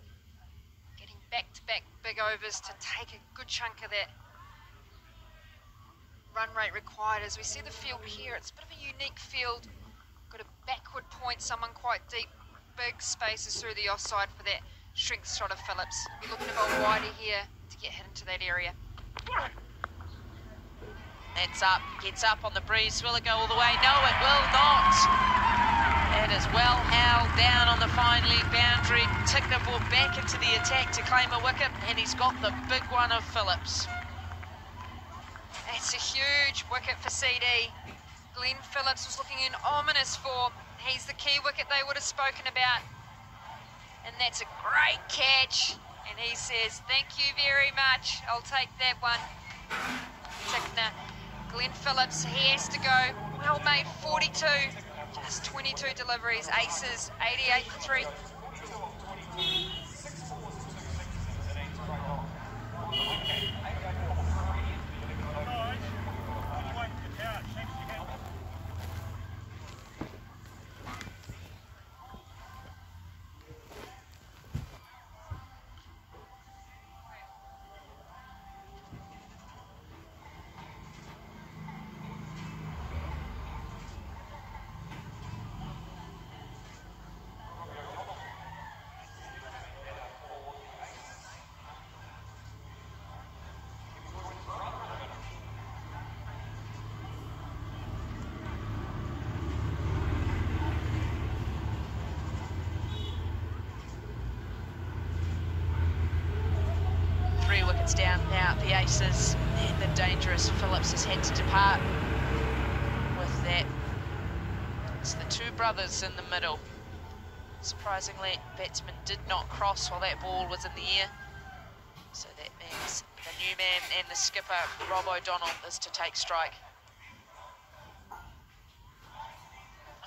getting back-to-back big overs to take a good chunk of that run rate required. As we see the field here, it's a bit of a unique field. Got a backward point, someone quite deep, big spaces through the offside for that shrink shot of Phillips. You're looking to bowl wider here to get hit into that area. That's up, gets up on the breeze. Will it go all the way? No, it will not. It is well held down on the fine leg boundary. Tickner brought back into the attack to claim a wicket, and he's got the big one of Phillips. That's a huge wicket for CD. Glenn Phillips was looking in ominous form. He's the key wicket they would have spoken about. And that's a great catch. And he says, thank you very much. I'll take that one. Tickner. Glenn Phillips, he has to go. Well made, 42. Just 22 deliveries. Aces, 88 for 3. Wickets down now, the aces, and the dangerous Phillips has had to depart with that. It's the 2 brothers in the middle. Surprisingly, batsman did not cross while that ball was in the air. So that means the new man and the skipper, Rob O'Donnell, is to take strike.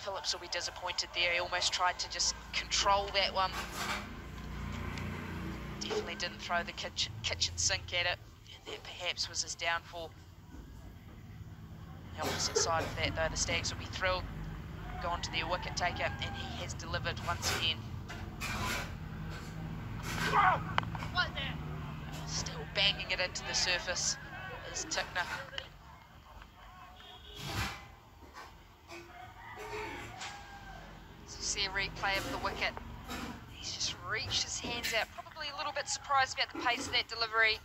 Phillips will be disappointed there. He almost tried to just control that one. Definitely didn't throw the kitchen sink at it, and that perhaps was his downfall. The opposite side of that, though, the Stags will be thrilled. Gone to their wicket taker, and he has delivered once again. Still banging it into the surface is Tickner. So you see a replay of the wicket. He's just reached his hands out, probably a little bit surprised about the pace of that delivery,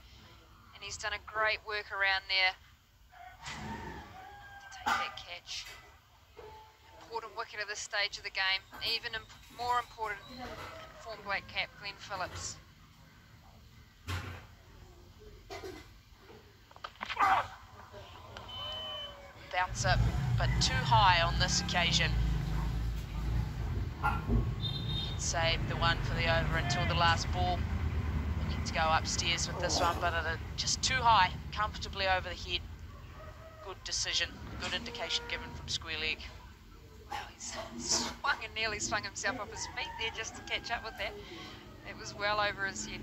and he's done a great work around there to take that catch. Important wicket at this stage of the game, even more important form black cap Glenn Phillips. Bouncer, but too high on this occasion. Saved the one for the over until the last ball. We need to go upstairs with this one, but just too high, comfortably over the head. Good decision, good indication given from square leg. Wow, he's swung and nearly swung himself off his feet there just to catch up with that. It was well over his head.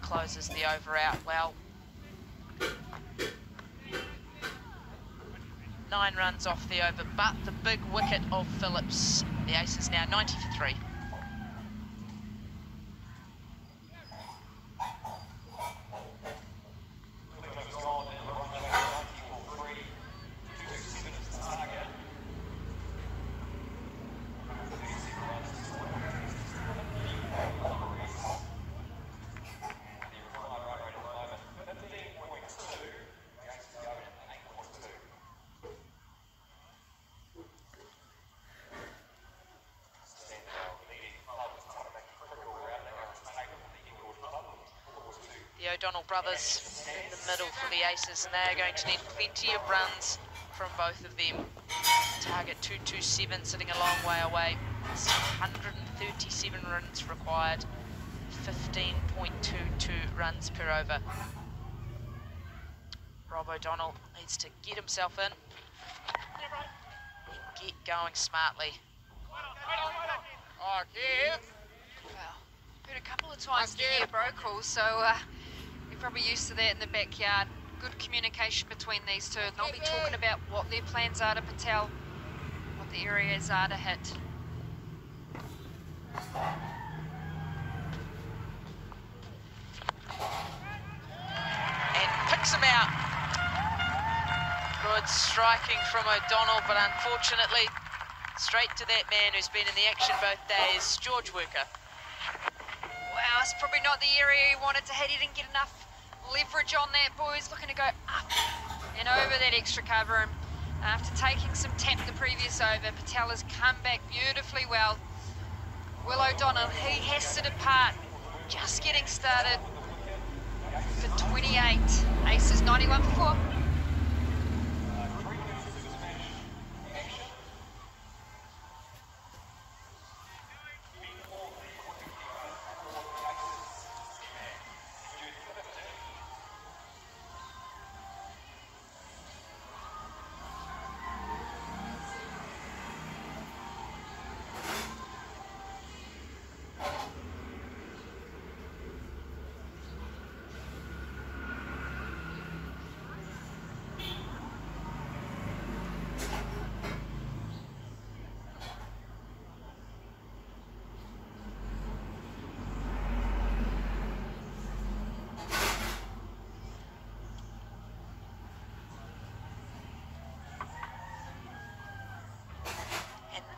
Closes the over out well. 9 runs off the over, but the big wicket of Phillips. The aces now 90 for 3. The O'Donnell brothers in the middle for the Aces, and they are going to need plenty of runs from both of them. Target 227 sitting a long way away. 137 runs required, 15.22 runs per over. Rob O'Donnell needs to get himself in and get going smartly. Oh, Kev. Well, heard a couple of times the year bro calls, so you're probably used to that in the backyard. Good communication between these two. They'll be talking about what their plans are to Patel, what the areas are to hit. And picks him out. Good striking from O'Donnell, but unfortunately, straight to that man who's been in the action both days, George Worker. Wow, it's probably not the area he wanted to hit. He didn't get enough leverage on that, boys. Looking to go up and over that extra cover. And after taking some tap the previous over, Patel has come back beautifully well. Will O'Donnell, he has to depart. Just getting started for 28. Aces 91 for 4.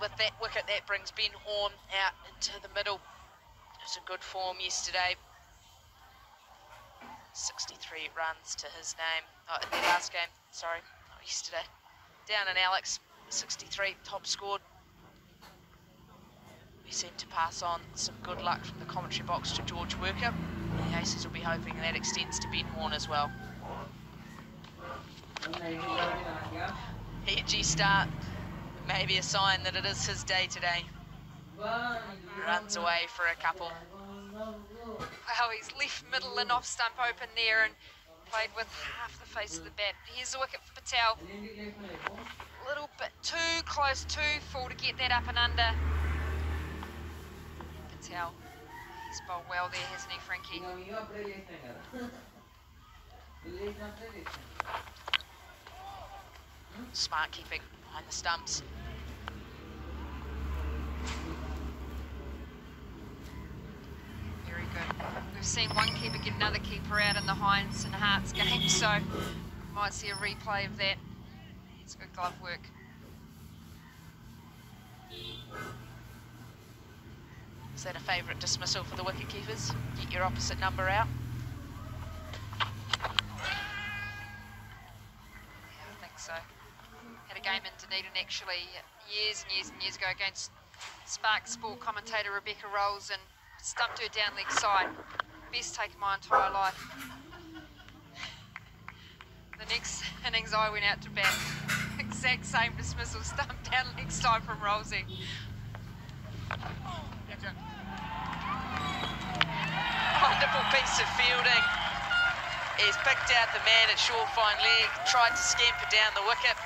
With that wicket, that brings Ben Horn out into the middle. He was in good form yesterday. 63 runs to his name. Oh, in their last game, sorry, not yesterday. Down and Alex, 63, top scored. We seem to pass on some good luck from the commentary box to George Worker. The Aces will be hoping that extends to Ben Horn as well. Edgy start. Maybe a sign that it is his day today. Runs away for a couple. Wow, he's left middle and off stump open there and played with half the face of the bat. Here's the wicket for Patel. A little bit too close, too full to get that up and under. Patel, he's bowled well there, hasn't he, Frankie? Smart keeping behind the stumps. Very good. We've seen one keeper get another keeper out in the Hines and Hearts game, so might see a replay of that. It's good glove work. Is that a favourite dismissal for the wicket keepers? Get your opposite number out. Yeah, I think so. Had a game in Dunedin actually years and years ago against Spark Sport commentator Rebecca Rolls and stumped her down leg side. Best take of my entire life. The next innings I went out to bat, exact same dismissal, stumped down leg side from Rollsy. Wonderful piece of fielding. He's picked out the man at short fine leg, tried to scamper down the wicket.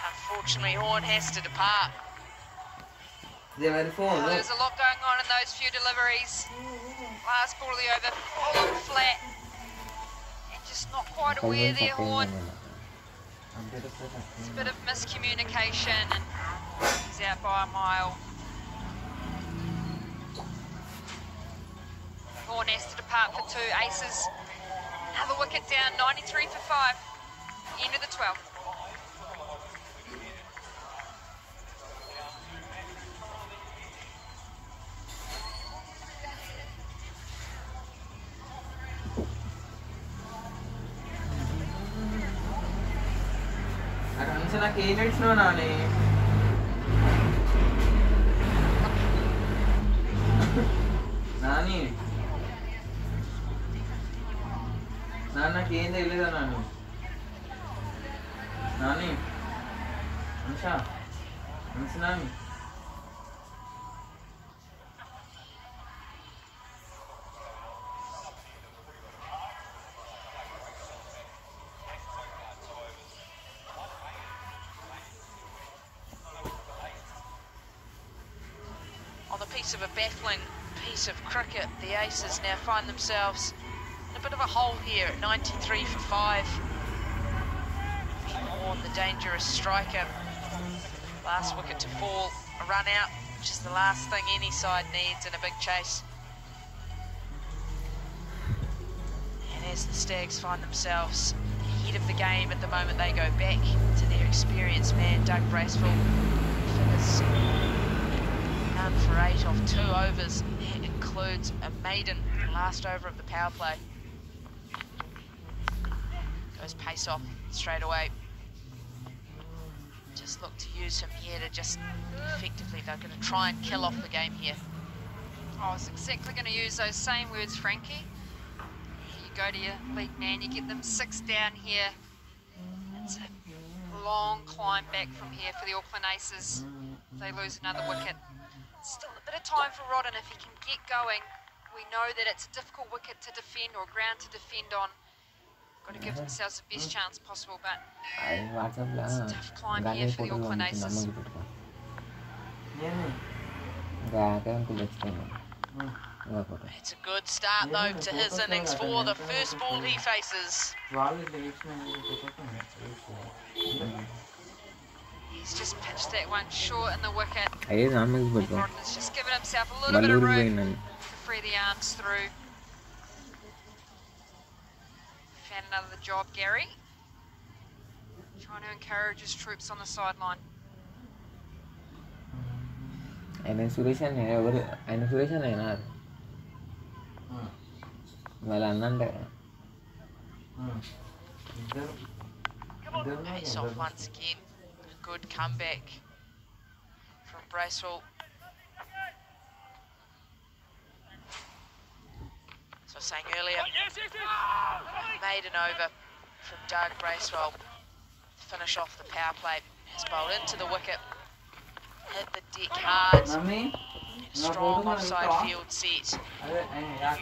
Unfortunately, Horn has to depart. There's a lot going on in those few deliveries. Last ball of the over, fallen flat. And just not quite aware there, Horn. It's a bit of miscommunication and he's out by a mile. Horn has to depart for 2 aces. Another wicket down, 93 for 5. End of the 12th. నాకు ఏం ఇచ్చినావు నాని నాని నాకేం తెలియదా Nani Nani అంశా Nani On the piece of a baffling piece of cricket, the Aces now find themselves in a bit of a hole here at 93 for 5. Warren, the dangerous striker. Last wicket to fall, a run out, which is the last thing any side needs in a big chase. And as the Stags find themselves ahead of the game at the moment, they go back to their experienced man, Doug Bracewell. Figures none for 8 off 2 overs. That includes a maiden, last over of the power play. Goes pace off straight away. Just look to use him here to just effectively, they're going to try and kill off the game here. I was exactly going to use those same words, Frankie. You go to your lead man, you get them 6 down here. It's a long climb back from here for the Auckland Aces. They lose another wicket. Still a bit of time for Rodden if he can get going. We know that it's a difficult wicket to defend or ground to defend on. Got to give themselves the best chance possible, but it's a tough climb here for the Auckland Aces. It's a good start though to his innings for the first ball he faces. He's just pitched that one short in the wicket. Rodden's just given himself a little bit of room to free the arms through. Found another job, Gary. Trying to encourage his troops on the sideline. Pace off once again. A good comeback from Bracewell. As I was saying earlier, maiden over from Doug Bracewell. Finish off the power play. Has bowled into the wicket. Hit the deck hard. Strong offside field set.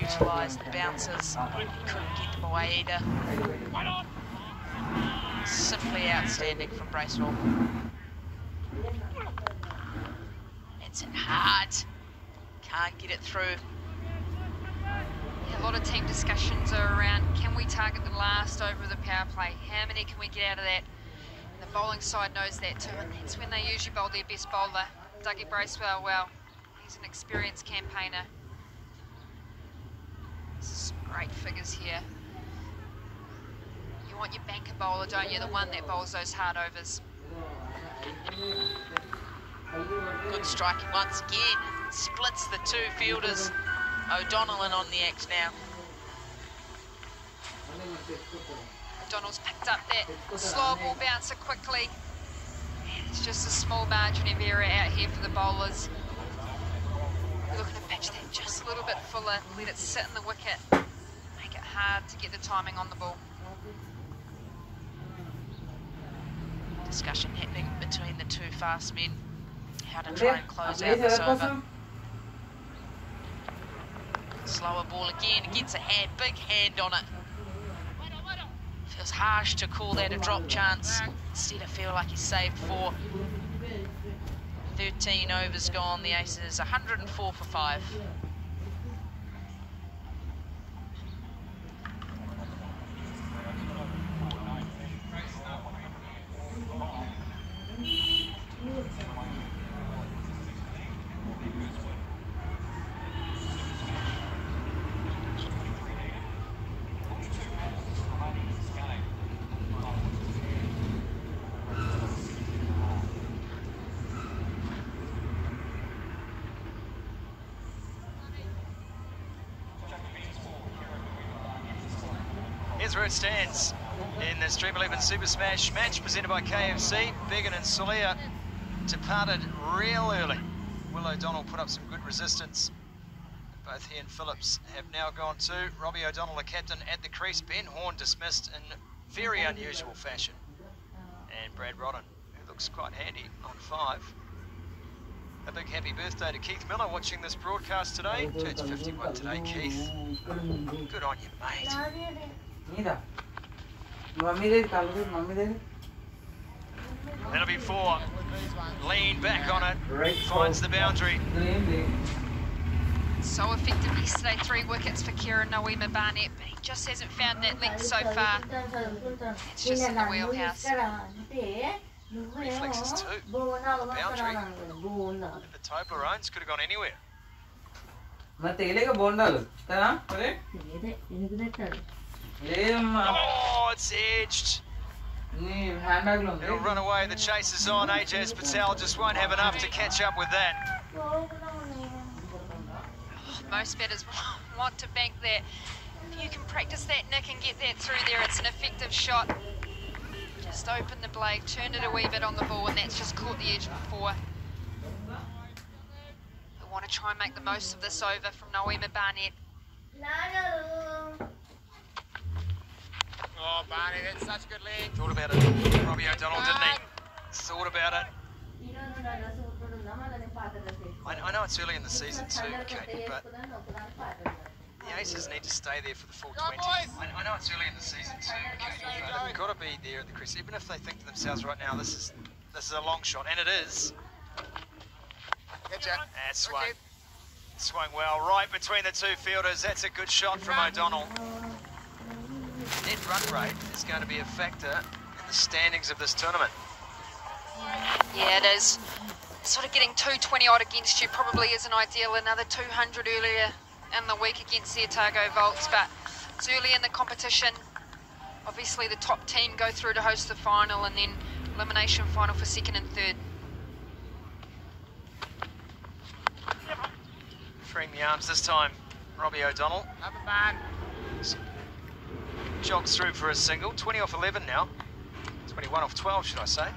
Utilised the bouncers. Couldn't get them away either. Simply outstanding from Bracewell. It's in hard. Can't get it through. Yeah, a lot of team discussions are around, can we target the last over of the power play? How many can we get out of that? And the bowling side knows that too, and that's when they usually bowl their best bowler. Dougie Bracewell, well, he's an experienced campaigner. Some great figures here. You want your banker bowler, don't you? The one that bowls those hard overs. Good striking once again. Splits the two fielders. O'Donnell in on the act now. O'Donnell's picked up that slow ball bouncer quickly. It's just a small margin of error out here for the bowlers. We're looking to pitch that just a little bit fuller, let it sit in the wicket, make it hard to get the timing on the ball. Discussion happening between the two fast men. How to try and close out this over. Slower ball again, gets a hand, big hand on it. Feels harsh to call that a drop chance. Instead I feel like he's saved 4. 13 overs gone, the Aces 104 for 5. Here's where it stands in this Dream 11 Super Smash match presented by KFC. Biggin and Solia departed real early. Will O'Donnell put up some good resistance. Both he and Phillips have now gone to. Robbie O'Donnell, the captain, at the crease. Ben Horn dismissed in very unusual fashion. And Brad Rodden, who looks quite handy on 5. A big happy birthday to Keith Miller watching this broadcast today. Turns 51 today, Keith. Good on you, mate. That'll be 4. Lean back on it. Finds the boundary. So effective yesterday, 3 wickets for Kieran Noema Barnett, but he just hasn't found that length so far. It's just in the wheelhouse. Reflexes too. The boundary. The Toblerones could have gone anywhere. Oh, it's edged. It'll run away. The chase is on. Ajaz Patel just won't have enough to catch up with that. Most batters want to bank that. If you can practice that, Nick, and get that through there, it's an effective shot. Just open the blade, turn it a wee bit on the ball, and that's just caught the edge before. We want to try and make the most of this over from Noema Barnett. Oh, Barney, that's such good leg. Thought about it, Robbie O'Donnell, didn't he? Thought about it. I know it's early in the season too, Katie, but the Aces need to stay there for the full 20. I know it's early in the season too, Katie, but they've got to be there at the crease. Even if they think to themselves right now, this is a long shot, and it is. That swung well, right between the 2 fielders. That's a good shot from O'Donnell. Net run rate is going to be a factor in the standings of this tournament. Yeah, it is. Sort of getting 220 odd against you probably isn't ideal. Another 200 earlier in the week against the Otago Volts, but it's early in the competition. Obviously the top team go through to host the final, and then elimination final for 2nd and 3rd. Freeing the arms this time, Robbie O'Donnell. Jogs through for a single. 20 off 11 now. 21 off 12, should I say.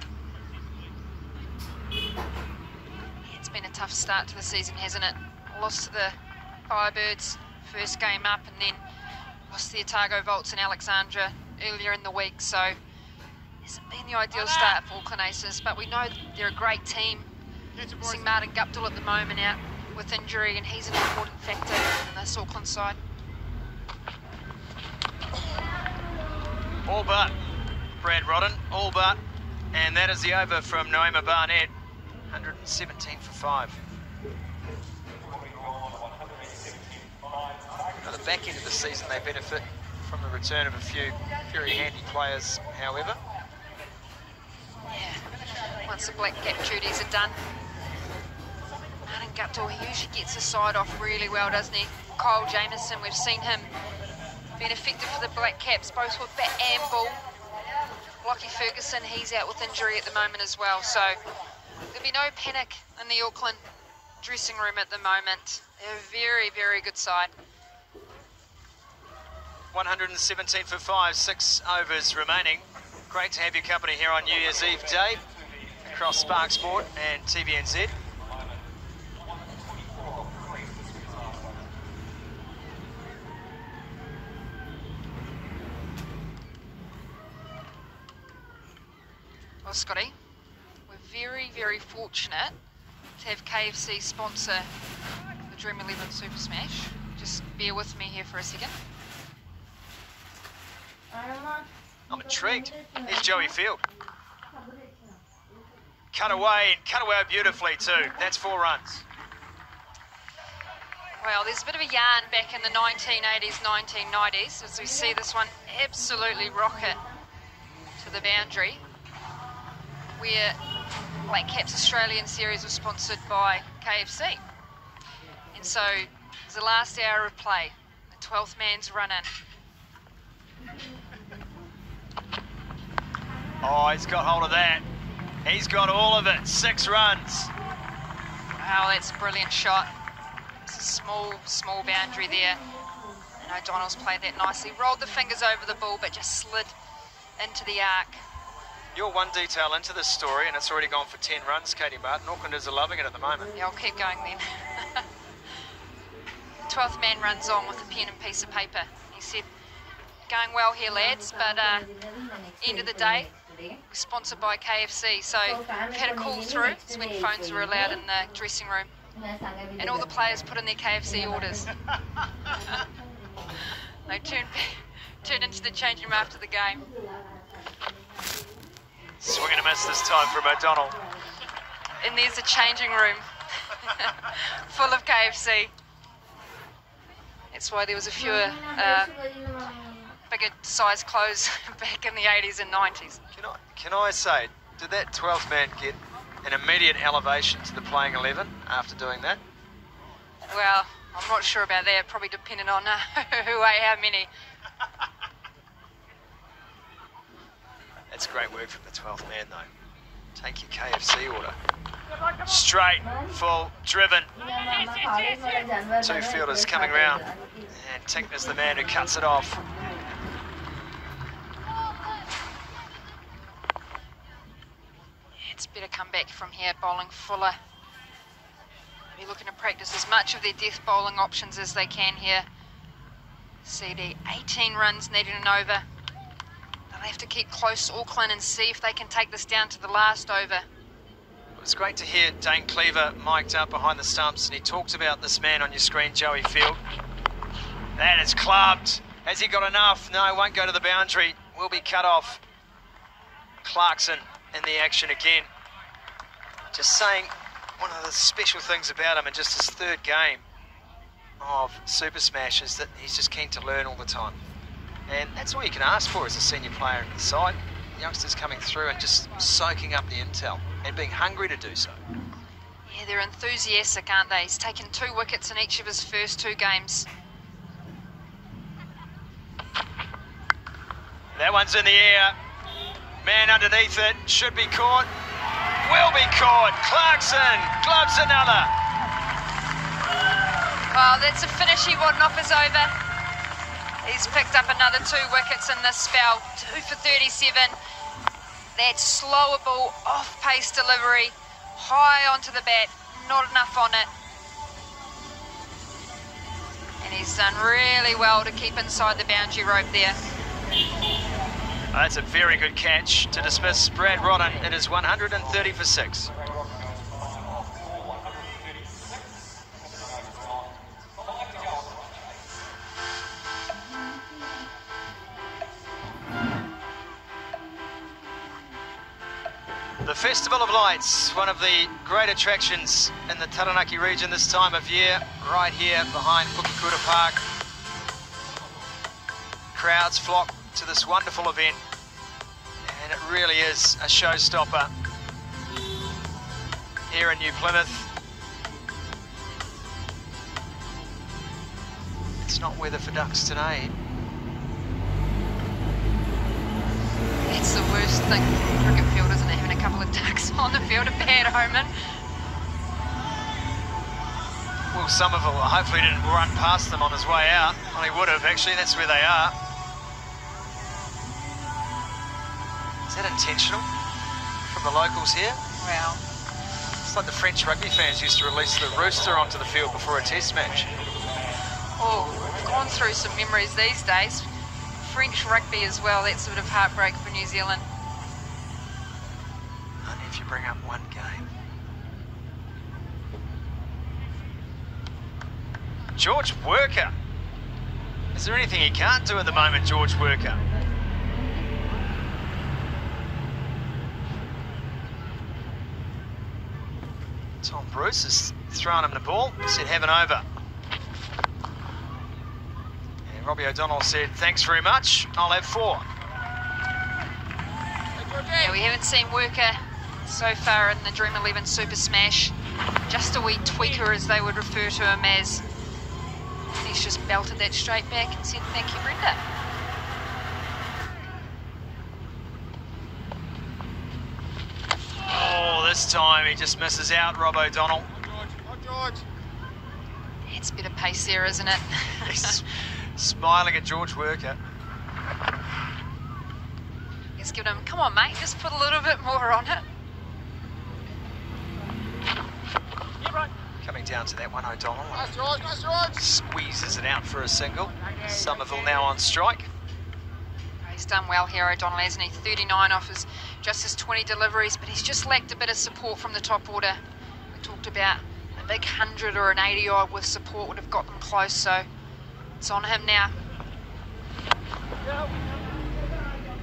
It's been a tough start to the season, hasn't it? Lost to the Firebirds first game up, and then lost to the Otago Volts in Alexandra earlier in the week, so hasn't been the ideal start for Auckland Aces, but we know they're a great team. Missing Martin Guptill at the moment out with injury, and he's an important factor in this Auckland side. All but Brad Rodden, all but, and that is the over from Noema Barnett. 117 for 5. At the back end of the season, they benefit from the return of a few very handy players, however. Yeah, once the black cap duties are done. Martin Guptill, he usually gets the side off really well, doesn't he? Kyle Jamieson, we've seen him being effective for the Black Caps, both with bat and ball. Lockie Ferguson, he's out with injury at the moment as well, so there'll be no panic in the Auckland dressing room at the moment. They're a very, very good side. 117 for 5, 6 overs remaining. Great to have your company here on New Year's Eve Day across Spark Sport and TVNZ. Well, Scotty, we're very, very fortunate to have KFC sponsor the Dream 11 Super Smash. Just bear with me here for a second. I'm intrigued. Here's Joey Field. Cut away beautifully too. That's 4 runs. Well, there's a bit of a yarn back in the 1980s, 1990s, as we see this one absolutely rocket to the boundary, where Black Caps Australian Series was sponsored by KFC. And so it's the last hour of play, the 12th man's run in. Oh, he's got hold of that. He's got all of it. 6 runs. Wow, that's a brilliant shot. It's a small boundary there. And O'Donnell's played that nicely. Rolled the fingers over the ball, but just slid into the arc. You're one detail into this story, and it's already gone for 10 runs, Katie Martin. Aucklanders are loving it at the moment. Yeah, I'll keep going then. 12th man runs on with a pen and piece of paper. He said, going well here, lads, but end of the day, we're sponsored by KFC, so we've had a call through. It's when phones were allowed in the dressing room, and all the players put in their KFC orders. They turned into the changing room after the game. Swing and a miss this time from O'Donnell. And there's a changing room full of KFC. That's why there was a fewer bigger size clothes back in the 80s and 90s. Can I say, did that 12th man get an immediate elevation to the playing 11 after doing that? Well, I'm not sure about that, probably depending on who ate how many. That's great work from the 12th man, though. Take your KFC order. Straight, full, driven. Two fielders coming round. And Tinkner's the man who cuts it off. It's better come back from here, bowling fuller. They're looking to practice as much of their death bowling options as they can here. See the 18 runs needed an over. They'll have to keep close to Auckland and see if they can take this down to the last over. It's great to hear Dane Cleaver mic'd up behind the stumps, and he talked about this man on your screen, Joey Field. That is clubbed. Has he got enough? No, won't go to the boundary. Will be cut off. Clarkson in the action again. Just saying, one of the special things about him in just his third game of Super Smash is that he's just keen to learn all the time. And that's all you can ask for as a senior player in the side. Youngsters coming through and just soaking up the intel and being hungry to do so. Yeah, they're enthusiastic, aren't they? He's taken 2 wickets in each of his first 2 games. That one's in the air. Man underneath it, should be caught. Will be caught. Clarkson gloves another. Well, that's a finish he wanted off his over. He's picked up another 2 wickets in this spell. 2 for 37. That slower ball, off-pace delivery, high onto the bat, not enough on it. And he's done really well to keep inside the boundary rope there. That's a very good catch to dismiss Brad Rodden. It is 130 for 6. The Festival of Lights, one of the great attractions in the Taranaki region this time of year, right here behind Pukekura Park. Crowds flock to this wonderful event, and it really is a showstopper here in New Plymouth. It's not weather for ducks today. It's the worst thing for a cricket field, isn't it? Having a couple of ducks on the field, a bad omen. Well, Somerville hopefully didn't run past them on his way out. Well, he would have, actually. That's where they are. Is that intentional from the locals here? Well, it's like the French rugby fans used to release the rooster onto the field before a test match. oh, we've gone through some memories these days. French rugby as well, that sort of heartbreak for New Zealand. Only if you bring up one game. George Worker. Is there anything he can't do at the moment, George Worker? Tom Bruce has thrown him the ball, said have an over. And Robbie O'Donnell said, thanks very much, I'll have 4. Yeah, we haven't seen Worker so far in the Dream 11 Super Smash. Just a wee tweaker, as they would refer to him as. He's just belted that straight back and said, thank you, Brenda. Oh, this time he just misses out, Rob O'Donnell. It's a bit of pace there, isn't it? He's smiling at George Worker. He's given him, come on, mate, just put a little bit more on it. Coming down to that one, O'Donnell. Nice, George, nice, George. Squeezes it out for a single. Somerville now on strike. He's done well here, O'Donnell, hasn't he? 39 off just his 20 deliveries, but he's just lacked a bit of support from the top order. We talked about a big 100 or an 80 odd with support would have got them close, so it's on him now.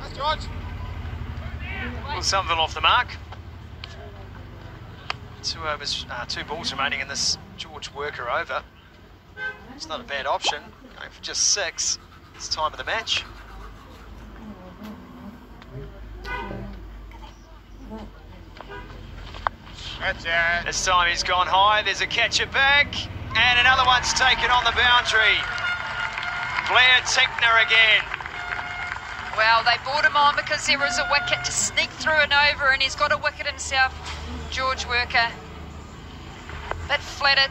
Nice, George. Well, Somerville off the mark. 2 overs, 2 balls remaining in this George Worker over. It's not a bad option. Going for just 6. It's time of the match. That's it. This time he's gone high. There's a catcher back. And another one's taken on the boundary. Blair Tinkner again. Well, they brought him on because there was a wicket to sneak through and over, and he's got a wicket himself, George Worker. Bit flattered.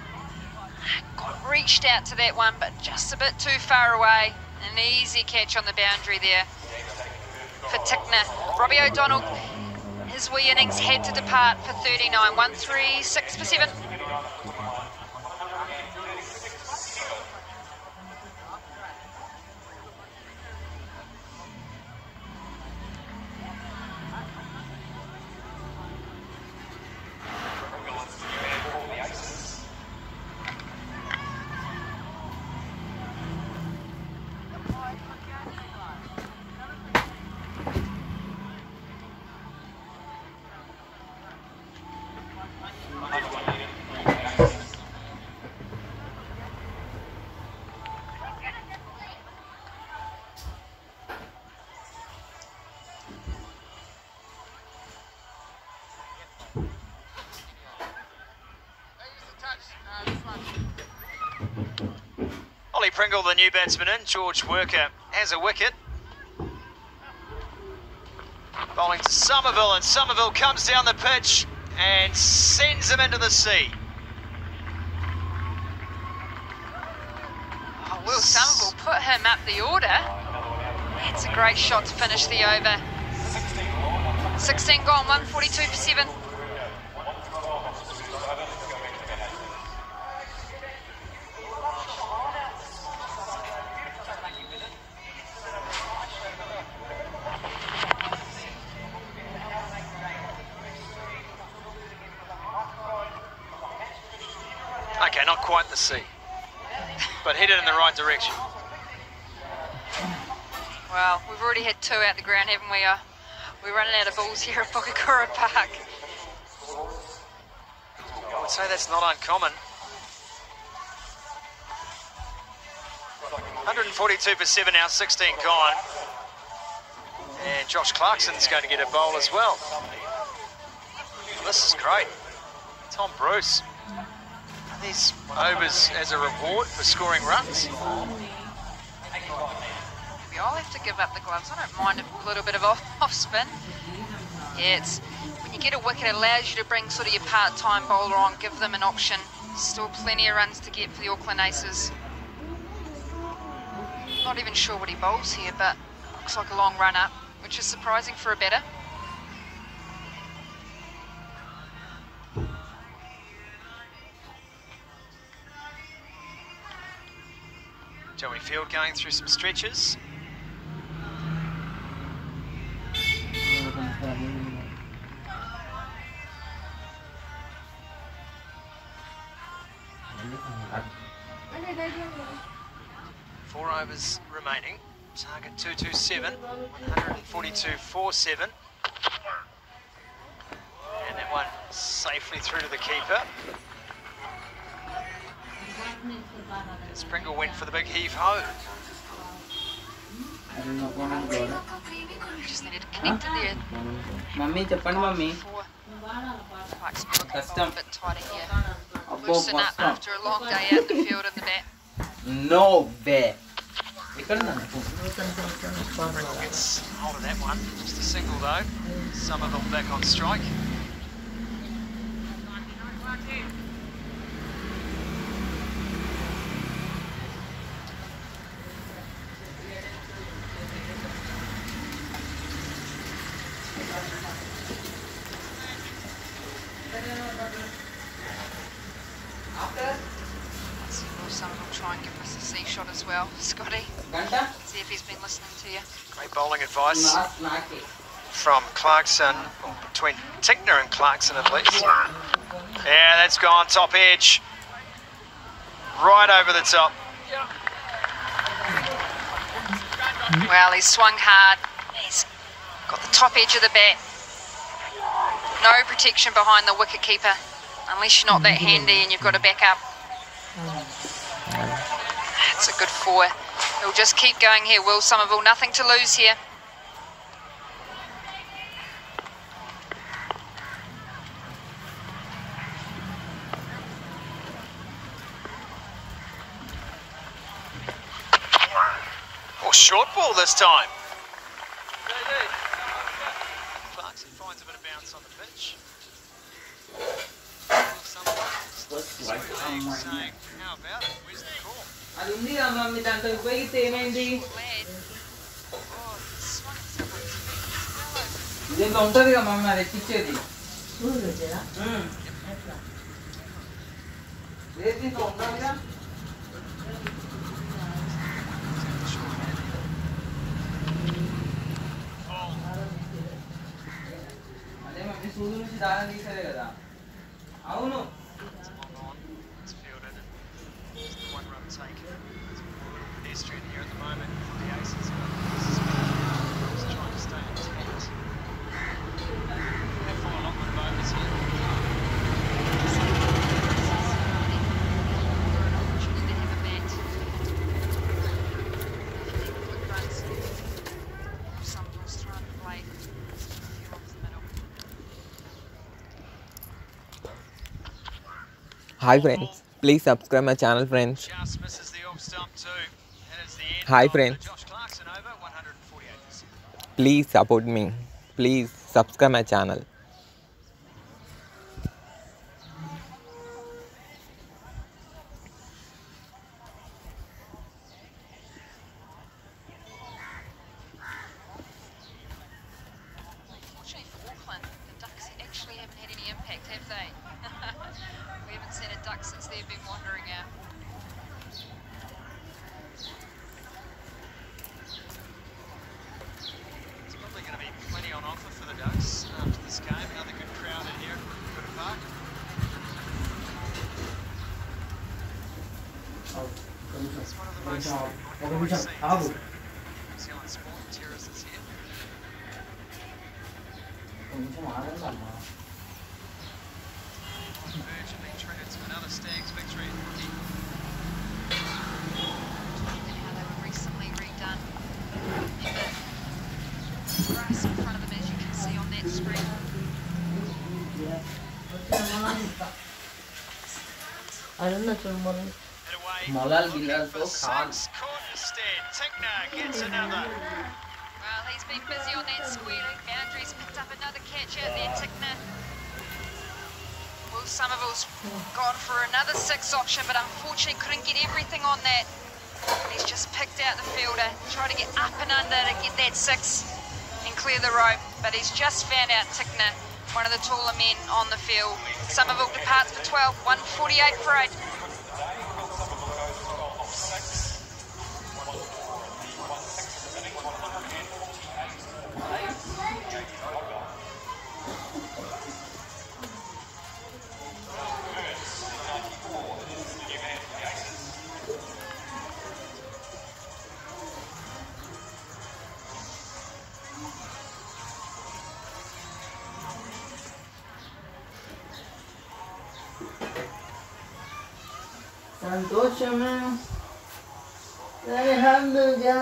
Got reached out to that one, but just a bit too far away. An easy catch on the boundary there for Tickner. Robbie O'Donnell, his wee innings had to depart for 39. 1-3-6 for 7. Ollie Pringle, the new batsman in. George Worker has a wicket. Bowling to Somerville, and Somerville comes down the pitch and sends him into the sea. Oh, Will Somerville put him up the order. That's a great shot to finish the over. 16 gone, 142 for 7. Okay, not quite the sea, but headed in the right direction. Well, we've already had 2 out the ground, haven't we? We're running out of balls here at Pukakura Park. I would say that's not uncommon. 142 for 7 now, 16 gone. And Josh Clarkson's going to get a bowl as well. This is great. Tom Bruce. Are these overs as a reward for scoring runs? Maybe I'll have to give up the gloves. I don't mind a little bit of off spin. Yeah, it's when you get a wicket, it allows you to bring sort of your part-time bowler on, give them an option. Still plenty of runs to get for the Auckland Aces. Not even sure what he bowls here, but looks like a long run up, which is surprising for a batter. Joey Field going through some stretches. Four overs remaining. Target 227, 142 4-7. And that one safely through to the keeper. Pringle went for the big heave-ho. Just needed to connect it there. Mummy, చెప్పండి mummy. Custom. A bit tighter here. Loosen up after a long day out in the field in the bat. No way. Pringle gets hold of that one. Just a single though. Somerville back on strike. Let's see, will some of them try and give us a C shot as well. Scotty, see if he's been listening to you. Great bowling advice from Clarkson, or between Tickner and Clarkson at least. Yeah, that's gone top edge. Right over the top. Well, he's swung hard. He's got the top edge of the bat. No protection behind the wicket keeper, unless you're not that handy and you've got to back up. That's a good four. He'll just keep going here, Will Somerville. Nothing to lose here. Short ball this time. Clarkson finds a bit of bounce on the pitch. Saying, how about it? Where's the call? దీంట్లో ఉంటుంది కదా mummy అది ఎక్కిచ్చేది లేదు దీంట్లో ఉంటుందిగా అదే mummy సూదు నుంచి దారం తీసేదే కదా అవును Hi friends, please subscribe my channel friends. Hi friends, please support me. Please subscribe my channel. Unfortunately for Auckland, the Ducks actually haven't had any impact, have they? We haven't seen a duck since they've been wandering out. There's probably going to be plenty on offer for the Ducks after this game. Another good crowd in here at Cric Park. It's one of the most iconic scenes. New Zealand sport terraces here. Verge of being treated to another Stags victory at Cric. And how they were recently redone. Remember, grass in front of them, as you can see on that screen. మొలాలు గిల్లాలతో కాదు Caught instead. Tickner gets another. Well, he's been busy on that square leg boundaries, picked up another catch out there, Tickner. Will Somerville's gone for another six option, but unfortunately couldn't get everything on that. He's just picked out the fielder, tried to get up and under to get that six and clear the rope, but he's just found out Tickner, one of the taller men on the field. Somerville departs for 12, 148 for 8. సంతోషమే సరిహద్దుగా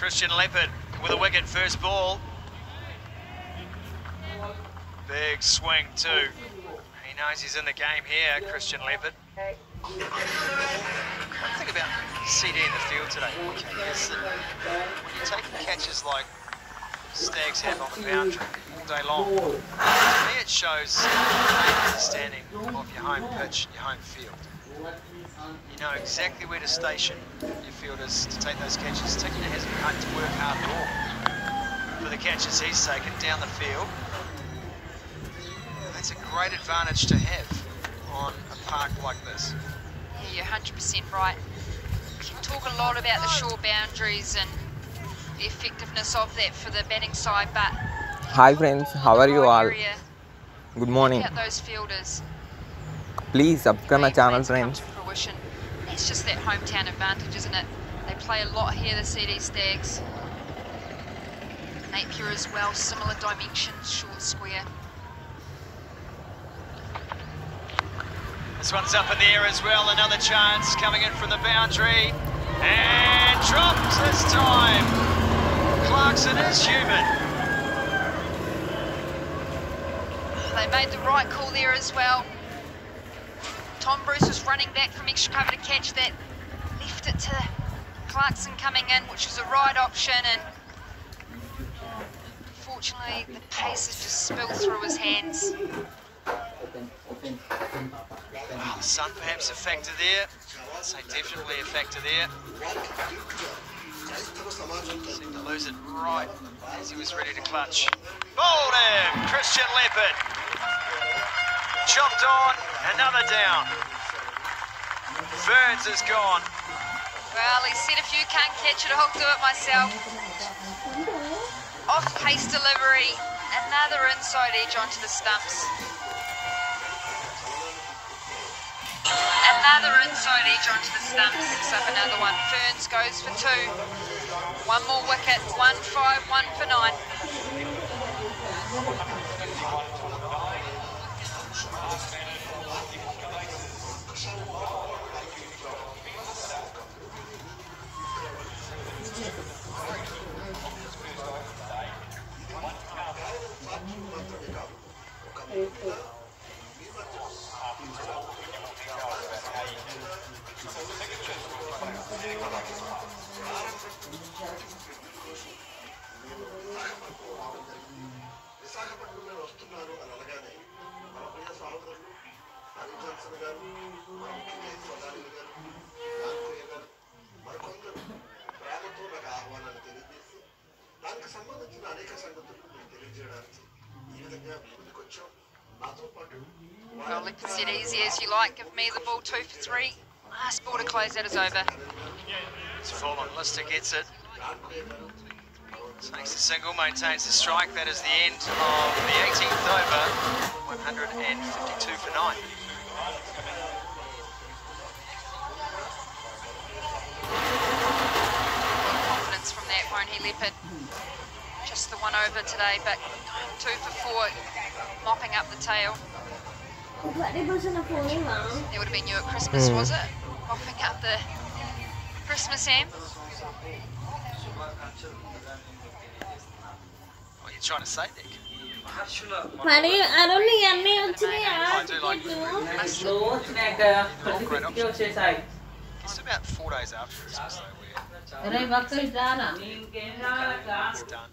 Christian Leopard with a wicket first ball. Big swing too. He knows he's in the game here, Christian Leppard. One thing about CD in the field today, okay, is that when you're taking catches like Stags have on the boundary all day long, to me it shows an understanding of your home pitch, your home field. You know exactly where to station your fielders to take those catches. Tickner hasn't had to work hard at all for the catches he's taken down the field. That's a great advantage to have on a park like this. Yeah, you're 100% right. You can talk a lot about the short boundaries and the effectiveness of that for the batting side, but Hi friends, how are you all? Good morning. Out those fielders. Please subscribe my channel, friends. It's just that hometown advantage, isn't it? They play a lot here, the CD Stags. Napier as well, similar dimensions, short square. This one's up in the air as well, another chance coming in from the boundary. And dropped this time. Clarkson is human. They made the right call there as well. Tom Bruce was running back from extra cover to catch that. Left it to Clarkson coming in, which was the right option, and unfortunately the pace has just spilled through his hands. Well, the sun perhaps a factor there. I'd say definitely a factor there. Seemed to lose it right as he was ready to clutch. Bowled him! Christian Leppard. Chopped on, another down. Ferns is gone. Well, he said if you can't catch it, I'll do it myself. Off-pace delivery, another inside edge onto the stumps. Another inside edge onto the stumps, picks up another one. Ferns goes for 2. One more wicket, 1-5, 1 for 9. Well, Leppard's dead easy as you like. Give me the ball 2 for 3. Last ball to close that is over. It's full on. Lister gets it. Takes the single, maintains the strike. That is the end of the 18th over. 152 for 9. Confidence from that, won't he, Leppard? Just the one over today, but 2 for 4, mopping up the tail. That would have been you at Christmas, was it? Mopping up the Christmas ham. What are you trying to say, Nick? I do like it's about 4 days after Christmas, though. It's done.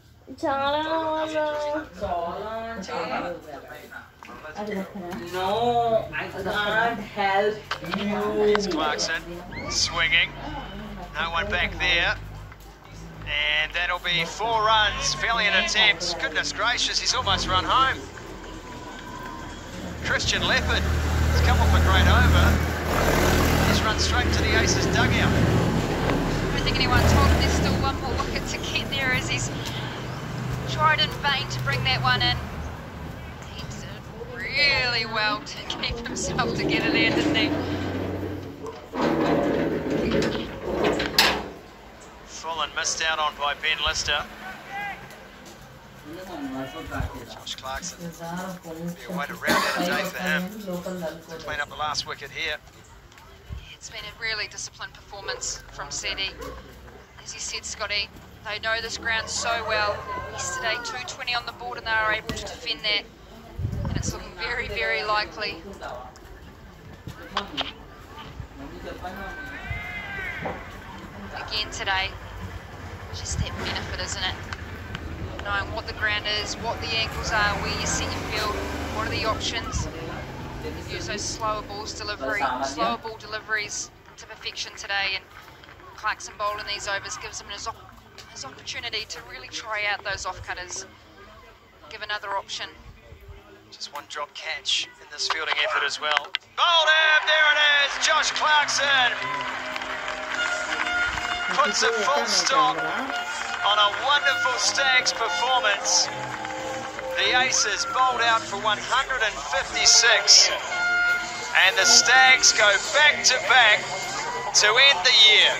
No, I can't help you. It's Clarkson swinging. No one back there. And that'll be 4 runs. Valiant attempt. Goodness gracious, he's almost run home. Christian Leppard has come off a great over. He's run straight to the Aces dugout. I don't think anyone told him there's still one more wicket to get there as he's tried in vain to bring that one in. He did really well to keep himself together there, didn't he? Full and missed out on by Ben Lister. Josh Clarkson. Be a way to round out a day for him to clean up the last wicket here. It's been a really disciplined performance from CD. As you said, Scotty, they know this ground so well. Yesterday, 220 on the board, and they were able to defend that. And it's looking very, very likely. Again today, just that benefit, isn't it? Knowing what the ground is, what the angles are, where you set your field, what are the options. Use those slower ball deliveries to perfection today, and Clarkson bowling these overs gives him his opportunity to really try out those off-cutters, give another option. Just one drop catch in this fielding effort as well. Bowled him, there it is, Josh Clarkson puts a full stop on a wonderful Stags performance. The Aces bowled out for 156, and the Stags go back to back to end the year.